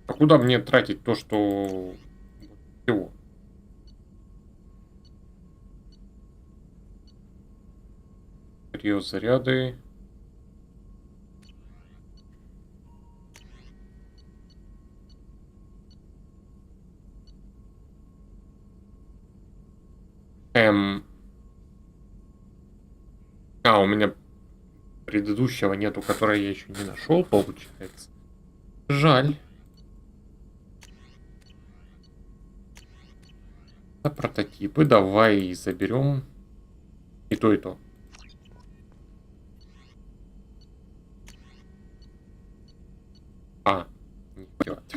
А куда мне тратить то, что... Всего? Заряды. А, у меня предыдущего нету, которое я еще не нашел, получается. Жаль. А прототипы давай заберем и то, и то. А, не делать.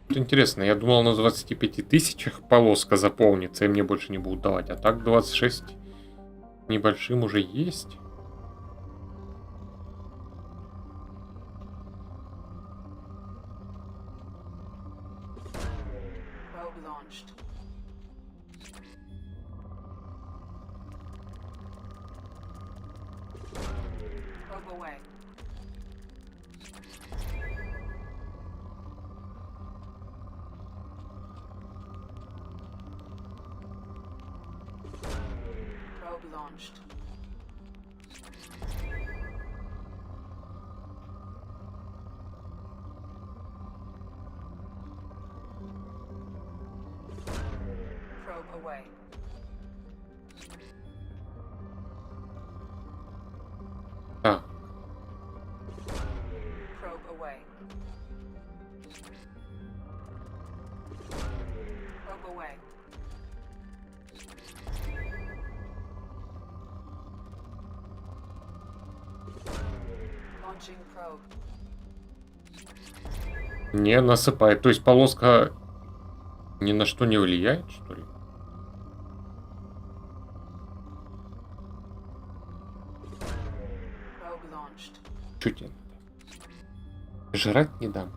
Вот интересно, я думал, на 25 тысячах полоска заполнится, и мне больше не будут давать. А так 26 небольшим уже есть. Probe launched. Probe away. Probe launched. Probe away. Так, Probe away. Probe away. Launching probe. не насыпает. То есть полоска ни на что не влияет, что ли? Probe launched. Чуть не надо. Жрать не дам.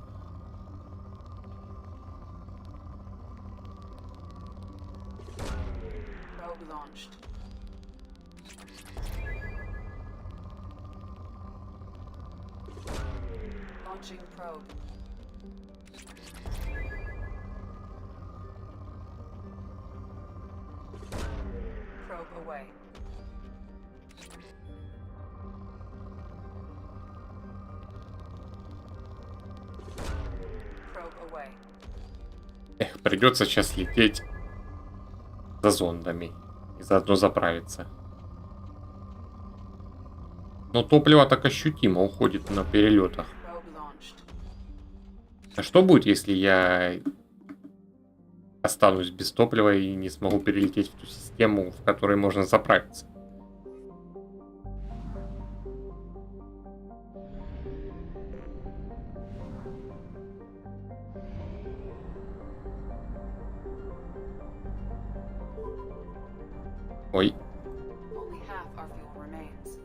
Probe launched. Launching probe. Probe away. Probe away. Эх, придется сейчас лететь за зондами и заодно заправиться. Но топливо так ощутимо уходит на перелетах. Probe launched. А что будет, если я останусь без топлива и не смогу перелететь в ту систему, в которой можно заправиться? Ой. Only half our fuel remains.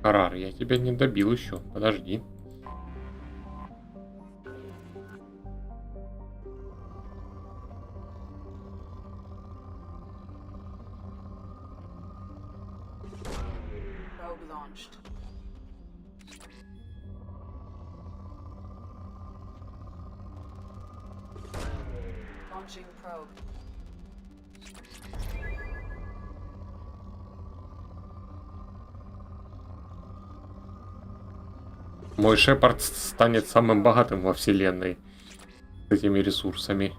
Харар, я тебя не добил еще. Подожди. Probe launched. Launching probe. Мой Шепард станет самым богатым во вселенной с этими ресурсами.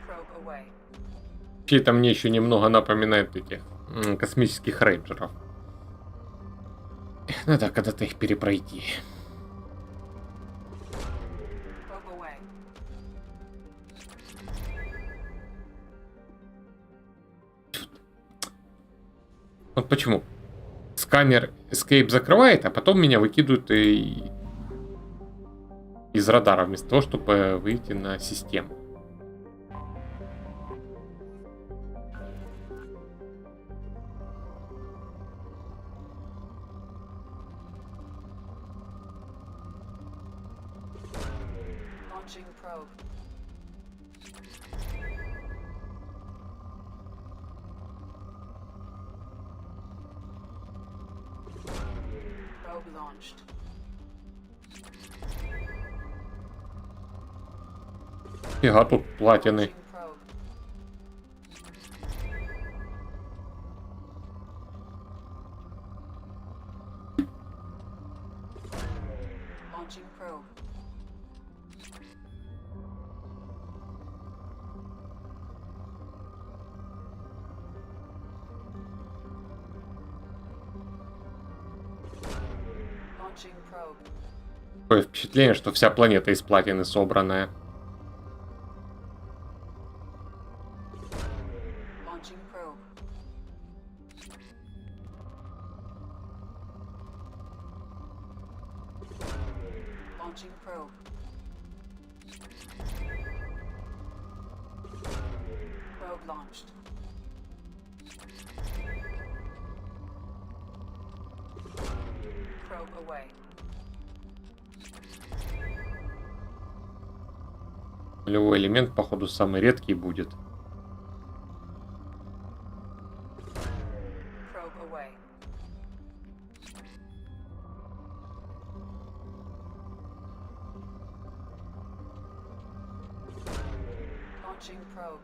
Probe away. Вообще это мне еще немного напоминает этих космических рейнджеров. Эх, надо когда-то их перепройти. Probe away. Вот почему. Сканер Escape закрывает, а потом меня выкидывают из радара, вместо того, чтобы выйти на систему. Launching probe. Probe launched. Фига тут платины. Probe. Launching probe. Launching probe. Такое впечатление, что вся планета из платины собранная. Launching probe. Launching probe. Probe launched. Probe away. Нулевой элемент, походу, самый редкий будет. Probe away. Launching probe.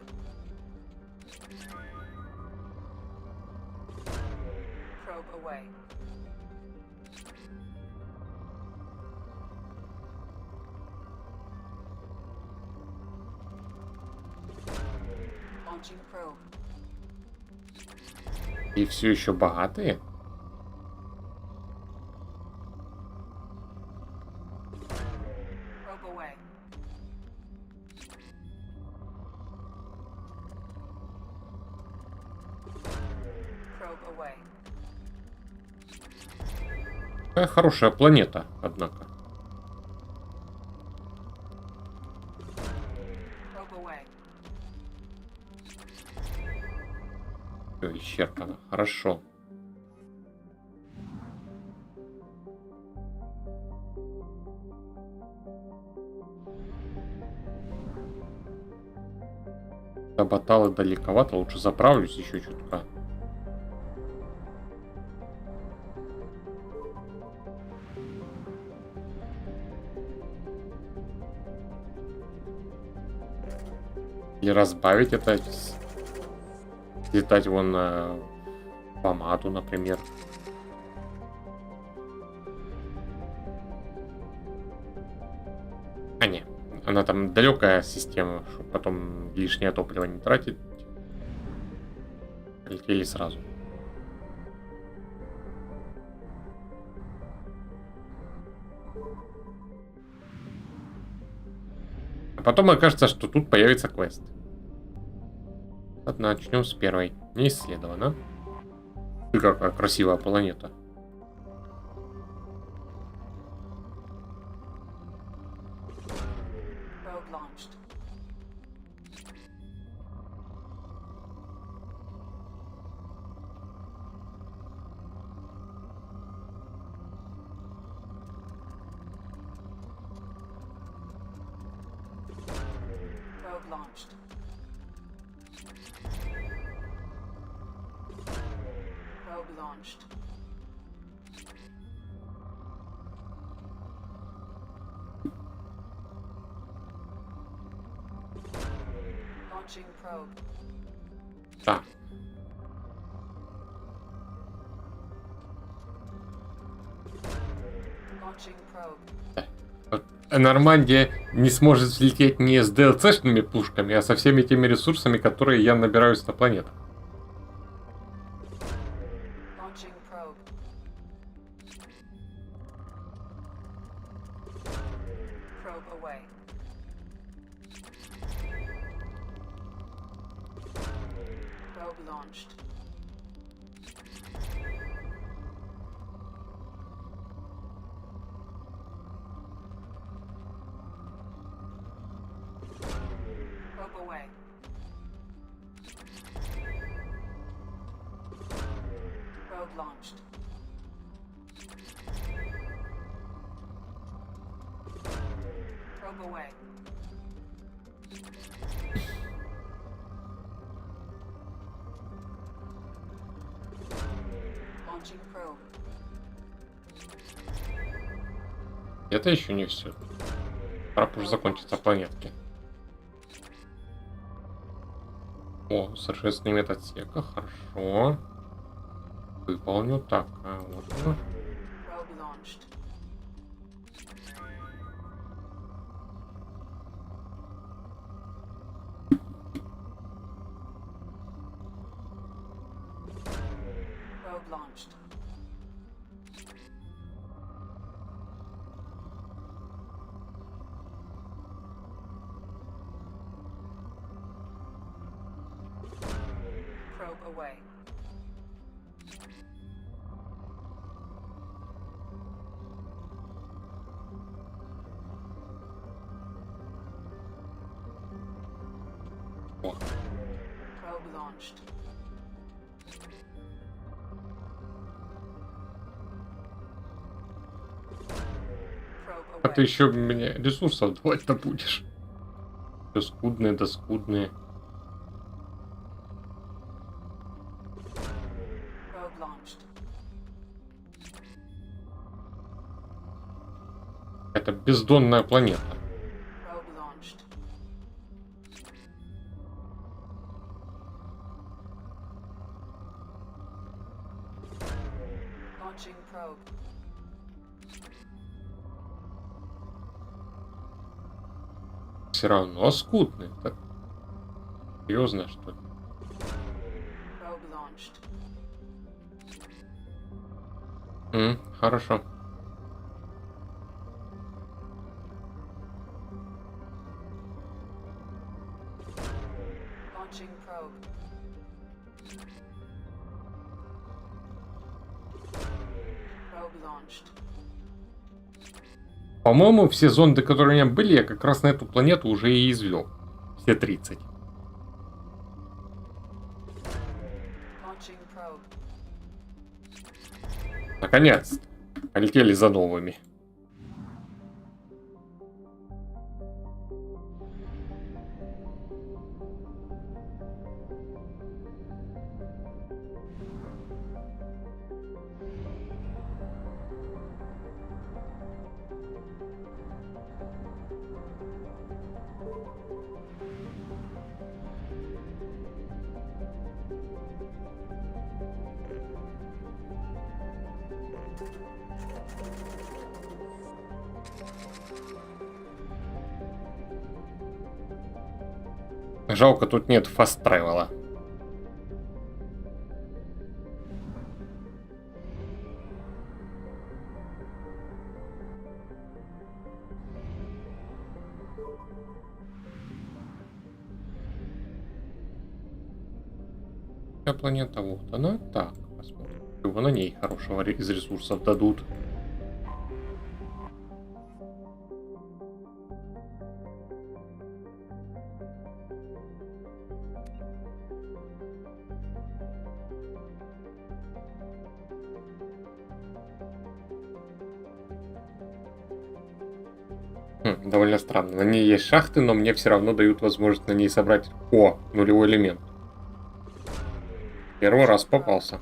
Probe away. Launching probe. И все еще богатые? Probe away. Probe away. Какая хорошая планета, однако. Probe away. Все исчерпано. Хорошо. До Батала далековато, лучше заправлюсь еще чутка. Или разбавить это, летать вон на помаду, например. А не, она там далекая система, чтобы потом лишнее топливо не тратить. Летели сразу. А потом окажется, что тут появится квест. Ладно, начнем с первой. Не исследована. И какая красивая планета. Probe launched. Probe launched. Probe launched. Launching probe. Так. Launching probe. Нормандия не сможет взлететь не с DLC-шными пушками, а со всеми теми ресурсами, которые я набираюсь на планетах. Launching probe. Probe away. Probe launched. Probe away. Probe launched. Probe away. Launching probe. Это еще не все. Пора уже закончится планетки. О, совершенный метод отсека, хорошо. Выполню. Так, а вот оно. Away. О. Probe launched. А ты еще мне ресурсов давать-то будешь? Все скудные да скудные. Это бездонная планета. Все равно скудный. Так. Серьезно, что ли? Хорошо. По-моему, все зонды, которые у меня были, я как раз на эту планету уже и извел. Все 30. Наконец-то. Полетели за новыми. Жалко, тут нет фаст-тревела. Планета вот она. Так, посмотрим. Чего на ней хорошего из ресурсов дадут. Довольно странно. На ней есть шахты, но мне все равно дают возможность на ней собрать нулевой элемент. Первый раз попался.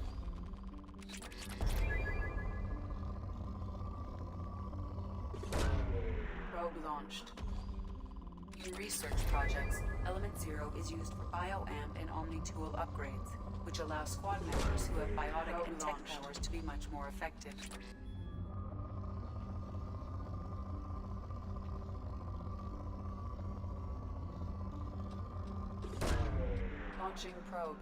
Launching probe.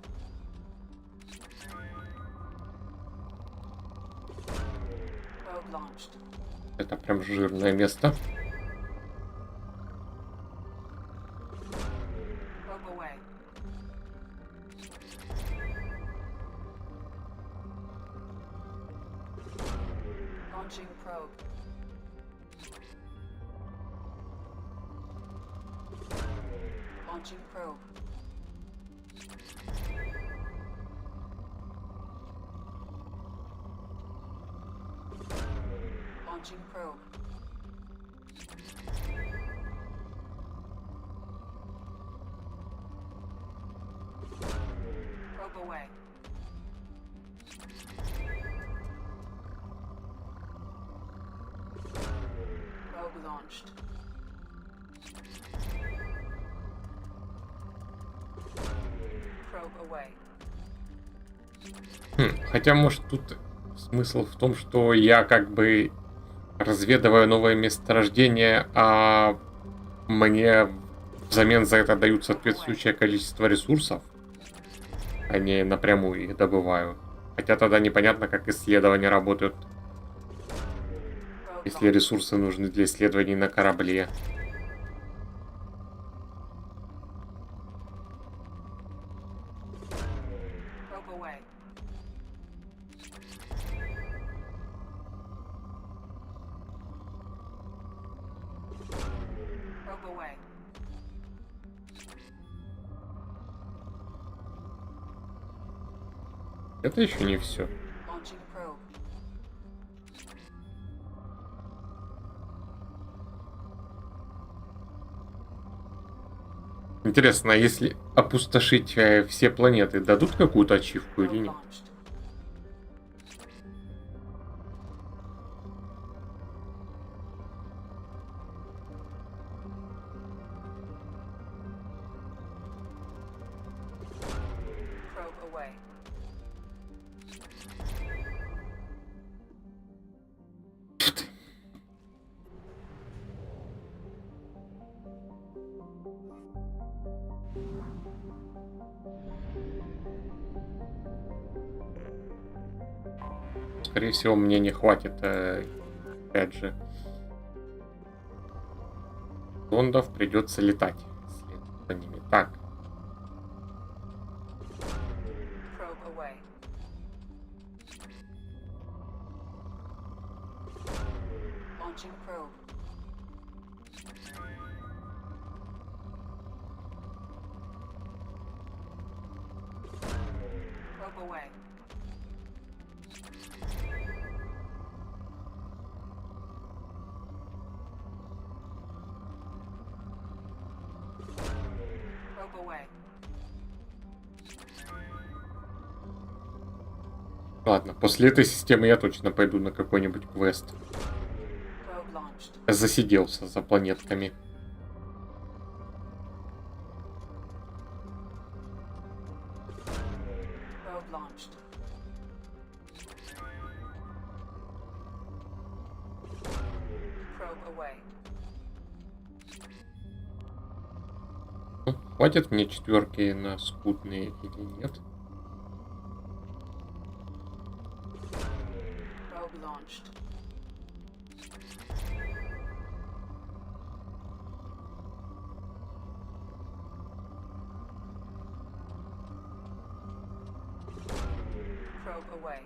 Probe launched. Это прям жирное место. Probe away. Launching probe. Launching probe. Launching probe. Probe away. launched. Probe away. Хотя, может, тут смысл в том, что я как бы разведываю новое месторождение, а мне взамен за это дают соответствующее количество ресурсов, а не напрямую их добываю. Хотя тогда непонятно, как исследования работают, если ресурсы нужны для исследований на корабле. Probe away. Probe away. Это еще не все. Launching probe. Интересно, а если опустошить все планеты, дадут какую-то ачивку или нет? Probe away. Скорее всего, мне не хватит, опять же, зондов, придется летать следом за ними. Так, Probe away. Launching probe. Probe away. Probe away. ладно, после этой системы я точно пойду на какой-нибудь квест. Probe launched. Засиделся за планетками. Probe launched. Probe away. Ну, хватит мне четверки на скудные или нет? Probe launched. Probe away.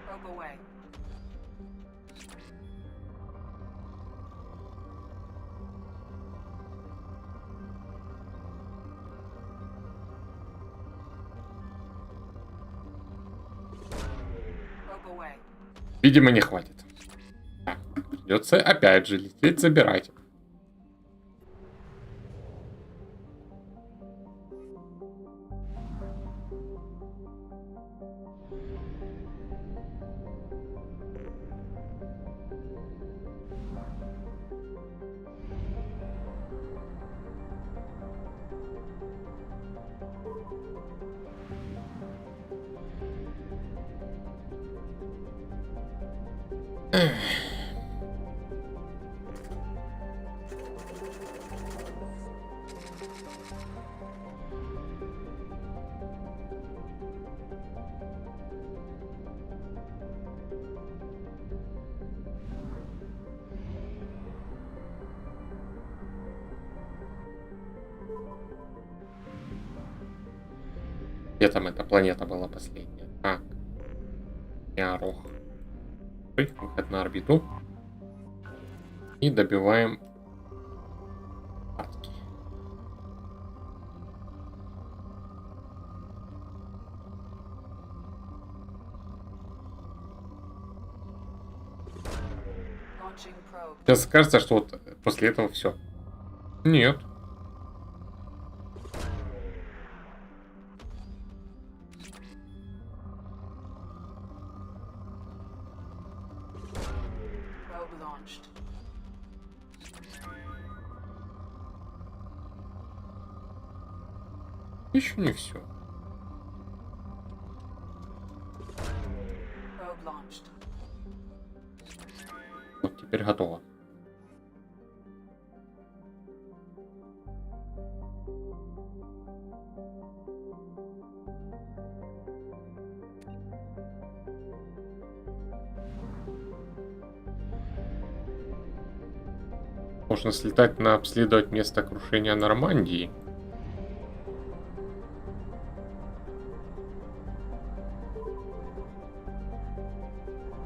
Probe away. Probe away. Видимо, не хватит. Так, придется опять же лететь забирать. Где там эта планета была последняя? Так. Ярох. Выход на орбиту. И добиваем атки. Launching probe. Сейчас кажется, что вот после этого все. Нет. Probe launched. Еще не все. Probe launched. Вот теперь готово. Можно слетать на обследовать место крушения Нормандии.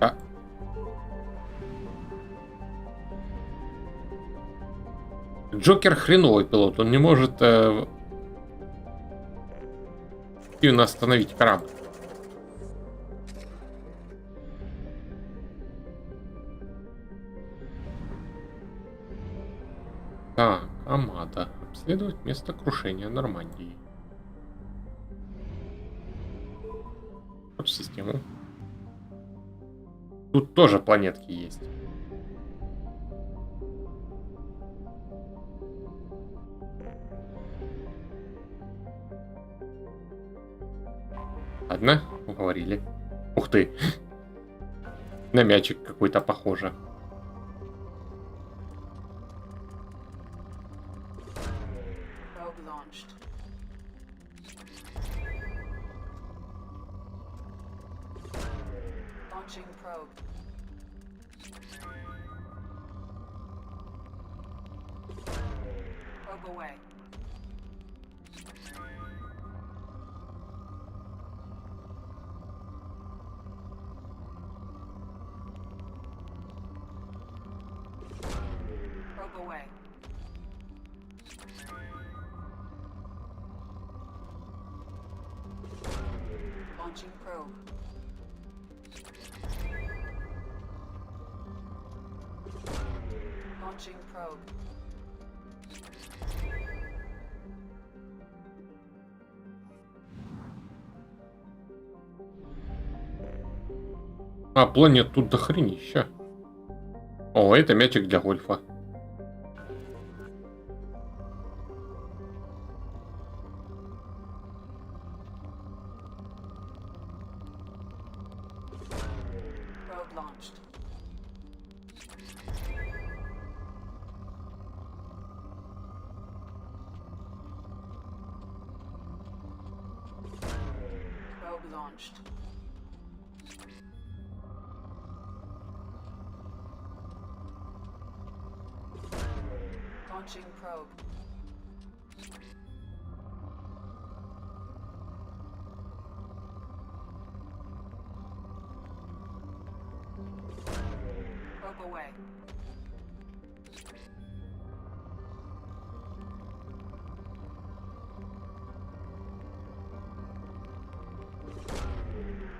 А. Джокер хреновый пилот, он не может активно остановить корабль. Так, Амада. Обследовать место крушения Нормандии. Вот систему. Тут тоже планетки есть. Ладно, уговорили. Ух ты. На мячик какой-то похоже. Probe launched. Launching probe. Probe away. Probe away. Launching probe. Launching probe. А, планет тут дохренища. О, это мячик для гольфа. Probe launched. Probe launched. Launching probe. Probe away.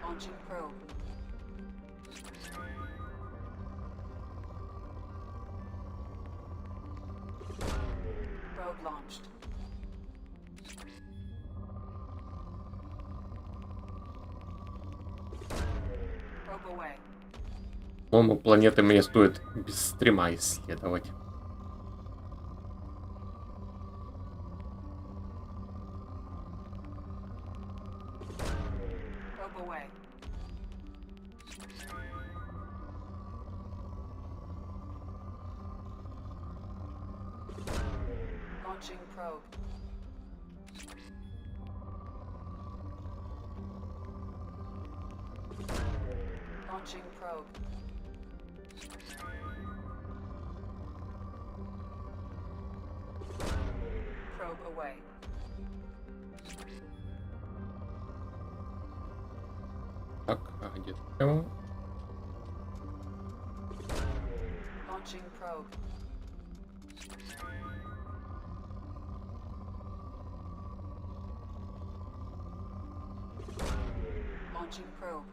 Launching probe. Probe launched. Probe away. По-моему, планеты мне стоит без стрима исследовать. Probe away. Launching probe. Launching probe. Probe away. Так, а где там? Launching probe. Launching probe.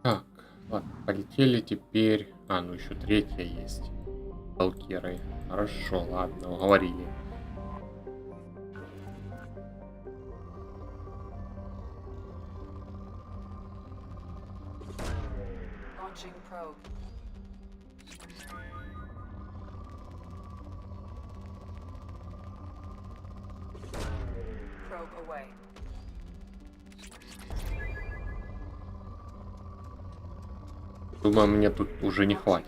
Так, ладно, полетели теперь. А, ну еще третья есть. Сталкеры. Хорошо, ладно, уговорили. Думаю, мне тут уже не хватит.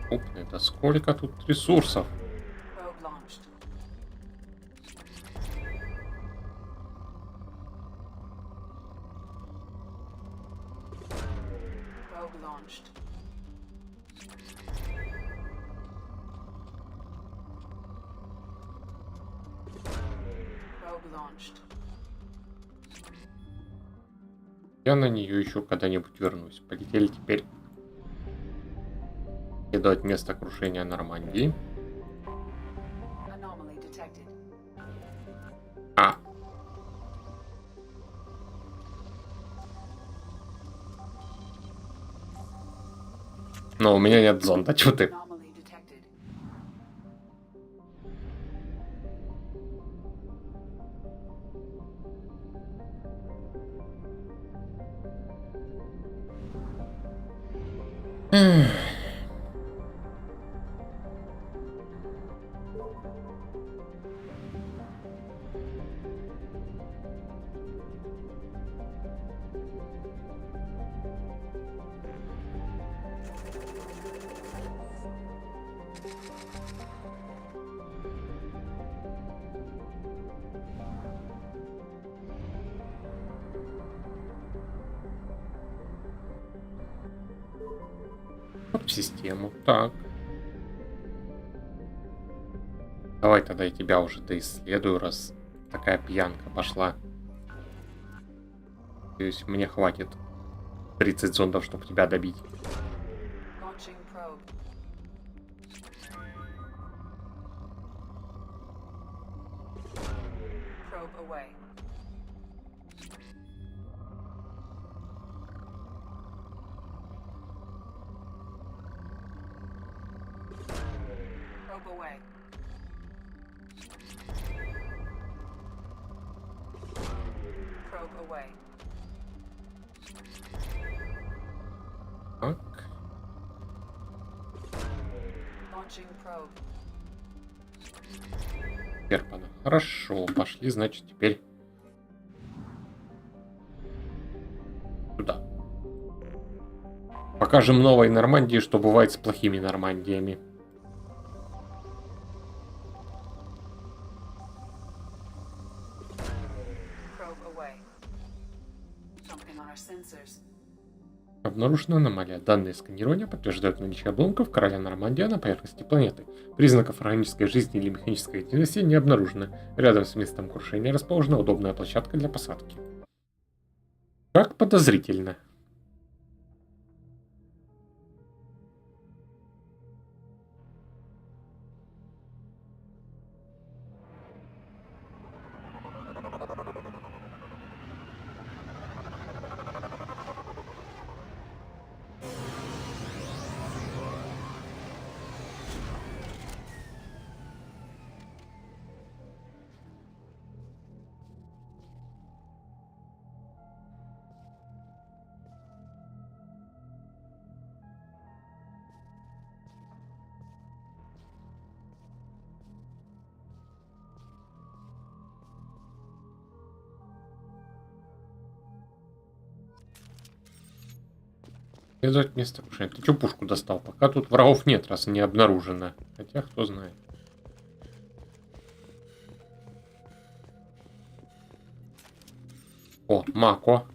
Ух, это сколько тут ресурсов. Я на нее еще когда-нибудь вернусь. Полетели теперь исследовать место крушения Нормандии. А. Но у меня нет зонда, чё ты? В систему. Так. Давай тогда я тебя уже доисследую, раз такая пьянка пошла. То есть мне хватит 30 зондов, чтобы тебя добить. Так. Черпано. Хорошо, пошли, значит, теперь сюда. Покажем новой Нормандии, что бывает с плохими Нормандиями. Обнаружена аномалия. Данные сканирования подтверждают наличие обломков короля Нормандии на поверхности планеты. Признаков органической жизни или механической активности не обнаружено. Рядом с местом крушения расположена удобная площадка для посадки. Как подозрительно. Исследовать место крушения. Ты что пушку достал? Пока тут врагов нет, раз не обнаружено. Хотя, кто знает. О, Мако.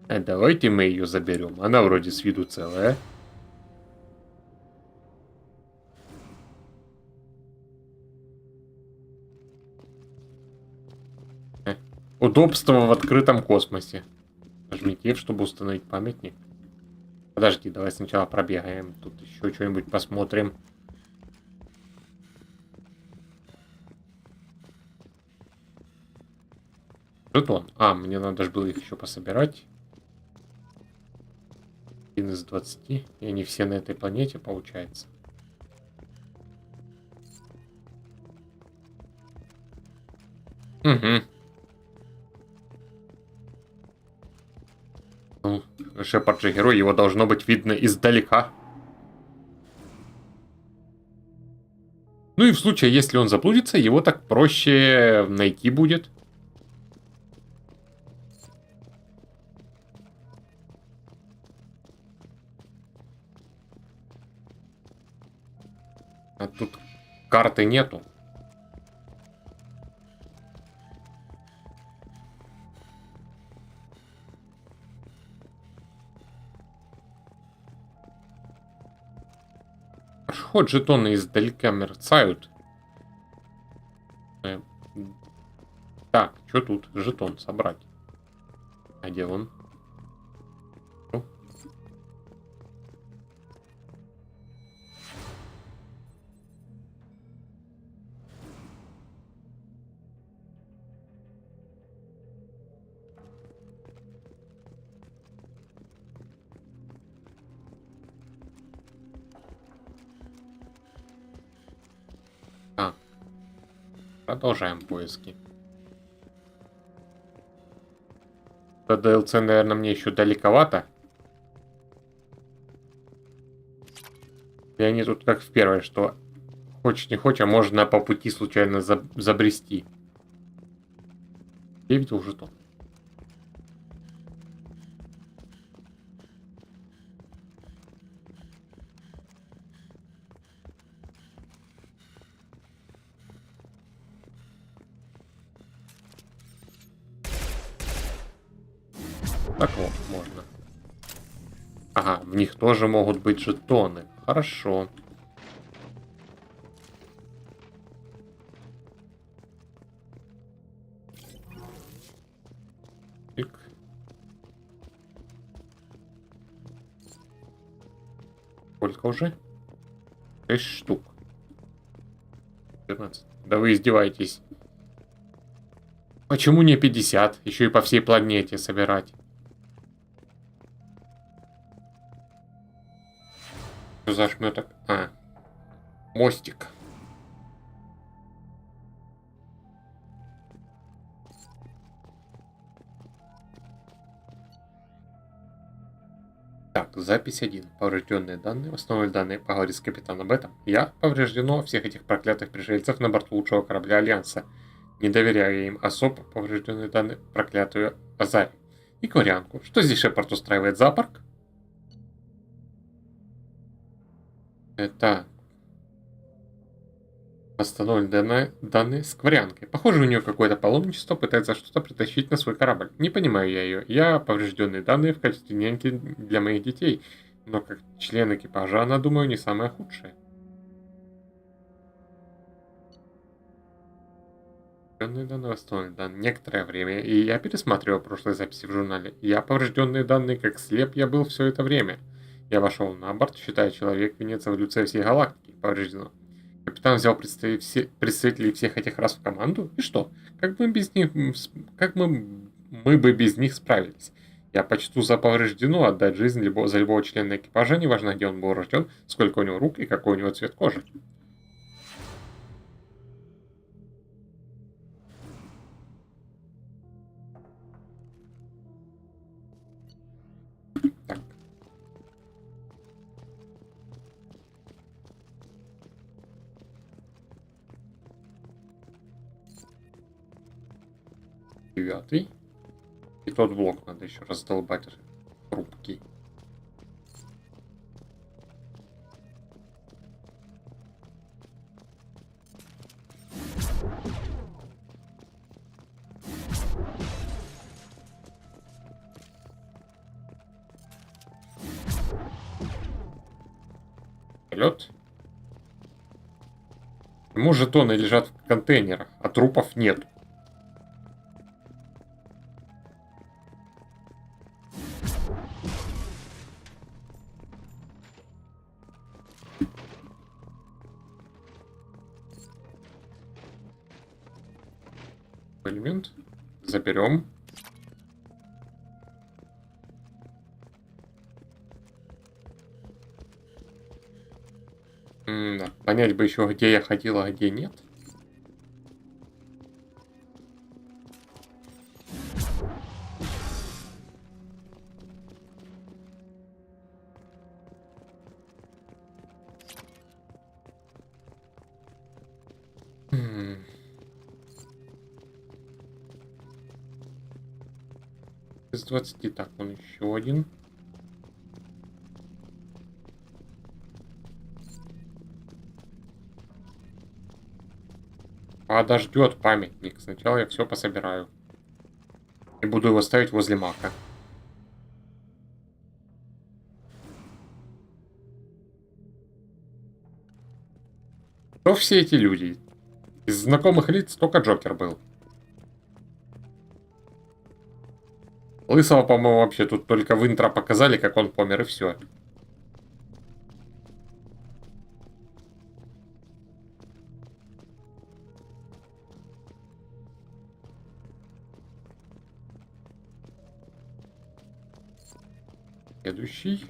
Давайте мы ее заберем. Она вроде с виду целая. Удобство в открытом космосе. Нажмите F, чтобы установить памятник. Подожди, давай сначала пробегаем. Тут еще что-нибудь посмотрим. Жетон. А, мне надо же было их еще пособирать. 1 из 20. И они все на этой планете, получается. Угу. Ну, Шепард же герой, его должно быть видно издалека. Ну и в случае, если он заблудится, его так проще найти будет. А тут карты нету. Хоть жетоны издалека мерцают. Так, что тут? Жетон собрать. А где он? Продолжаем поиски. До DLC, наверное, мне еще далековато. И они тут как в первой, что хочешь не хочешь, а можно по пути случайно забрести. Я видел жетон. Так вот, можно. Ага, в них тоже могут быть жетоны. Хорошо. Тик. Сколько уже? 6 штук. 14. Да вы издеваетесь. Почему не 50? Еще и по всей планете собирать. Что за шметок? А. Мостик. Так, запись 1. Поврежденные данные. Основные данные. Поговори с капитаном об этом. Я повреждено всех этих проклятых пришельцев на борту лучшего корабля Альянса. Не доверяю им особо. Поврежденные данные. Проклятую Азари. И Кварианку. Что здесь Шепард устраивает? Зоопарк? Это восстановленные данные с Кварианкой. Похоже, у нее какое-то паломничество, пытается что-то притащить на свой корабль. Не понимаю я ее. Я поврежденные данные в качестве няньки для моих детей. Но как член экипажа она, думаю, не самая худшая. Поврежденные данные, восстановленные данные. Некоторое время, и я пересматривал прошлые записи в журнале. Я поврежденные данные, как слеп я был все это время. Я вошел на борт, считая человек венец эволюции всей галактики. Повреждено. Капитан взял представителей всех этих рас в команду? И что? Как мы без них... Как мы бы без них справились? Я почту за повреждено отдать жизнь за любого члена экипажа, неважно, где он был рожден, сколько у него рук и какой у него цвет кожи. Девятый. И тот блок надо еще раздолбать рубки. вертолет. Ему жетоны лежат в контейнерах, а трупов нет. Элемент. Заберем. Да. Понять бы еще, где я ходил, а где нет. Из 20. Так, он еще один. Подождет памятник. Сначала я все пособираю. И буду его ставить возле мака. Кто все эти люди? Из знакомых лиц только Джокер был. Лысого, по-моему, вообще тут только в интро показали, как он помер, и все. Следующий.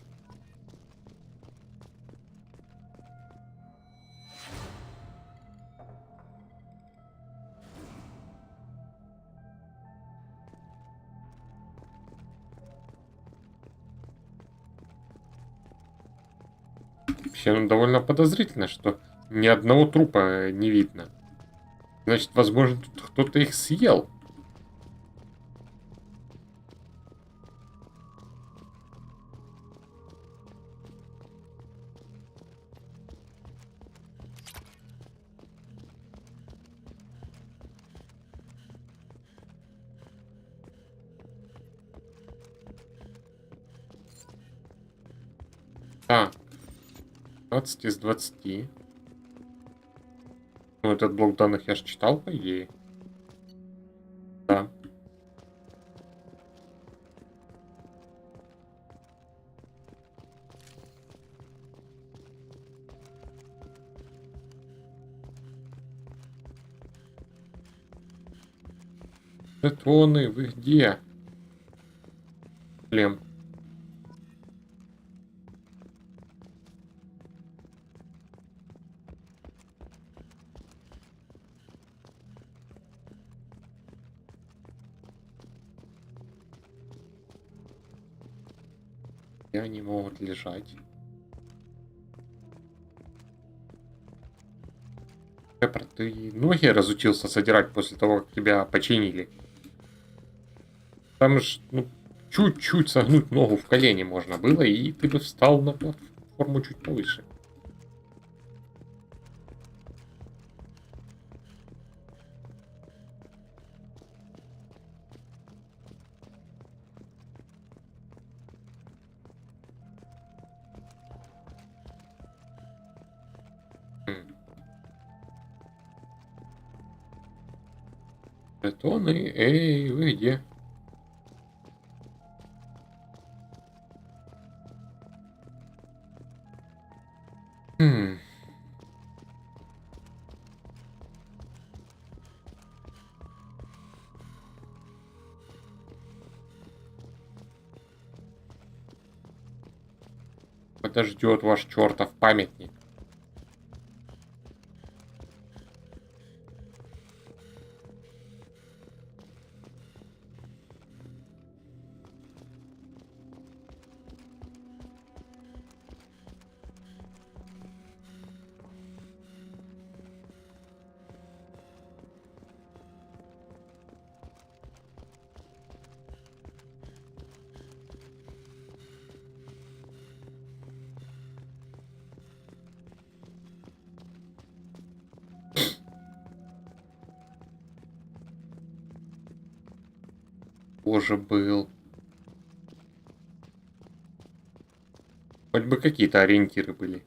Вообще, ну, довольно подозрительно, что ни одного трупа не видно. Значит, возможно, тут кто-то их съел. Так. 20 из 20. Ну, этот блок данных я же читал, по идее. Да. Жетоны, вы где? Шлем. И они могут лежать. Пеппер, ты ноги разучился содирать после того, как тебя починили? Там же, ну, чуть-чуть согнуть ногу в колени можно было, и ты бы встал на платформу чуть повыше. Жетоны, эй, вы где? Подождет ваш чертов памятник. Тоже был. Хоть бы какие-то ориентиры были.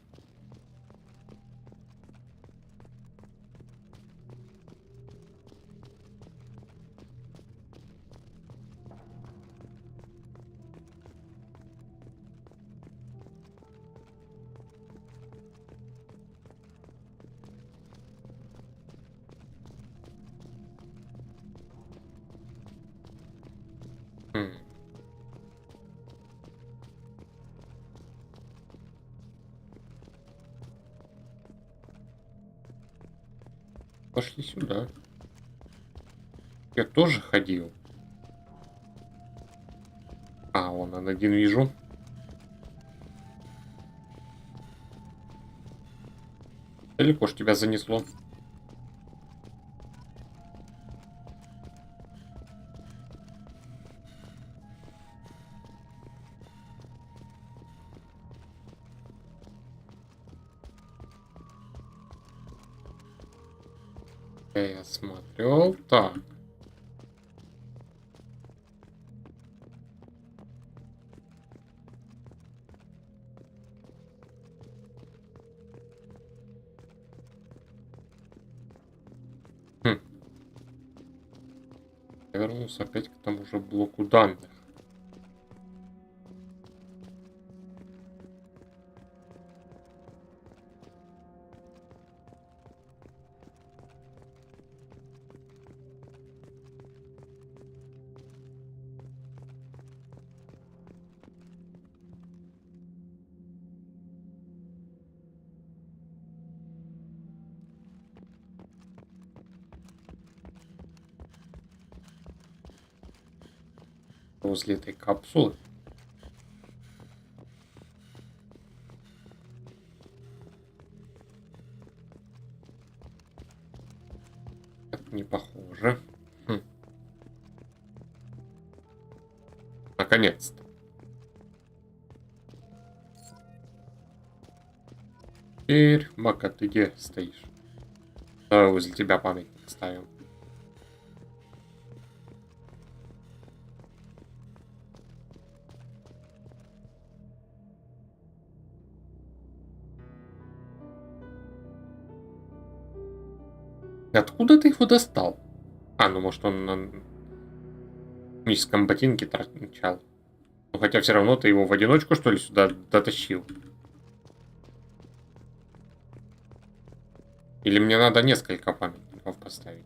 Пошли сюда. Я тоже ходил. А, вон он один вижу. Далеко ж тебя занесло. Я смотрел. Так. Я вернулся опять к тому же блоку данных. Возле этой капсулы. Это не похоже. Наконец-то. Теперь, Мака, ты где стоишь? Давай возле тебя памятник ставим. Откуда ты его достал? А, ну может он на мистическом ботинке торчал. Ну хотя все равно ты его в одиночку что ли сюда дотащил? Или мне надо несколько памятников поставить?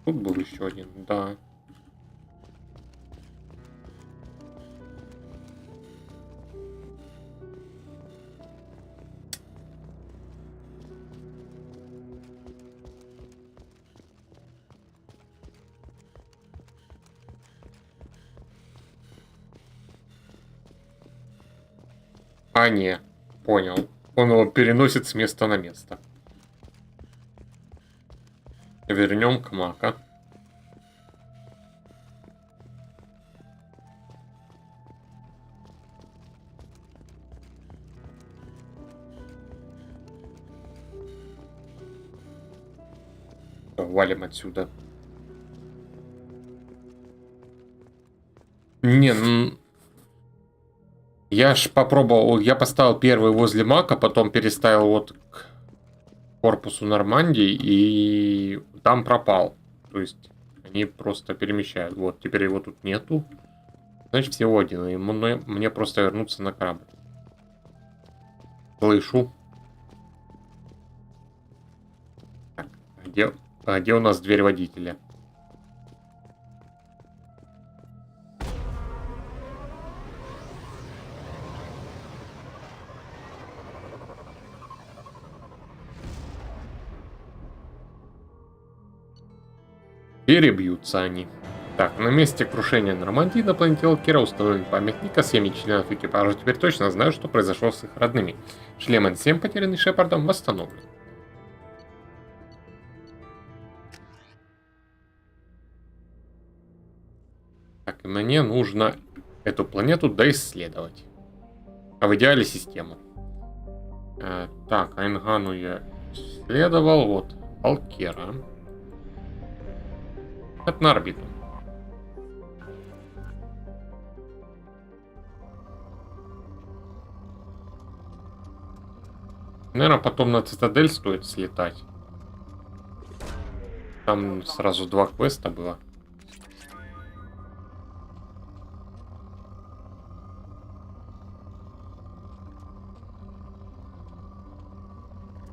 Тут был еще один, да. А, не, понял. Он его переносит с места на место. Вернем к Мака. Валим отсюда. Не, ну... Я ж попробовал, я поставил первый возле Мака, потом переставил вот к корпусу Нормандии, и там пропал. То есть они просто перемещают. Вот, теперь его тут нету. Значит, всего один. И мне просто вернуться на корабль. Слышу. Так, где у нас дверь водителя? Перебьются они. Так, на месте крушения Нормандии на планете Алкера установлен памятник о 7 членов экипажа. Теперь точно знаю, что произошло с их родными. Шлем N7, потерянный Шепардом, восстановлен. Так, и мне нужно эту планету доисследовать. А в идеале систему. Так, Айнгану я исследовал. Вот, Алкера. Это на орбиту. Наверное, потом на Цитадель стоит слетать. Там сразу 2 квеста было.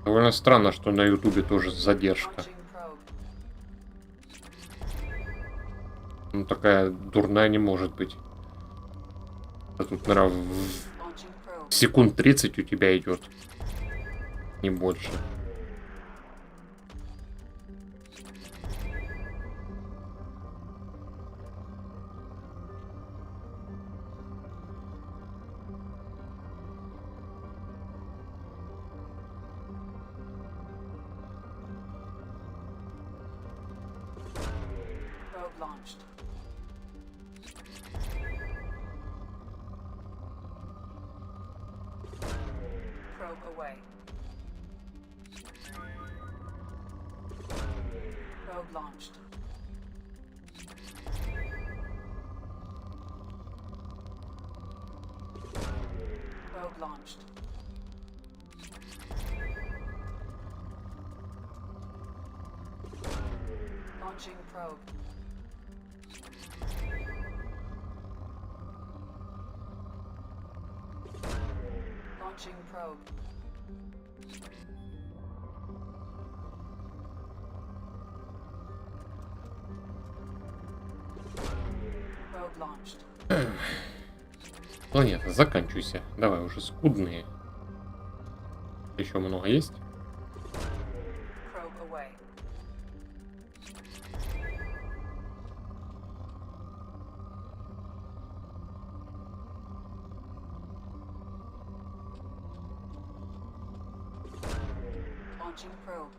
Довольно странно, что на Ютубе тоже задержка. Ну, такая дурная не может быть. А тут, наверное, секунд 30 у тебя идет. Не больше. Probe launched. Probe away. Probe launched. Probe launched. Launching probe. Launching probe. Probe launched. Планета, заканчивайся. Давай уже скудные. Еще много есть? Probe away. Launching probe.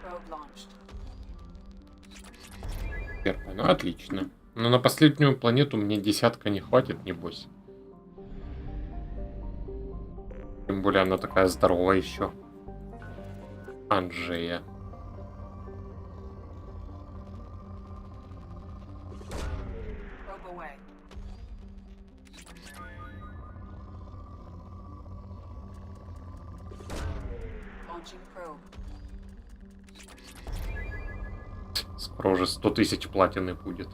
Probe launched. Первая, ну отлично. Но на последнюю планету мне десятка не хватит, небось. Тем более она такая здоровая еще. Анжея. Probe away. Launching probe. Скоро уже 100 тысяч платины будет.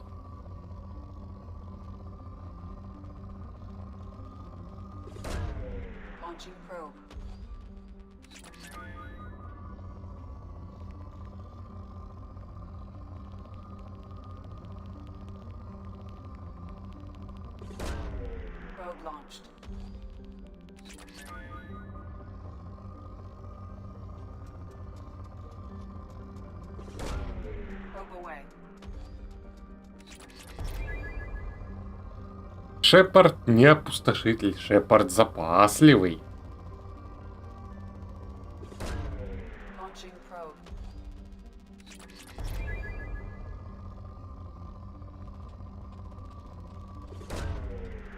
Launching probe. Probe launched. Probe away. Шепард не опустошитель, Шепард запасливый. Launching probe.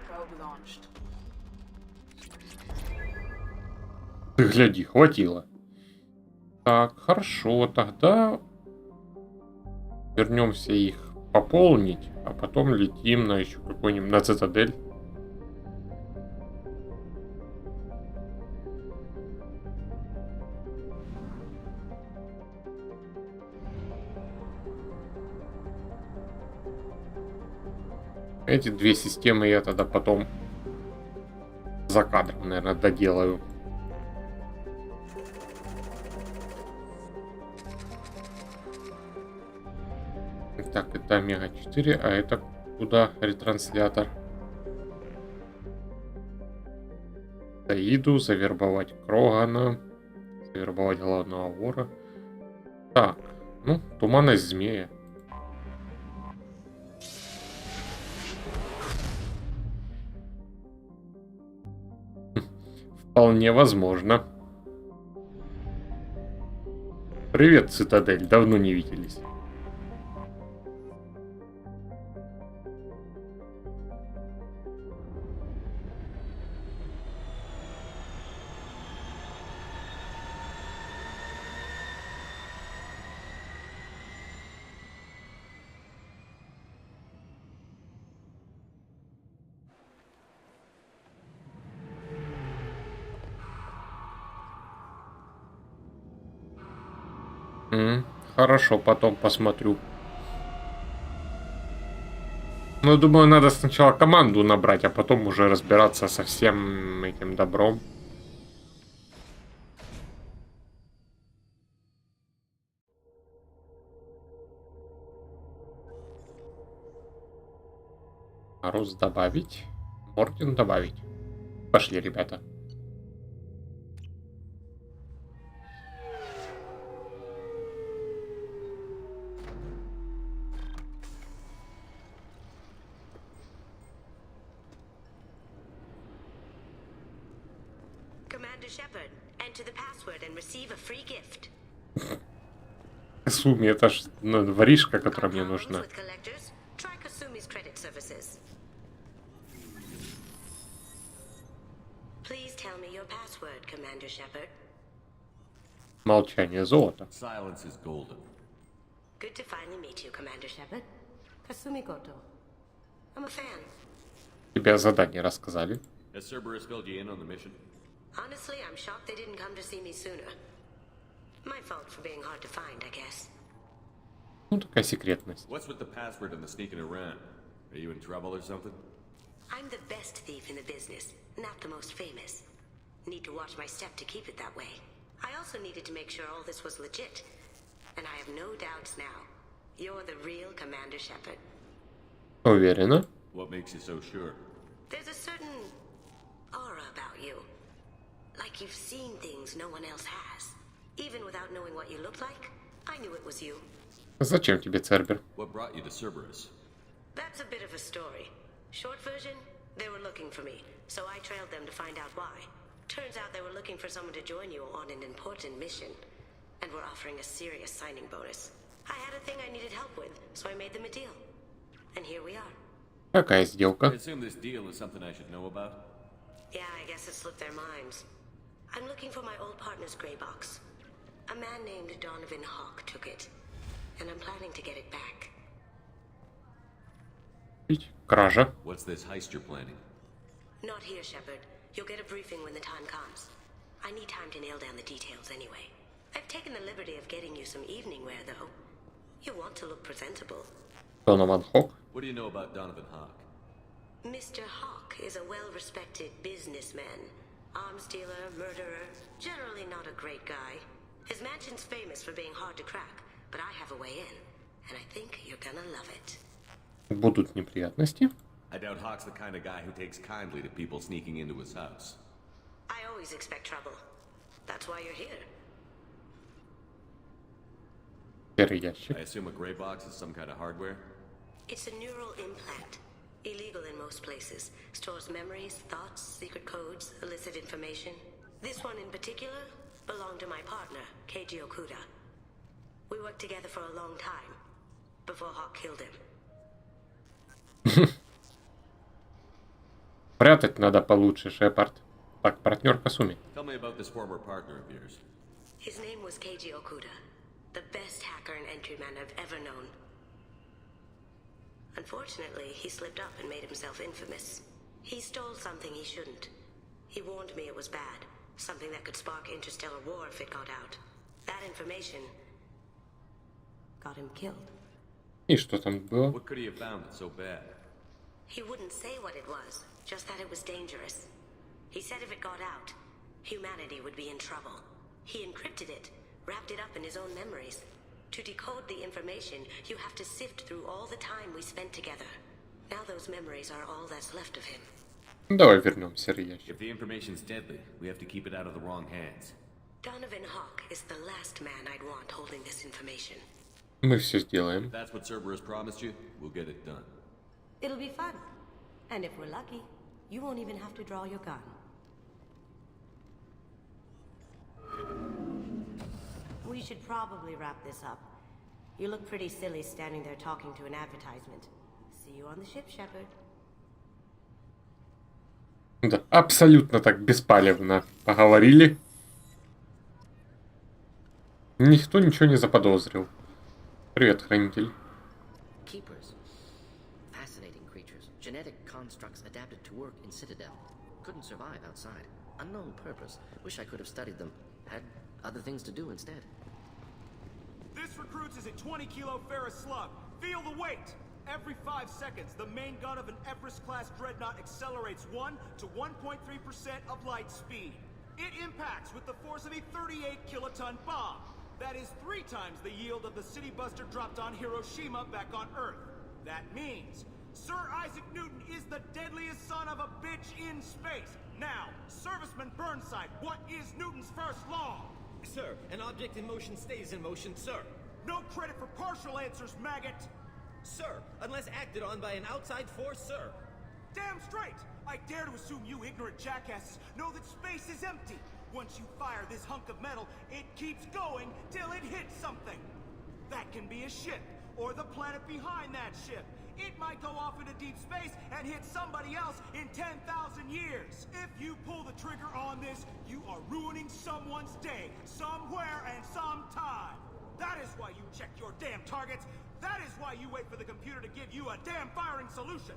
Probe launched. Ты гляди, хватило. Так, хорошо, тогда вернемся их пополнить, а потом летим на еще какой-нибудь, на цитадель. Эти две системы я тогда потом за кадром, наверное, доделаю. Так, это Омега-4, а это куда ретранслятор? Таиду, завербовать Крогана, завербовать главного вора. Так, ну, туманность змея. Вполне возможно. Привет, Цитадель, давно не виделись. Хорошо, потом посмотрю. Ну, думаю, надо сначала команду набрать, а потом уже разбираться со всем этим добром. Мороз добавить. Орден добавить. Пошли, ребята. Commander Shepard, enter the password and receive a free gift. Касуми, это ж воришка, которая мне нужна. With collectors, try Kasumi's credit services. Please tell me your password, Commander Shepard. Молчание золота. Silence is golden. Good to finally meet you, Commander Shepard. Kasumi Goto. I'm a fan. Тебе задание рассказали. Has Cerberus filled you in on the mission? Honestly, I'm shocked they didn't come to see me sooner. My fault for being hard to find, I guess. Ну, такая секретность. What's with the password and the sneaking around? Are you in trouble or something? I'm the best thief in the business, not the most famous. Need to watch my step to keep it that way. I also needed to make sure all this was legit. And I have no doubts now. You're the real Commander Shepard. Уверена? What makes you so sure? There's a certain aura about you. Like you've seen things no one else has. Even without knowing what you looked like, I knew it was you. Зачем тебе Цербер? What brought you to Cerberus? That's a bit of a story. Short version, they were looking for me, so I trailed them to find out why. Turns out they were looking for someone to join you on an important mission, and were offering a serious signing bonus. I had a thing I needed help with, so I made them a deal. And here we are. Какая сделка? I assume this deal is something I should know about? Yeah, I guess it slipped their minds. I'm looking for my old partner's gray box. A man named Donovan Hawk took it, and I'm planning to get it back. Кража. What's this heist you're planning? Not here, Shepard. You'll get a briefing when the time comes. I need time to nail down the details anyway. I've taken the liberty of getting you some evening wear, though. You want to look presentable. Донован Хок. What do you know about Donovan Hawk? Mr. Hawk is a well-respected businessman. Arms dealer, murderer, generally not a great guy. His mansion's famous for being hard to crack, but I have a way in, and I think you're gonna love it. Будут неприятности. I doubt Hawk's the kind of guy who takes kindly to people sneaking into his house. I always expect trouble. That's why you're here. Серый ящик. I assume a gray box is some kind of hardware? It's a neural implant. Illegal in most places. Stores memories, thoughts, secret codes, illicit information. This one in particular belonged to my partner, Keiji Okuda. We worked together for a long time, before Hawk killed him. Прятать надо получше, Шепард. Так, партнер Касуми. Tell me about this former partner of yours. His name was Keiji Okuda, the best hacker and entryman I've ever known. Unfortunately, he slipped up and made himself infamous. He stole something he shouldn't. He warned me it was bad, something that could spark interstellar war if it got out. That information got him killed. И что там было? What could he have found that's so bad? He wouldn't say what it was, just that it was dangerous. He said if it got out, humanity would be in trouble. He encrypted it, wrapped it up in his own memories. To decode the information, you have to sift through all the time we spent together. Now those memories are all that's left of him. Давай вернем серый ящик. If the information's deadly, we have to keep it out of the wrong hands. Donovan Hawk is the last man I'd want holding this information. Мы все сделаем. If that's what Cerberus promised you, we'll get it done. It'll be fun. And if we're lucky, you won't even have to draw your gun. We should probably wrap this up. You look pretty silly standing there talking to an advertisement. See you on the ship, Shepard. Да, абсолютно так беспалевно поговорили. Никто ничего не заподозрил. Привет, хранитель. Keepers. Fascinating creatures. Genetic constructs adapted to work in Citadel. Couldn't survive outside. Unknown purpose. Wish I could have studied them. Had other things to do instead. This recruits is a 20-kilo ferrous slug. Feel the weight! Every 5 seconds, the main gun of an Everest-class dreadnought accelerates 1 to 1.3% of light speed. It impacts with the force of a 38-kiloton bomb. That is 3 times the yield of the city buster dropped on Hiroshima back on Earth. That means Sir Isaac Newton is the deadliest son of a bitch in space. Now, Serviceman Burnside, what is Newton's first law? Sir, an object in motion stays in motion, sir. No credit for partial answers, maggot! Sir, unless acted on by an outside force, sir. Damn straight! I dare to assume you ignorant jackasses know that space is empty. Once you fire this hunk of metal, it keeps going till it hits something. That can be a ship, or the planet behind that ship. It might go off into deep space and hit somebody else in 10,000 years. If you pull the trigger on this, you are ruining someone's day, somewhere and sometime. That is why you check your damn targets. That is why you wait for the computer to give you a damn firing solution.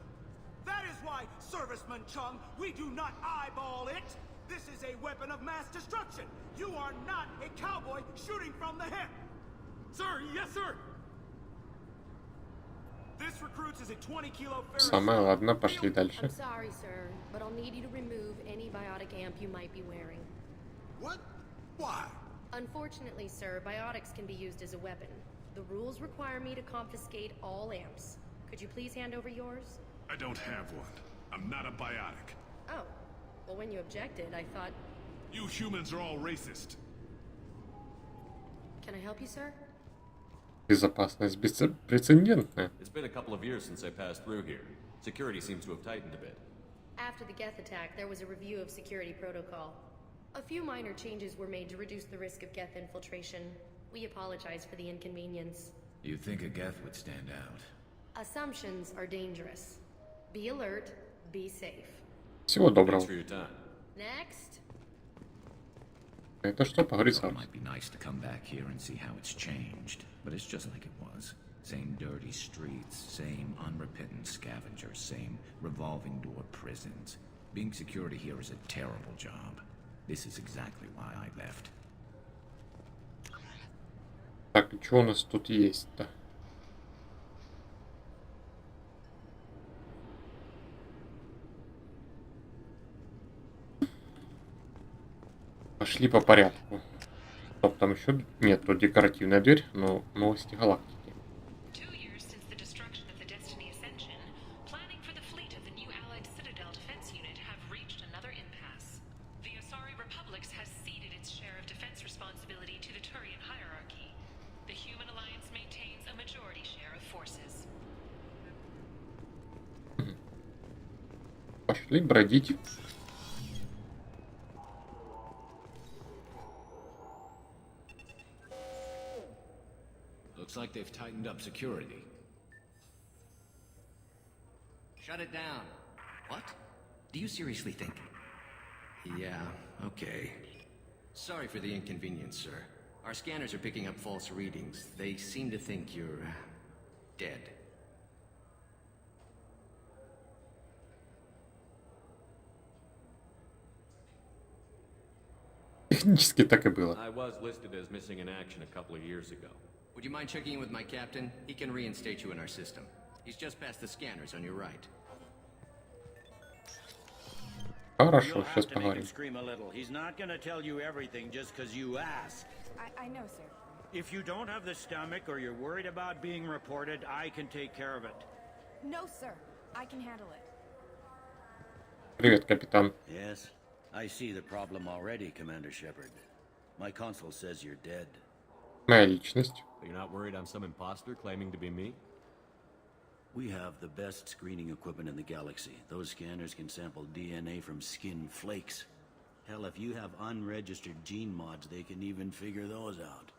That is why, Serviceman Chung, we do not eyeball it. This is a weapon of mass destruction. You are not a cowboy shooting from the hip. Sir, yes, sir. This recruits is a 20-kilo Самое, ладно, пошли дальше. I'm sorry, sir, but I'll need you to remove any biotic amp you might be wearing. What? Why? Unfortunately, sir, biotics can be used as a weapon. The rules require me to confiscate all amps. Could you please hand over yours? I don't have one. I'm not a biotic. Oh. Well, when you objected, I thought... You humans are all racist. Can I help you, sir? Безопасность беспрецедентная. It's been a couple of years since I passed through here. Security seems to have tightened a bit. After the Geth attack, there was a review of security protocol. A few minor changes were made to reduce the risk of Geth infiltration. We apologize for the inconvenience. You think a Geth would stand out? Assumptions are dangerous. Be alert, be safe. Всего доброго. Thanks for your time. Next. Это что, поговорить It might be nice to come back here and see how it's changed, but it's just like it was. Same dirty streets, same unrepentant scavengers, same revolving door prisons. Being security here is a terrible job. This is exactly why I left. Так, и что у нас тут есть-то? Пошли по порядку. Стоп, там еще... Нет, тут декоративная дверь, но новости галактики. Пошли бродить. Looks like they've tightened up security. Shut it down. What? Do you seriously think? Yeah, okay. Sorry for the inconvenience, sir. Our scanners are picking up false readings. They seem to think you're... dead. Технически так и было. I was listed as missing in action a couple of years ago. Would you mind checking in with my captain? He can reinstate you in our system. He's just past the scanners on your right. Хорошо, сейчас поговорим. Scream a little. He's not gonna tell you everything just because you ask. I know, sir. If you don't have the stomach or you're worried about being reported, I can take care of it. No, sir. I can handle it. Привет, капитан. Yes, I see the problem already, Commander Shepard. My console says you're dead. Моя личность. You're not worried I'm some imposter claiming to be me? We have the best screening equipment in the galaxy. Those scanners can sample DNA from skin flakes. Hell, if you have unregistered gene mods, they can even figure those out.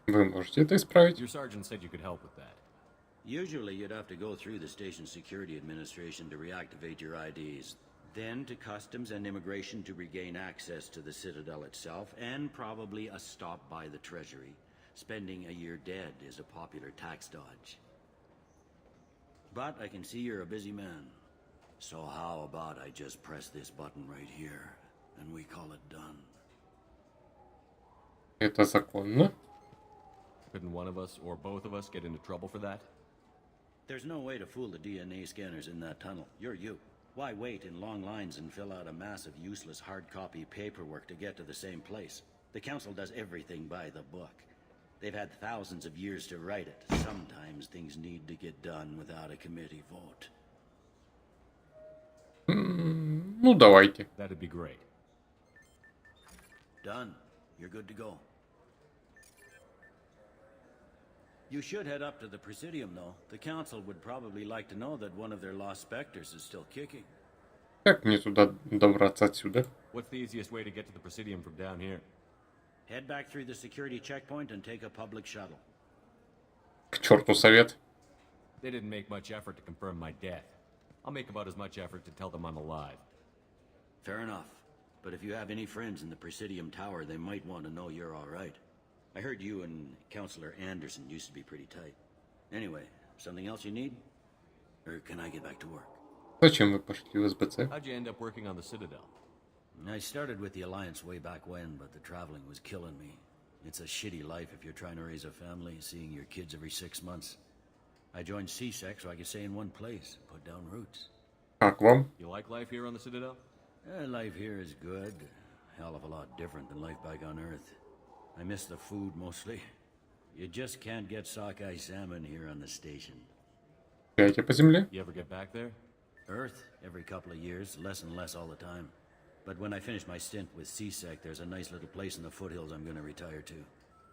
Вы можете это исправить? Your sergeant said you could help with that. Usually you'd have to go through the station security administration to reactivate your IDs. Then to customs and immigration to regain access to the Citadel itself, and probably a stop by the Treasury. Spending a year dead is a popular tax dodge. But I can see you're a busy man. So how about I just press this button right here, and we call it done? Это законно? Couldn't one of us or both of us get into trouble for that? There's no way to fool the DNA scanners in that tunnel. You're you. Why wait in long lines and fill out a massive useless hard copy paperwork to get to the same place? The Council does everything by the book. They've had thousands of years to write it. Sometimes things need to get done without a committee vote. Ну, давайте. That'd be great. Done. You're good to go. You should head up to the Presidium, though. The Council would probably like to know that one of their lost specters is still kicking. Как мне туда добраться отсюда? What's the easiest way to get to the Presidium from down here? Head back through the security checkpoint and take a public shuttle. К черту совет. They didn't make much effort to confirm my death. I'll make about as much effort to tell them I'm alive. Fair enough. But if you have any friends in the Presidium Tower, they might want to know you're all right. I heard you and Counselor Anderson used to be pretty tight. Anyway, something else you need? Or can I get back to work? Зачем вы пошли в СБЦ? How'd you end up working on the Citadel? I started with the Alliance way back when, but the traveling was killing me. It's a shitty life if you're trying to raise a family, seeing your kids every 6 months. I joined CSEC so I could stay in one place, put down roots. Как вам? You like life here on the Citadel? Life here is good. Hell of a lot different than life back on Earth. I miss the food mostly. You just can't get sockeye salmon here on the station. Гуляете по земле? You ever get back there? Earth, every couple of years, less and less all the time. But when I finish my stint with CSEC, there's a nice little place in the foothills I'm gonna retire to.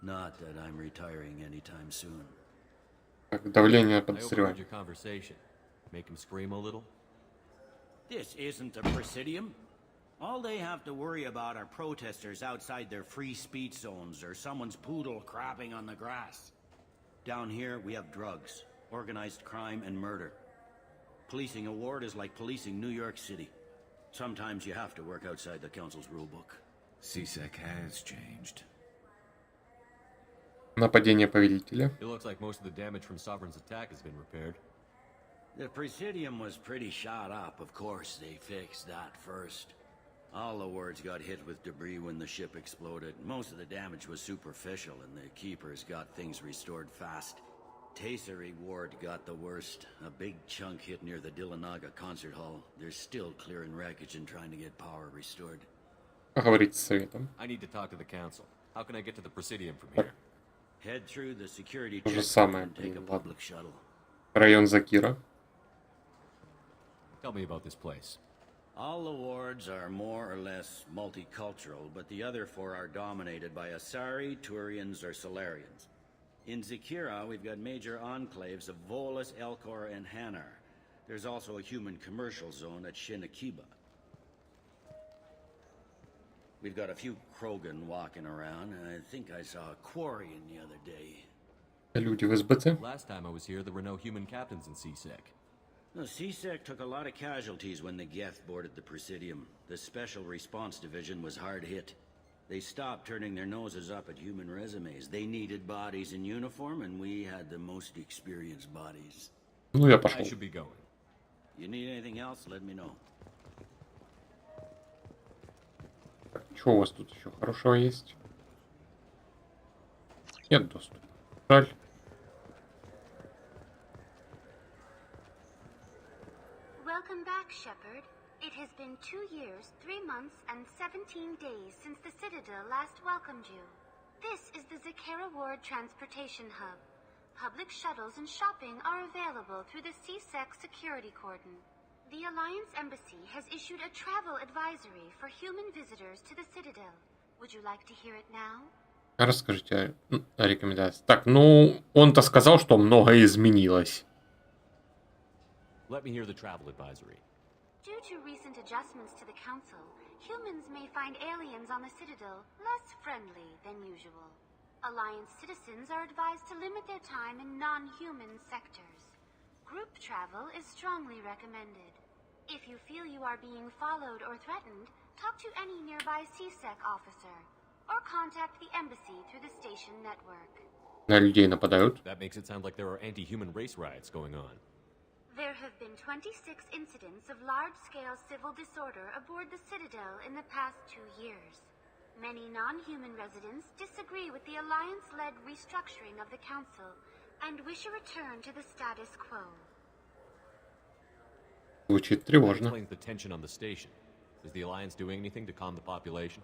Not that I'm retiring anytime soon. Так, давление I overheard подозреваю. your conversation. Make him scream a little? This isn't a Presidium. All they have to worry about are protesters outside their free speech zones or someone's poodle crapping on the grass. Down here, we have drugs, organized crime, and murder. Policing a ward is like policing New York City. Sometimes you have to work outside the Council's rulebook. CSEC has changed. Нападение повелителя. It looks like most of the damage from Sovereign's attack has been repaired. The Presidium was pretty shot up, of course. They fixed that first. All the wards got hit with debris when the ship exploded. Most of the damage was superficial, and the Keepers got things restored fast. Tasery Ward got the worst. A big chunk hit near the Dillanaga concert hall. They're still clearing wreckage and trying to get power restored. Поговорить с советом. I need to talk to the Council. How can I get to the Presidium from here? Head through the security То же checkpoint самое, and take a блин, ладно. public shuttle. Район Закира. Tell me about this place. All the wards are more or less multicultural, but the other 4 are dominated by Asari, Turians, or Solarians. In Zakira, we've got major enclaves of Volus, Elcor, and Hanar. There's also a human commercial zone at Shinakiba. We've got a few Krogan walking around, and I think I saw a Quarian the other day. Люди в СБЦ. Last time I was here, there were no human captains in CSEC. No, CSEC took a lot of casualties when the Geth boarded the Presidium. The Special Response Division was hard hit. They stopped turning their noses up at human resumes. They needed bodies in uniform, and we had the most experienced bodies. Ну, я I пошел. should be going. You need anything else, let me know. Что у вас тут еще хорошего есть? Нет доступа. Жаль. Welcome back, Shepard. It has been 2 years, 3 months, and 17 days since the Citadel last welcomed you. This is the Zakera Ward Transportation Hub. Public shuttles and shopping are available through the CSEC security cordon. The Alliance Embassy has issued a travel advisory for human visitors to the Citadel. Would you like to hear it now? Расскажите о рекомендациях. Так, ну, он-то сказал, что многое изменилось. Let me hear the travel advisory. Due to recent adjustments to the Council, humans may find aliens on the Citadel less friendly than usual. Alliance citizens are advised to limit their time in non-human sectors. Group travel is strongly recommended. If you feel you are being followed or threatened, talk to any nearby CSEC officer, or contact the embassy through the station network. На людей нападают. That makes it sound like there are anti-human race riots going on. There have been 26 incidents of large-scale civil disorder aboard the Citadel in the past 2 years. Many non-human residents disagree with the Alliance-led restructuring of the Council and wish a return to the status quo. Звучит That тревожно. explains the tension on the station. Is the Alliance doing anything to calm the population?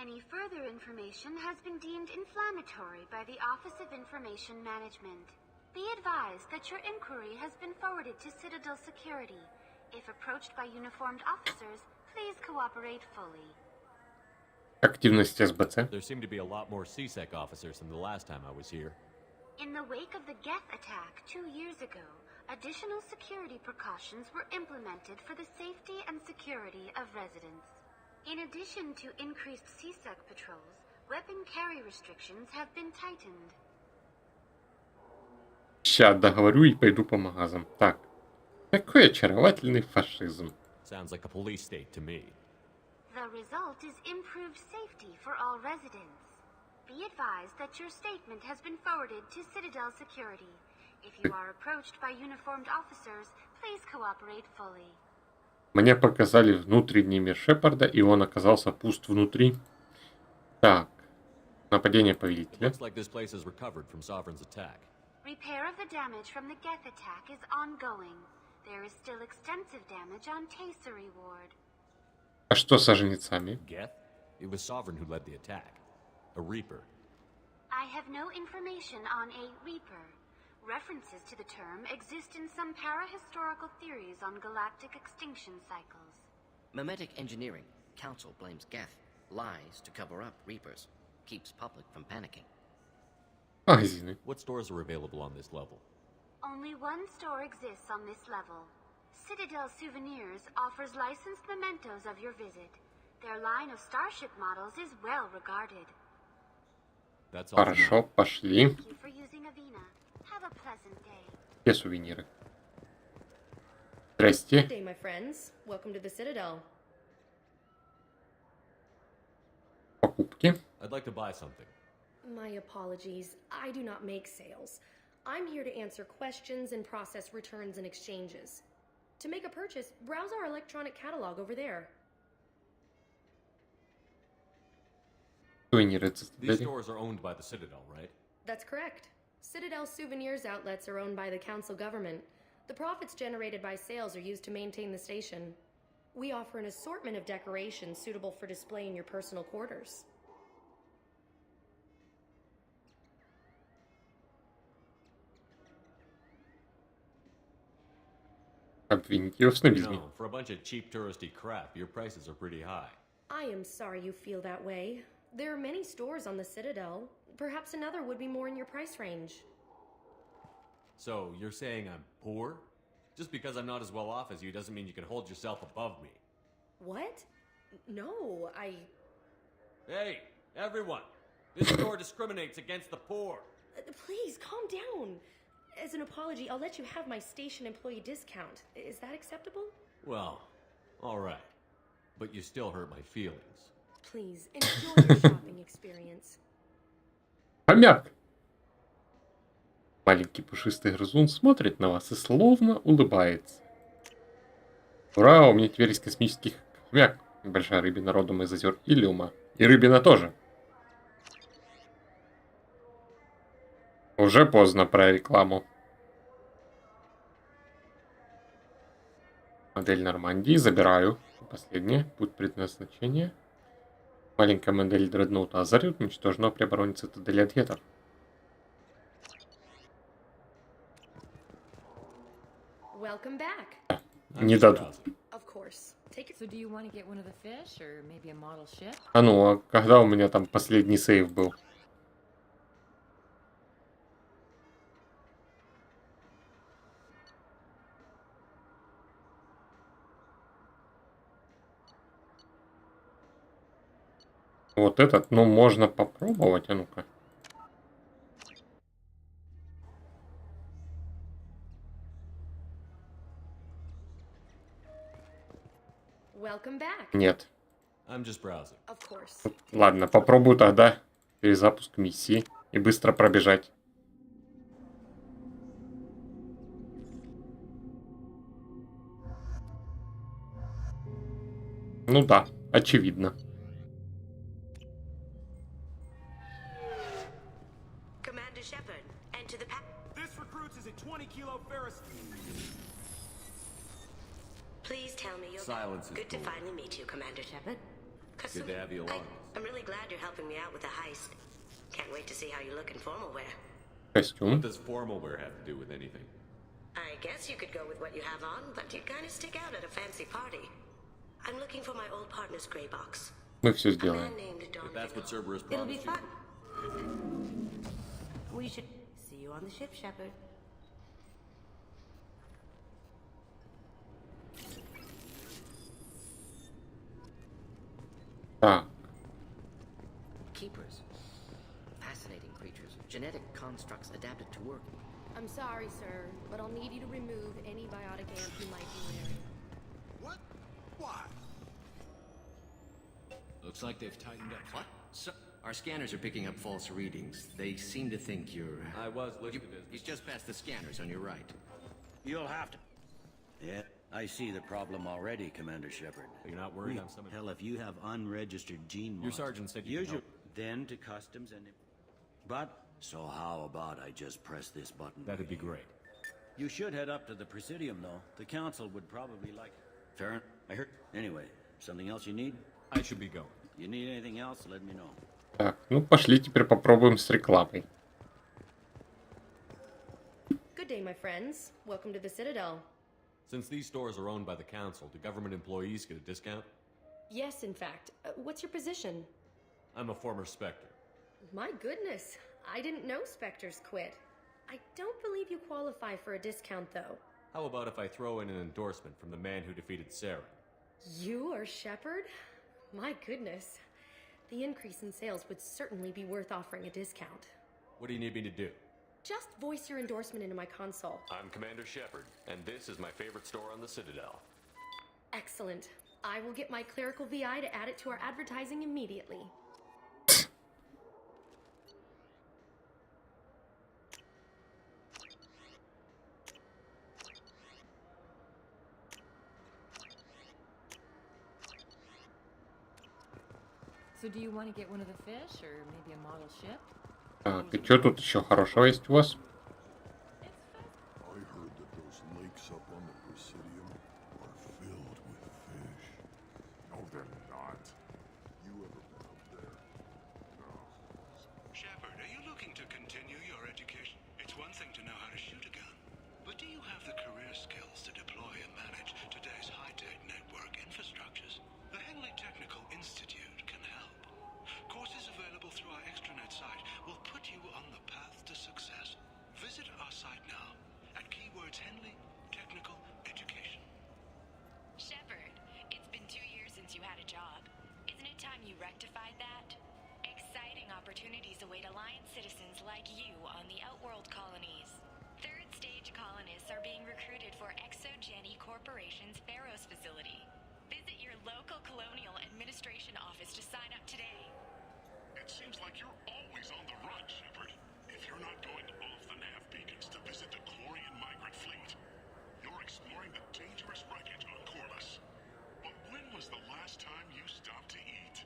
Any further information has been deemed inflammatory by the Office of Information Management. Be advised that your inquiry has been forwarded to Citadel Security. If approached by uniformed officers, please cooperate fully. Активность СБЦ. There seem to be a lot more CSEC officers than the last time I was here. In the wake of the Geth attack 2 years ago, additional security precautions were implemented for the safety and security of residents. In addition to increased CSEC patrols, weapon carry restrictions have been tightened. Ща договорю и пойду по магазам. Так. Какой очаровательный фашизм. Sounds like a police state to me. The result is improved safety for all residents. Be advised that your statement has been forwarded to Citadel Security. If you are approached by uniformed officers, please cooperate fully. Мне показали внутренний мир Шепарда, и он оказался пуст внутри. Так. Нападение It повелителя. looks like this place has recovered from Sovereign's attack. Repair of the damage from the Geth attack is ongoing. There is still extensive damage on Tasery Ward. А что со жнецами? Geth? It was Sovereign who led the attack. A Reaper. I have no information on a Reaper. References to the term exist in some parahistorical theories on galactic extinction cycles. Memetic engineering. Council blames Geth. Lies to cover up Reapers. Keeps public from panicking. Магазины. What stores are available on this level? Only one store exists on this level. Citadel Souvenirs offers licensed mementos of your visit. Their line of starship models is well regarded. That's all. Хорошо, пошли. Thank you for using Avina. Have a pleasant day. Где сувениры? Здрасте. Good day, my friends. Welcome to the Citadel. Покупки. I'd like to buy something. My apologies. I do not make sales. I'm here to answer questions and process returns and exchanges. To make a purchase, browse our electronic catalog over there. Сувениры These зацепили. stores are owned by the Citadel, right? That's correct. Citadel Souvenirs outlets are owned by the Council government. The profits generated by sales are used to maintain the station. We offer an assortment of decorations suitable for display in your personal quarters. Обвинить его в снобизме. No, for a bunch of cheap touristy crap, your prices are pretty high. I am sorry you feel that way. There are many stores on the Citadel. Perhaps another would be more in your price range. So, you're saying I'm poor? Just because I'm not as well off as you doesn't mean you can hold yourself above me. What? No, Hey, everyone! This store discriminates against the poor. Please, calm down. As an apology, I'll let you have my station employee discount. Is that acceptable? Well, alright. But you still hurt my feelings. Please, enjoy your shopping experience. Хомяк. Маленький пушистый грызун смотрит на вас и словно улыбается. Ура, у меня теперь есть космический хомяк. Большая рыбина родом из озер Илиума. И рыбина тоже. Уже поздно про рекламу. Модель Нормандии забираю. Последнее. Путь предназначения. Маленькая модель дредноута Азарит уничтожена при обороне цитадели от гетов. Welcome back. Не дадут. Of course. Take it. So do you want to get one of the fish or maybe a model ship? А ну, а когда у меня там последний сейв был? Вот этот, ну, можно попробовать, а ну-ка. Welcome back. Нет. I'm just browsing. Of course. Ладно, попробую тогда перезапуск миссии и быстро пробежать. Ну да, очевидно. Commander Shepard, enter the This recruits is a 20 kilo Ferris. Commander Shepard. Good to have you along. I'm really glad you're helping me out with the heist. Can't wait to see how you look in formal wear. What does formal wear have to do with anything? I guess you could go with what you have on, but you'd kind of stick out at a fancy party. I'm looking for my old partner's gray box. Мы все сделаем. If that's what Cerberus It'll be promised you. fun. We should see you on the ship, Shepard. Так. Keepers. Fascinating creatures. Genetic constructs adapted to work. I'm sorry, sir, but I'll need you to remove any biotic amp you might be wearing. What? Why? Looks like they've tightened up. What? So, our scanners are picking up false readings. They seem to think you're... I was listed as... He's just past the scanners on your right. You'll have to... Yeah, I see the problem already, Commander Shepard. You're not worried on some... Hell, if you have unregistered gene Your sergeant said you use could your... help. Then to customs and... But, so how about I just press this button? That'd be great. You should head up to the Presidium, though. The Council would probably like... Farron, I heard... Anyway, something else you need? I should be going. You need anything else, let me know. Так, ну пошли теперь попробуем с рекламой. Good day, my friends. Welcome to the Citadel. Since these stores are owned by the Council, do government employees get a discount? Yes, in fact. What's your position? I'm a former Spectre. My goodness. I didn't know Spectres quit. I don't believe you qualify for a discount, though. How about if I throw in an endorsement from the man who defeated Sarah? You are Shepard? My goodness. The increase in sales would certainly be worth offering a discount. What do you need me to do? Just voice your endorsement into my console. I'm Commander Shepard, and this is my favorite store on the Citadel. Excellent. I will get my clerical VI to add it to our advertising immediately. So do you want to get one of the fish, or maybe a model ship? Так, и что тут еще хорошего есть у вас? I heard that those lakes up on the Presidium are filled with fish. No, they're not. You ever been up there? No. Shepard, are you looking to continue your education? It's one thing to know how to shoot a gun, but do you have the career skills to deploy and manage today's high-tech network infrastructures? The Henley Technical Institute can help. Courses available through our extranet site will put you on the path to success. Visit our site now at keywords Henley Technical Education. Shepard, it's been 2 years since you had a job. Isn't it time you rectified that? Exciting opportunities await Alliance citizens like you on the Outworld colonies. Third stage colonists are being recruited for ExoGeni Corporation's Pharos facility. Visit your local colonial administration office to sign up today. It seems like you're always on the run, Shepard. If you're not going off the nav beacons to visit the Quarian migrant fleet, you're exploring the dangerous wreckage on Corliss. But when was the last time you stopped to eat?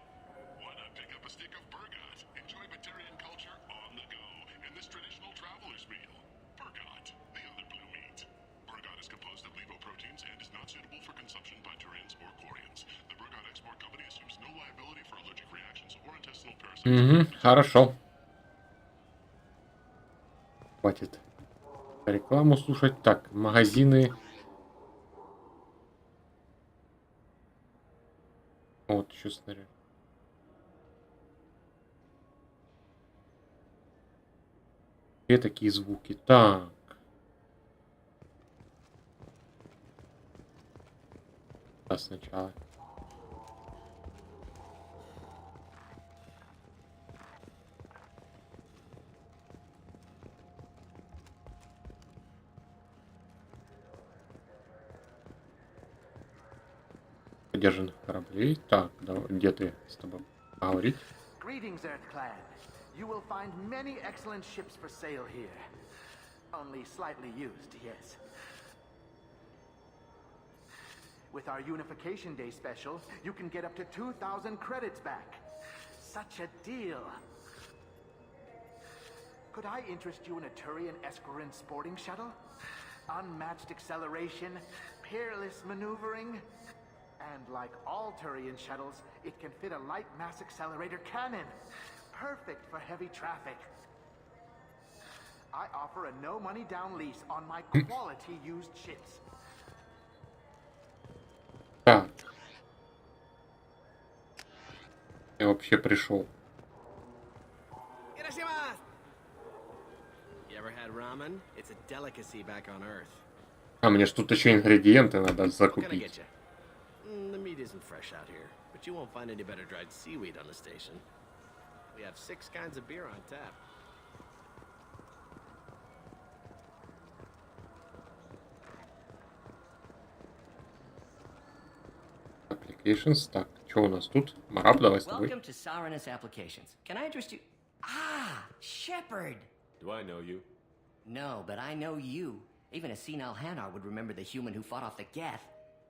Why not pick up a stick of Burgot? Enjoy Batarian culture on the go in this traditional traveler's meal. Burgot, the other blue meat. Burgot is composed of levoproteins and is not suitable for consumption by Turians or Quarians. The Burgot Export Company assumes no liability for allergic reactions or intestinal parasites. Хорошо. Хватит рекламу слушать. Так, магазины. Вот еще снаряд. Где такие звуки? Так. Да, сначала. Подержанных кораблей. Так, где ты с тобой поговорить? Greetings, EarthClan. You will find many excellent ships for sale here. Only slightly used, yes. With our Unification Day special, you can get up to 2,000 credits back. Such a deal. Could I interest you in a Turian Esquirine sporting shuttle? Unmatched acceleration, peerless maneuvering. And like all Turian shuttles, it can fit a light mass accelerator cannon. Perfect for heavy traffic. I offer a no-money down lease on my quality used ships. Так. Я вообще пришел. You ever had ramen? It's a delicacy back on Earth. А мне ж тут еще ингредиенты надо What can I закупить. get you? The meat isn't fresh out here, but you won't find any better dried seaweed on the station. We have 6 kinds of beer on tap. Applications. Так, что у нас тут? Мараб, давай с тобой. Welcome to Saranus Applications. Can I interest you? Ah, Shepard! Do I know you? No, but I know you. Even a senile Hanar would remember the human who fought off the Geth.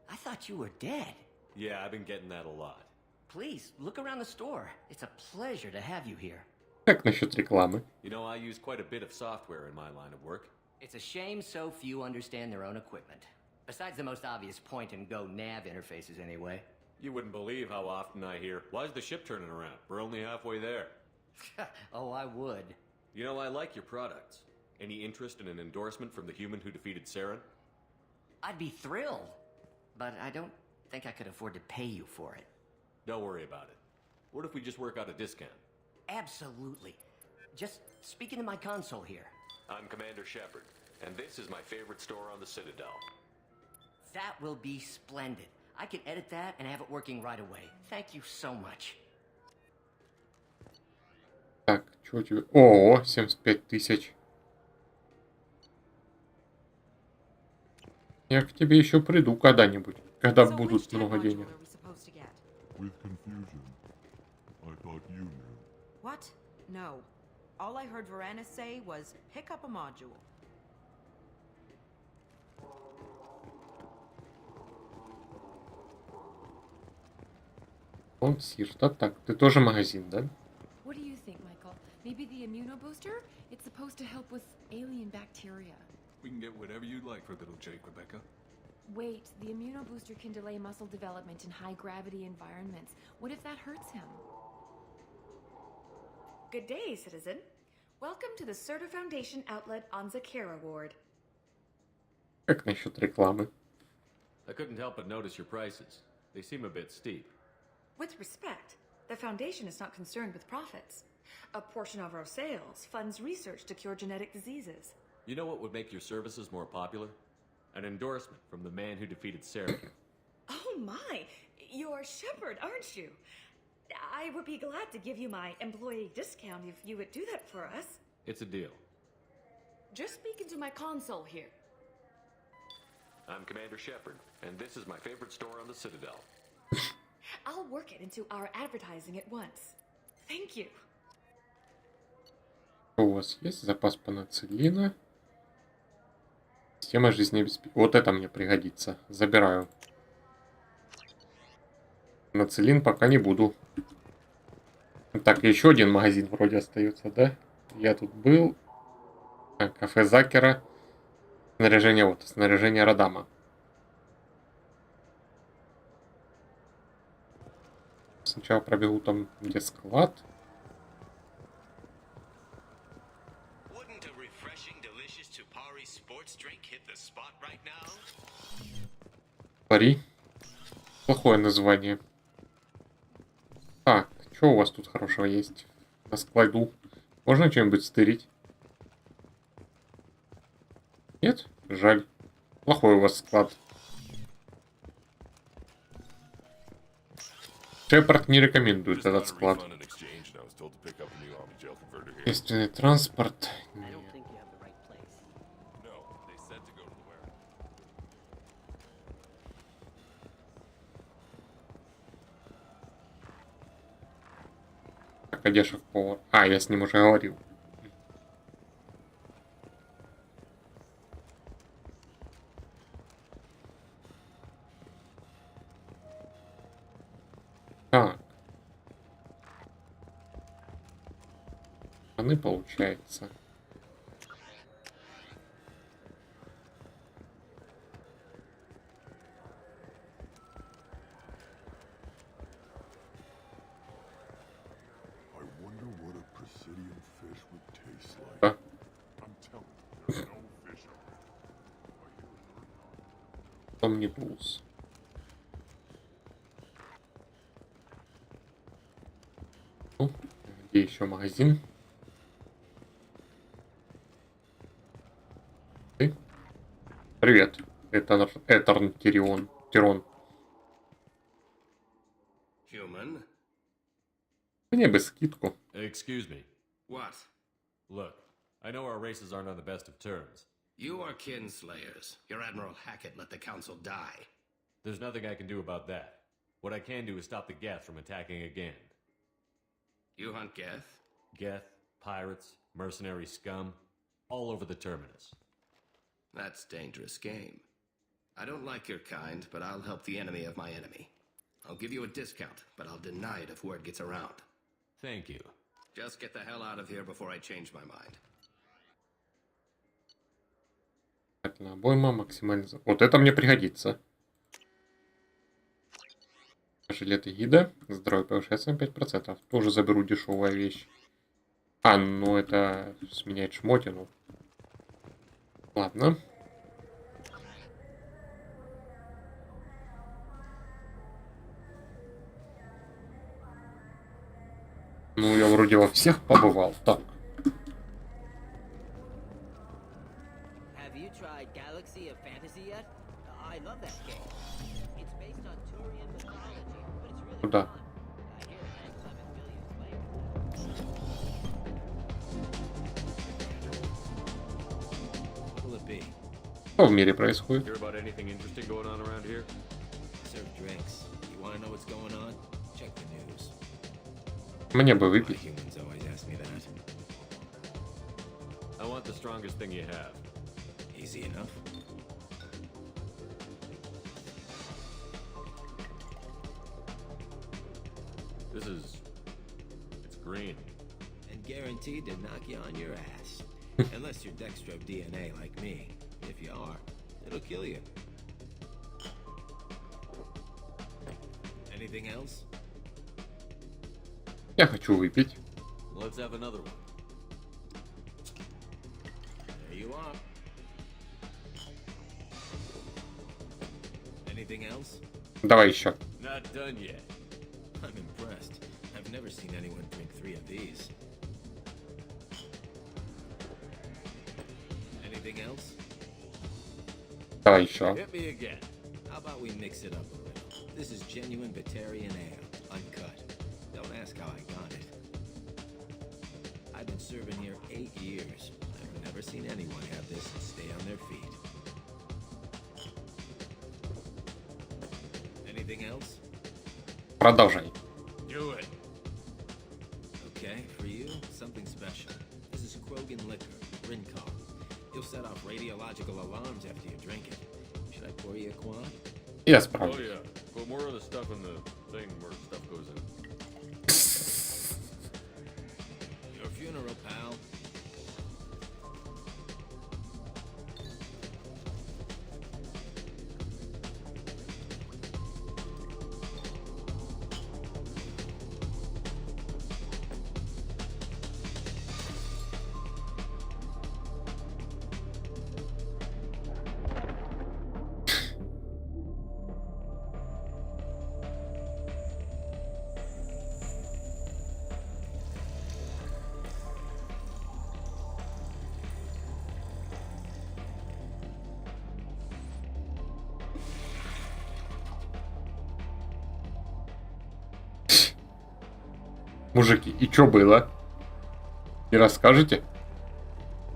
I thought you were dead. Yeah, I've been getting that a lot. Please, look around the store. It's a pleasure to have you here. Как насчет рекламы? You know, I use quite a bit of software in my line of work. It's a shame so few understand their own equipment. Besides the most obvious point-and-go nav interfaces, anyway. You wouldn't believe how often I hear, "Why's the ship turning around? We're only halfway there." Oh, I would. You know, I like your products. Any interest in an endorsement from the human who defeated Saren? I'd be thrilled. But I don't think I could afford to pay you for it. Don't worry about it. What if we just work out a discount? Absolutely. Just speak into my console here. I'm Commander Shepard, and this is my favorite store on the Citadel. That will be splendid. I can edit that and have it working right away. Thank you so much. Так, что у тебя? О, 75 тысяч. Я к тебе еще приду когда-нибудь, когда будут много денег. With confusion. I thought you knew. What? No. All I heard Varanus say was, pick up a module. Он Сирта. Так, ты тоже магазин, да? What do you think, Michael? Maybe the immunobooster? It's supposed to help with alien bacteria. We can get whatever you'd like for little Jake, Rebecca. Wait, the immunobooster can delay muscle development in high-gravity environments. What if that hurts him? Good day, citizen. Welcome to the Serta Foundation outlet on Zakera Ward. Как насчет рекламы? I couldn't help but notice your prices. They seem a bit steep. With respect, the Foundation is not concerned with profits. A portion of our sales funds research to cure genetic diseases. You know what would make your services more popular? An endorsement from the man who defeated Saren. Oh my! You're Shepard, aren't you? I would be glad to give you my employee discount if you would do that for us. It's a deal. Just speak into my console here. I'm Commander Shepard, and this is my favorite store on the Citadel. I'll work it into our advertising at once. Thank you. Что у вас есть? Запас пенициллина. Система жизнеобеспечения. Вот это мне пригодится. Забираю. Пенициллин пока не буду. Так, еще один магазин вроде остается, да? Я тут был. Кафе Закера. Снаряжение, вот, снаряжение Радама. Сначала пробегу там, где склад. Пари. Плохое название. Так, что у вас тут хорошего есть? На складу. Можно что-нибудь стырить? Нет? Жаль. Плохой у вас склад. Шепард не рекомендует этот склад. Естественный транспорт. Так, а где шеф-повар? А, я с ним уже говорил. Так. Они получается. Omnibus. Ну, где еще магазин? Ты? Привет. Этерн Тирон. Human? Мне бы скидку. Excuse me. What? Look, I know our races aren't on the best of terms. You are kinslayers. Your Admiral Hackett let the Council die. There's nothing I can do about that. What I can do is stop the Geth from attacking again. You hunt Geth? Geth, pirates, mercenary scum, all over the terminus. That's dangerous game. I don't like your kind, but I'll help the enemy of my enemy. I'll give you a discount, but I'll deny it if word gets around. Thank you. Just get the hell out of here before I change my mind. Обойма максимально... Вот это мне пригодится. Жилеты гида. Здоровье повышается на 5%. Тоже заберу дешевая вещь. А, ну это сменяет шмотину. Ладно. Ну, я вроде во всех побывал. Так. Have you tried Galaxy of Fantasy yet? I love that game. It's based on Turian mythology, but it's really Куда? fun. I hear it has 7 billion players. What'll it be? Что в мире происходит? Hear about anything interesting going on around here? Serve drinks. You want to know what's going on? Check the news. Мне бы выпить. Humans always ask me that. I want the strongest thing you have. Easy enough. This is... it's green. And guaranteed to knock you on your ass. Unless you're Dextro DNA like me. If you are, it'll kill you. Anything else? Я хочу выпить. Let's have another one. There you are. Anything else? Давай еще. Not done yet. I'm impressed. I've never seen anyone drink 3 of these. Anything else? Давай еще. Hit me again. How about we mix it up a little? This is genuine Batarian ale, uncut. Don't ask how I got it. I've been serving here 8 years. I've never seen anyone have this and stay on their feet. Anything else? Продолжай. Do it. Okay, for you, something special. This is Krogan liquor, Rincon. You'll set off radiological alarms after you drink it. Should I pour you a quad? Я Oh справлюсь. yeah. Put more of the stuff in the thing where stuff goes in. Your funeral, pal. Мужики, и чё было? Не расскажете?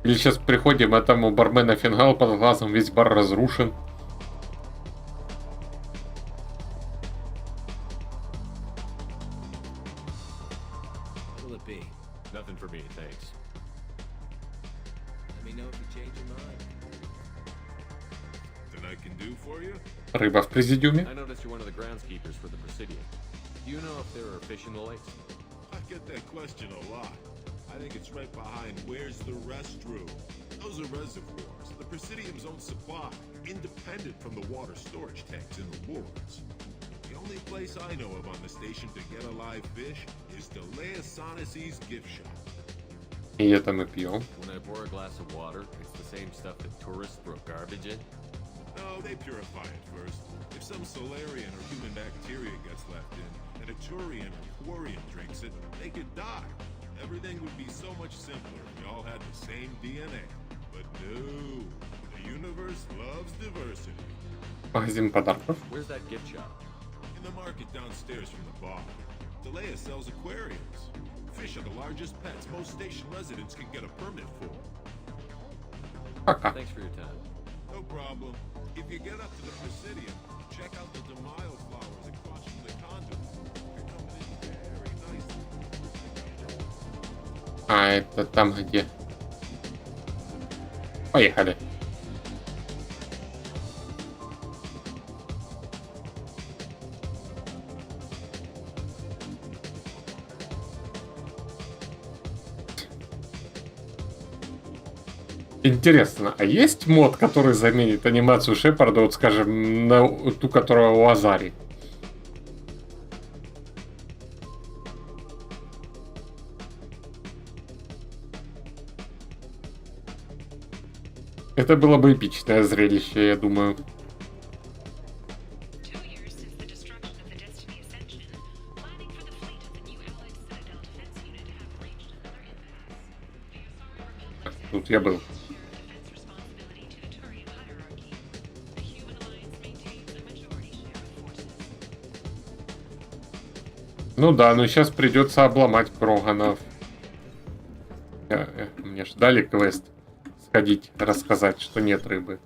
Или сейчас приходим, этому бармена фингал под глазом, весь бар разрушен? What'll it be? Nothing for me, thanks. Let me know if you change your mind. Nothing I can do for you? Рыба в президиуме? I noticed you're one of the groundskeepers for the Presidium. Do you know if there are fish in the lakes? I get that question a lot. I think it's right behind where's the restroom. Those are reservoirs, the Presidium's own supply, independent from the water storage tanks in the wards. The only place I know of on the station to get a live fish is Delea Sonasy's gift shop. И это мы пьем. When I pour a glass of water, it's the same stuff that tourists throw garbage in. No, they purify it first. If some Solarian or human bacteria gets left in, and a Turian or Quarian drinks it, they could die. Everything would be so much simpler if we all had the same DNA. But no, the universe loves diversity. Магазин подарков. Where's that gift shop? In the market downstairs from the bar. Delea sells aquariums. Fish are the largest pets most station residents can get a permit for. Thanks for your time. No problem. If you get up to the Presidium, check out the Demaio flowers across from the conduit. They're coming in very nicely. А, это там где? Поехали. Интересно, а есть мод, который заменит анимацию Шепарда, вот скажем, на ту, которая у Азари? Это было бы эпичное зрелище, я думаю. Тут я был. Ну да, но сейчас придется обломать Кроганов. Мне ж дали квест сходить, рассказать, что нет рыбы.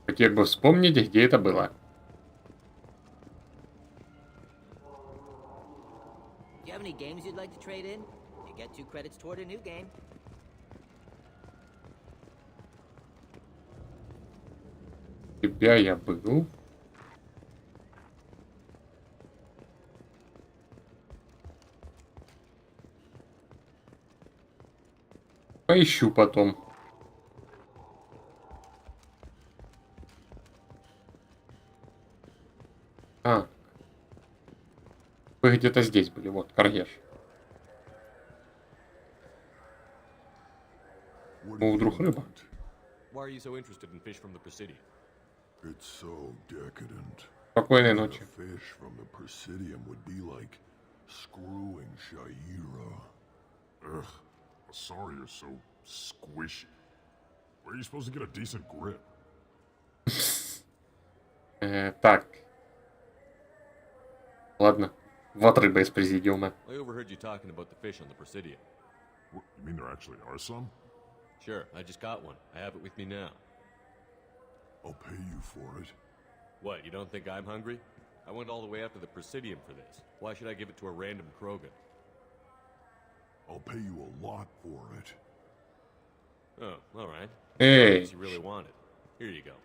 Хотел бы вспомнить, где это было. Do you have any games you'd like to trade in? You get 2 credits toward a new game. Тебя я был. Поищу потом. А. Вы где-то здесь были, вот, Каргеш. О, вдруг рыба. Why are you so interested in fish from the Presidium? It's so decadent. Спокойной ночи. Fish from the Presidium would be like screwing Shaira. Ugh, sorry you're so squishy. Where are you supposed to get a decent grip? Так. Ладно. Вот рыба из Президиума. I overheard you talking about the fish on the Presidium. You mean there actually are some? Sure, I just got one. I have it with me now. I'll pay you for it. What, you don't think I'm hungry? I went all the way up to the Presidium for this. Why should I give it to a random Krogan? I'll pay you a lot for it. Oh, alright. Hey. You really want it. Here you go.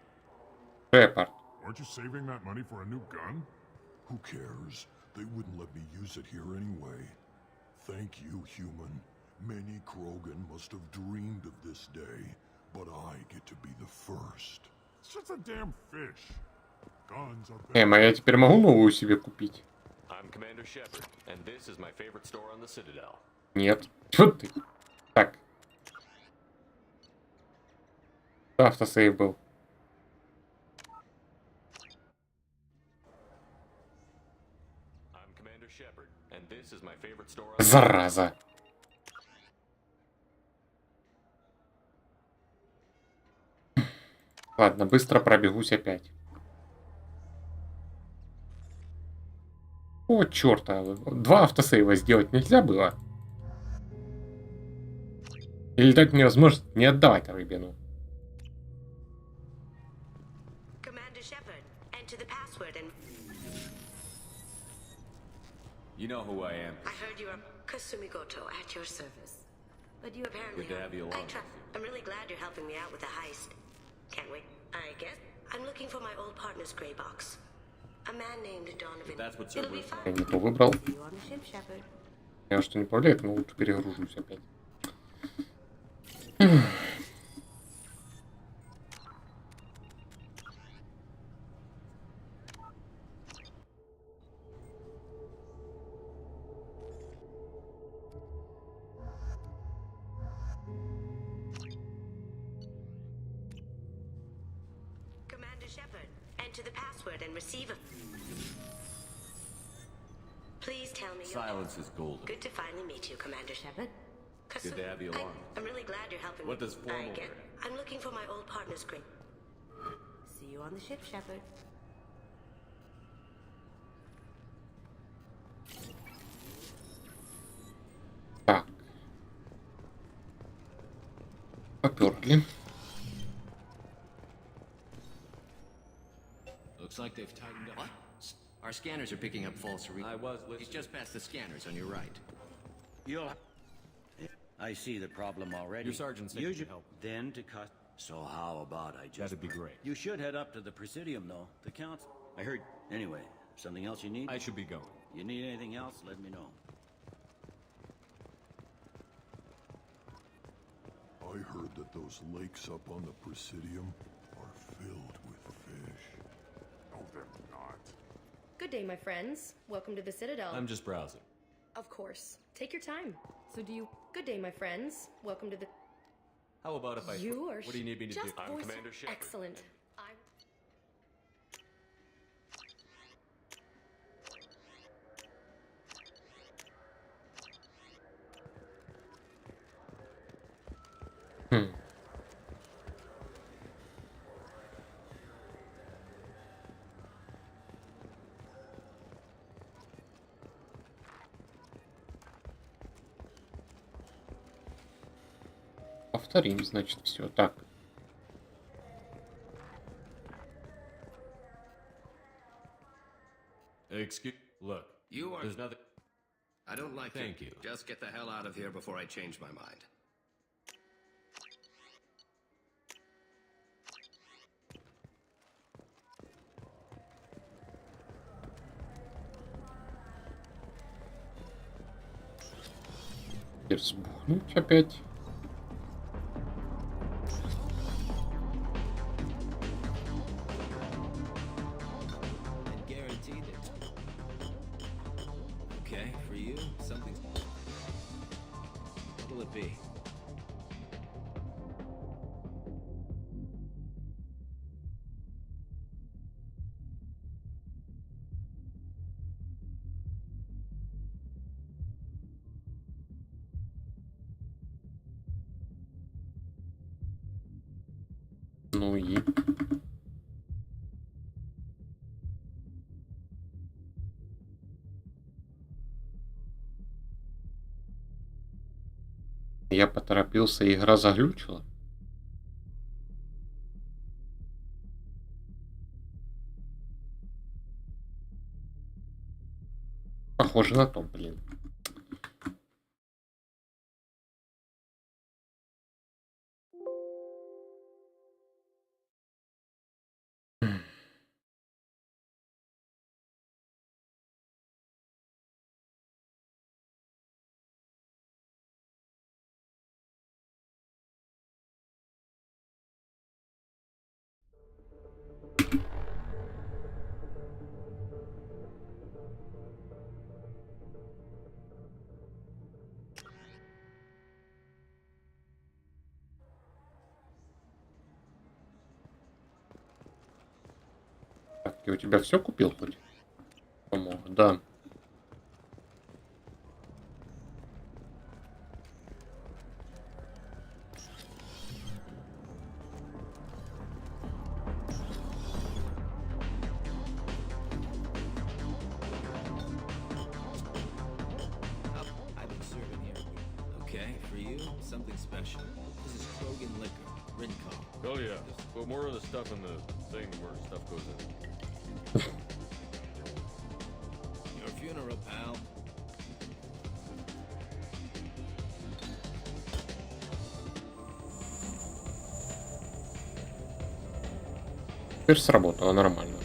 Шепард. Aren't you saving that money for a new gun? Who cares? They wouldn't let me use it here anyway. Thank you, human. Many Krogan must have dreamed of this day, but I get to be the first. It's just a damn fish. Guns are better. А я теперь могу новую себе купить? I'm Commander Shepard, and this is my favorite store on the Citadel. Нет. Чё ты? Так. Автосейв был. I'm Commander Shepard, and this is my favorite store on Зараза. Ладно, быстро пробегусь опять. О, черта. 2 автосейва сделать нельзя было? Или дать мне возможность не отдавать рыбину? Commander Shepard, enter the password and... You know who I am. I heard you are Kasumi Goto at your service. But you apparently Good to have you along. I'm really glad you're helping me out with the heist. Can't wait. I guess I'm looking for my old partner's gray box. A man named Donovan. That's what It'll be Cerberus fun. Я не то выбрал. See you on the ship, Shepard. Я что не повлияет, но лучше перегружусь опять. Enter the password and receive a... Please tell me Silence is golden. Good to finally meet you, Commander Shepard. Good to have you along. I'm really glad you're helping What me. does formal I get... wear? I'm looking for my old partner's green. See you on the ship, Shepard. Так. Поперли. Looks like they've tightened up. What? Our scanners are picking up false readings. He's just past the scanners on your right. I see the problem already. Your sergeant said you could help. Then to cut. So how about I just... That'd be great. You should head up to the Presidium, though. The council... I heard... Anyway, something else you need? I should be going. You need anything else, let me know. I heard that those lakes up on the Presidium are filled with fish. No, they're not. Good day, my friends. Welcome to the Citadel. I'm just browsing. Of course. Take your time. So do you... Good day, my friends. Welcome to the... How about if I... You are... What do you need me to do? Just I'm voice... Commander Shepard. Excellent. Повторим, значит, все так. Excuse... Look. You are... There's nothing... I don't like Thank it. you. Just get the hell out of here before I change my mind. Теперь сбухнуть опять. And guaranteed it. Okay, for you, something... What will it be? Ну и... Я поторопился, и игра заглючила. Похоже на то, блин. Так, я у тебя все купил хоть? Помог, да. I've been serving here. Okay, for you, something special. This is Krogan liquor, Rincon. Oh yeah. Put more of the stuff in the thing where stuff goes in. Your funeral, pal. Теперь сработало нормально.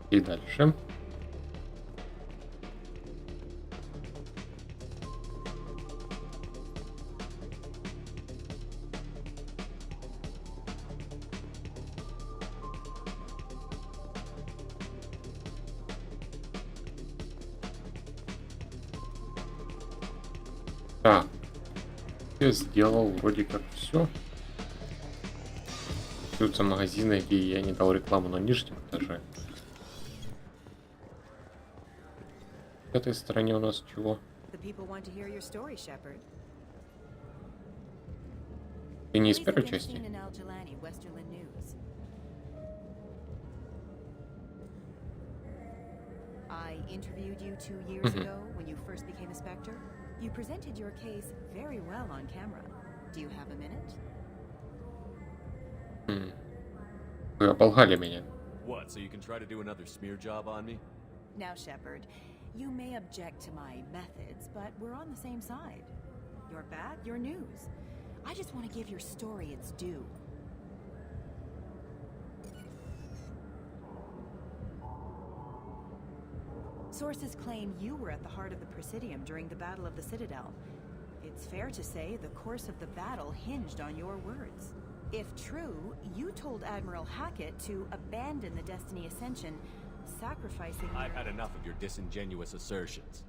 И дальше. Так. Я сделал вроде как все. Остаются магазины, где я не дал рекламу на нижнем этаже. В этой стороне у нас чего? The people want to hear your story, Shepard. Ты не из Police have первой been части? seen in Al-Jalani, Westerland News. I interviewed you 2 years Mhm. ago when you first became a Spectre. You presented your case very well on camera. Do you have a minute? Вы оболгали меня. What, so you can try to do another smear job on me? Now, Shepard, you may object to my methods, but we're on the same side. You're bad, you're news. I just want to give your story its due. Sources claim you were at the heart of the Presidium during the Battle of the Citadel. It's fair to say the course of the battle hinged on your words. If true, you told Admiral Hackett to abandon the Destiny Ascension, sacrificing I've your... had enough of your disingenuous assertions.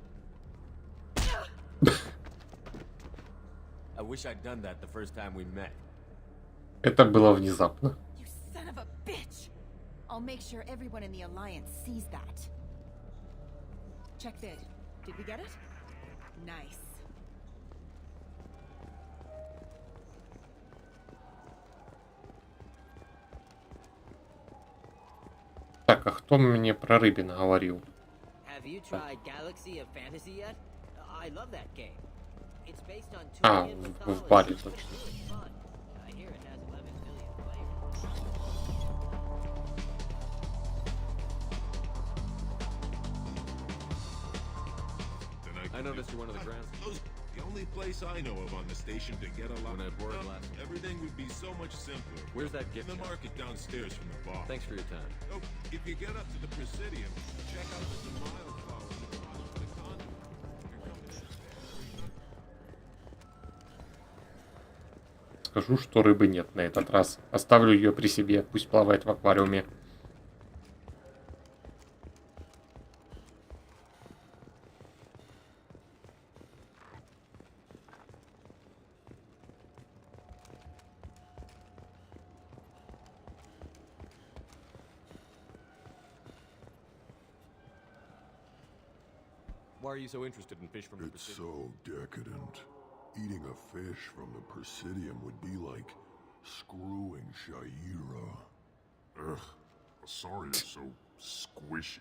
I wish I'd done that the first time we met. Это было внезапно. You son of a bitch! I'll make sure everyone in the Alliance sees that. Check vid. Did we get it? Nice. Так, а кто мне про Рыбина говорил? Have you tried Galaxy of Fantasy yet? I love that game. It's based on А, Turian в баре mythology. точно. It's really fun. I hear it has 11 million players. I noticed you're one of the grounds. The only place I know of on the station to get a lot When I boarded of last- everything would be so much simpler. Where's that gift In the shop? market downstairs from the bar. Thanks for your time. Oh, if you get up to the Presidium, check out the mile following across from the conduit. Here comes the- Скажу, что рыбы нет на этот раз. Оставлю ее при себе, пусть плавает в аквариуме. Why are you so interested in fish from the It's Presidium? so decadent. Eating a fish from the Presidium would be like screwing Shaira. Ugh, sorry is so squishy.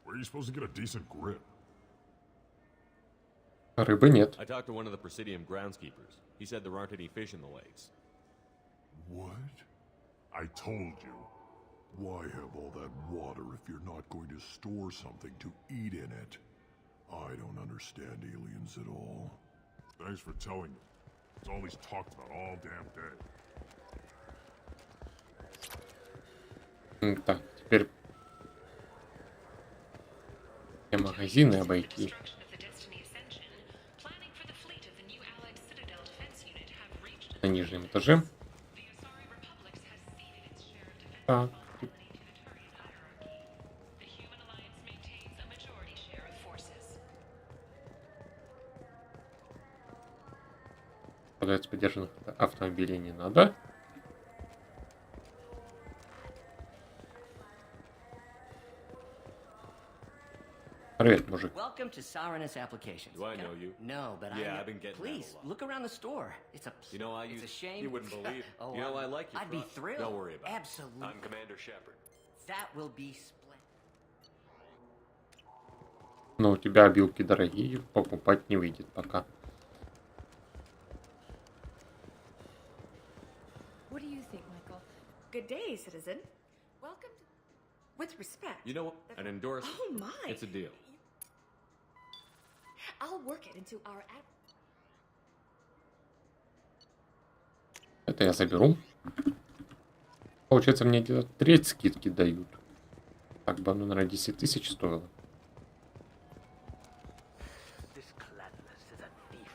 Where are you supposed to get a decent grip? Рыбы нет. I talked to one of the Presidium groundskeepers. He said there aren't any fish in the lakes. What? I told you. Why have all that water if you're not going to store something to eat in it? I don't understand aliens at all. Thanks for telling me. It's all he's talked about all damn day. Так, теперь все магазины обойти. На нижнем этаже. Так. Подать подержанных автомобилей не надо. Привет, мужик. Welcome to Saranus Applications. Do I know you? No, but Yeah, I. I've been getting that Please a lot. look around the store. It's a. You know, it's a shame. You wouldn't believe. Oh, You know, I like you. I'd be thrilled. Don't worry about Absolutely. it. I'm Commander Shepard. That will be splendid. Но у тебя обилки дорогие, покупать не выйдет пока. What do you think, Michael? Good day, citizen. Welcome to... With respect. You know what? An endorsement. Oh, my. It's a deal. I'll work it into our ad... Это я заберу. Получается, мне где-то треть скидки дают. Так бы оно, наверное, 10 тысяч стоило. This Cladless is a thief,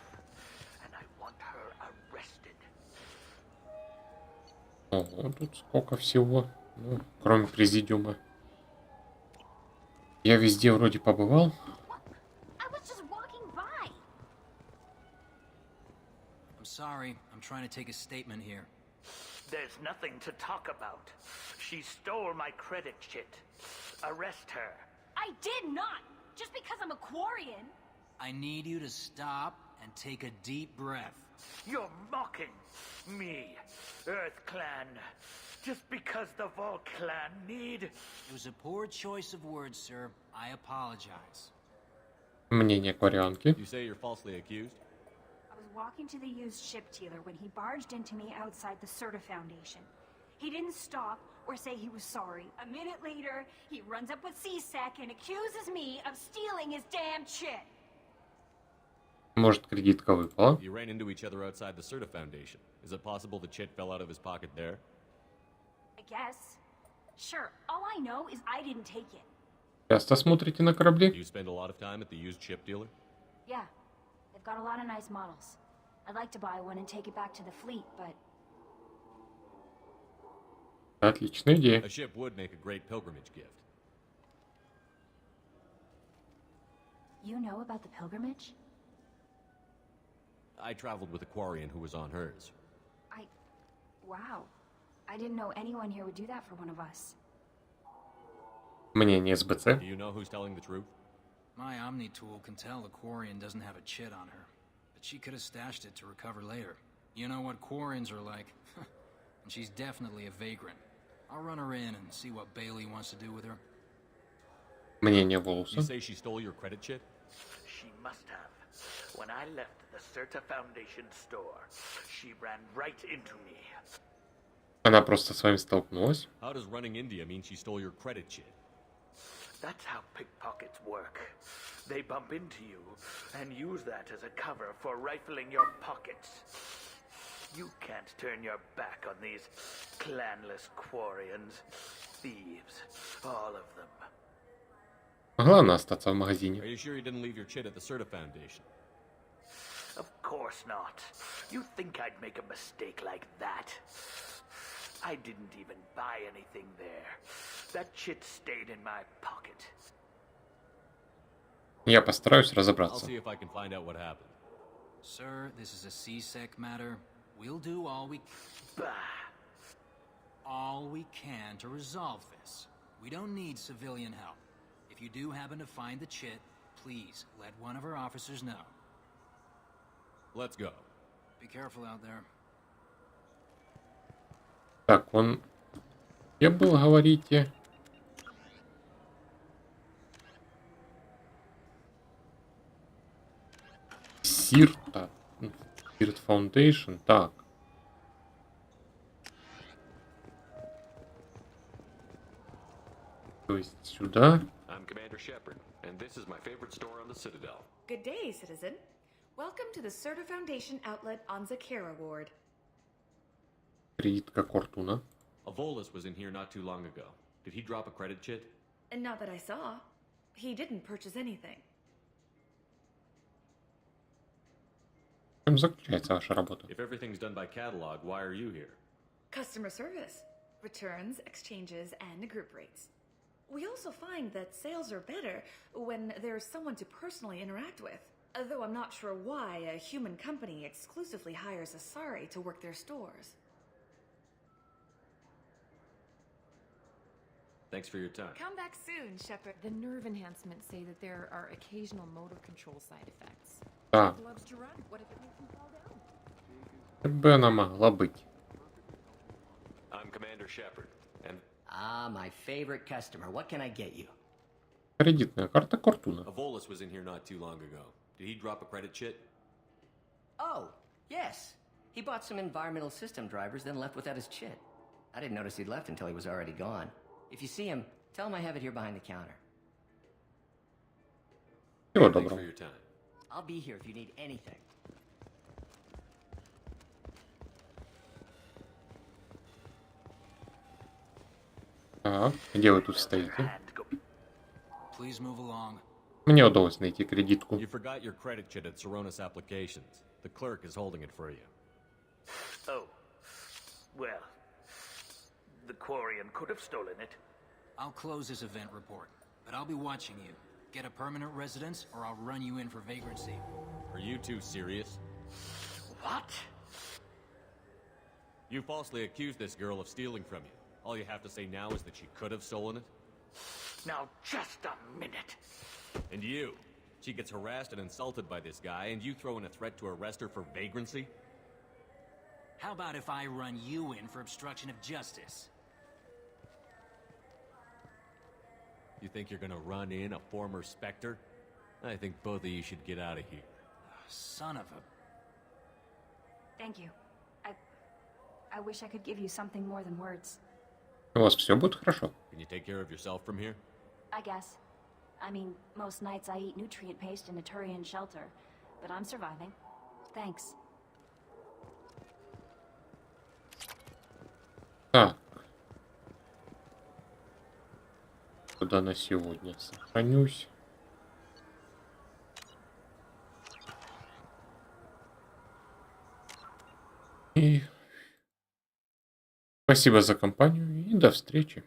and I want her arrested. Ого, тут сколько всего. Ну, кроме президиума. Я везде вроде побывал. I was just walking by. Sorry, I'm trying to take a statement here. There's nothing to talk about. She stole my credit chit. Arrest her. I did not! Just because I'm a Quarian! I need you to stop and take a deep breath. You're mocking me, Earth Clan. Just because the Vol Clan need... It was a poor choice of words, sir. I apologize. Мнение кварианки. You say you're falsely accused? I was walking to the used ship dealer when he barged into me outside the Serta Foundation. He didn't stop or say he was sorry. A minute later, he runs up with C-Sec and accuses me of stealing his damn chit. Может, кредитка выпала? You ran into each other outside the Serta Foundation. Is it possible the chit fell out of his pocket there? I guess. Sure, all I know is I didn't take it. Часто смотрите на корабли? Do you spend a lot of time at the used ship dealer? Yeah, they've got a lot of nice models. I'd like to buy one and take it back to the fleet, but... Отличная идея. A ship would make a great pilgrimage gift. You know about the pilgrimage? I traveled with a Quarian who was on hers. Wow. I didn't know anyone here would do that for one of us. Мнение СБЦ. Do you know who's telling the truth? My Omni tool can tell the Quarian doesn't have a chit on her, but she could have stashed it to recover later. You know what Quarians are like, and she's definitely a vagrant. I'll run her in and see what Bailey wants to do with her. Мнение Волоса. You say she stole your credit chit? She must have. When I left the Serta Foundation store, she ran right into me. Она просто с вами столкнулась. How does running India mean she stole your credit chit? That's how pickpockets work. They bump into you and use that as a cover for rifling your pockets. You can't turn your back on these clanless Quarians. Thieves, all of them. Могла она остаться в магазине? Are you sure you didn't leave your chit at the Serta Foundation? Of course not. You think I'd make a mistake like that? I didn't even buy anything there. That chit stayed in my pocket. Я постараюсь I'll разобраться. see if I can find out what happened. Sir, this is a C-Sec matter. We'll do all we can to resolve this. We don't need civilian help. If you do happen to find the chit, please let one of our officers know. Let's go. Be careful out there. Так, он... Где был, говорите? Сирта. Сирт Foundation. Так. То есть сюда. I'm Commander Shepard, and this is my favorite store on the Citadel. Good day, citizen. Welcome to the Serta Foundation outlet on Zakera Ward. Кредитка Кортуна. A Volus was in here not too long ago. Did he drop a credit chit? And not that I saw. He didn't purchase anything. В чем заключается ваша работа? If everything's done by catalog, why are you here? Customer service. Returns, exchanges, and group rates. We also find that sales are better when there's someone to personally interact with. Though I'm not sure why a human company exclusively hires Asari to work their stores. Thanks for your time. Come back soon, Shepard. The nerve enhancements say that there are occasional motor control side effects. А, Loves to run. What if it makes him fall down? как бы она могла быть? I'm Commander Shepard, and... Ah, my favorite customer. What can I get you? Кредитная карта Кортуна. A Volus was in here not too long ago. Did he drop a credit chit? Oh, yes. He bought some environmental system drivers, then left without his chit. I didn't notice he'd left until he was already gone. If you see him, tell him I have it here behind the counter. Всего Thanks доброго. for your time. I'll be here if you need anything. Так, где вы тут стоите? Please move along. Мне удалось найти кредитку. You forgot your credit chit at Saronis Applications. The clerk is holding it for you. Oh. Well, the Quarian could have stolen it. I'll close this event report, but I'll be watching you. Get a permanent residence, or I'll run you in for vagrancy. Are you two serious? What? You falsely accused this girl of stealing from you. All you have to say now is that she could have stolen it? Now, just a minute. And you. She gets harassed and insulted by this guy, and you throw in a threat to arrest her for vagrancy? How about if I run you in for obstruction of justice? You think you're gonna run in a former Spectre? I think both of you should get out of here. Son of a... Thank you. I wish I could give you something more than words. У вас все будет хорошо. Can you take care of yourself from here? I guess. I mean, most nights I eat nutrient paste in a Turian shelter, but I'm surviving. Thanks. Так. Куда на сегодня сохранюсь? И спасибо за компанию и до встречи.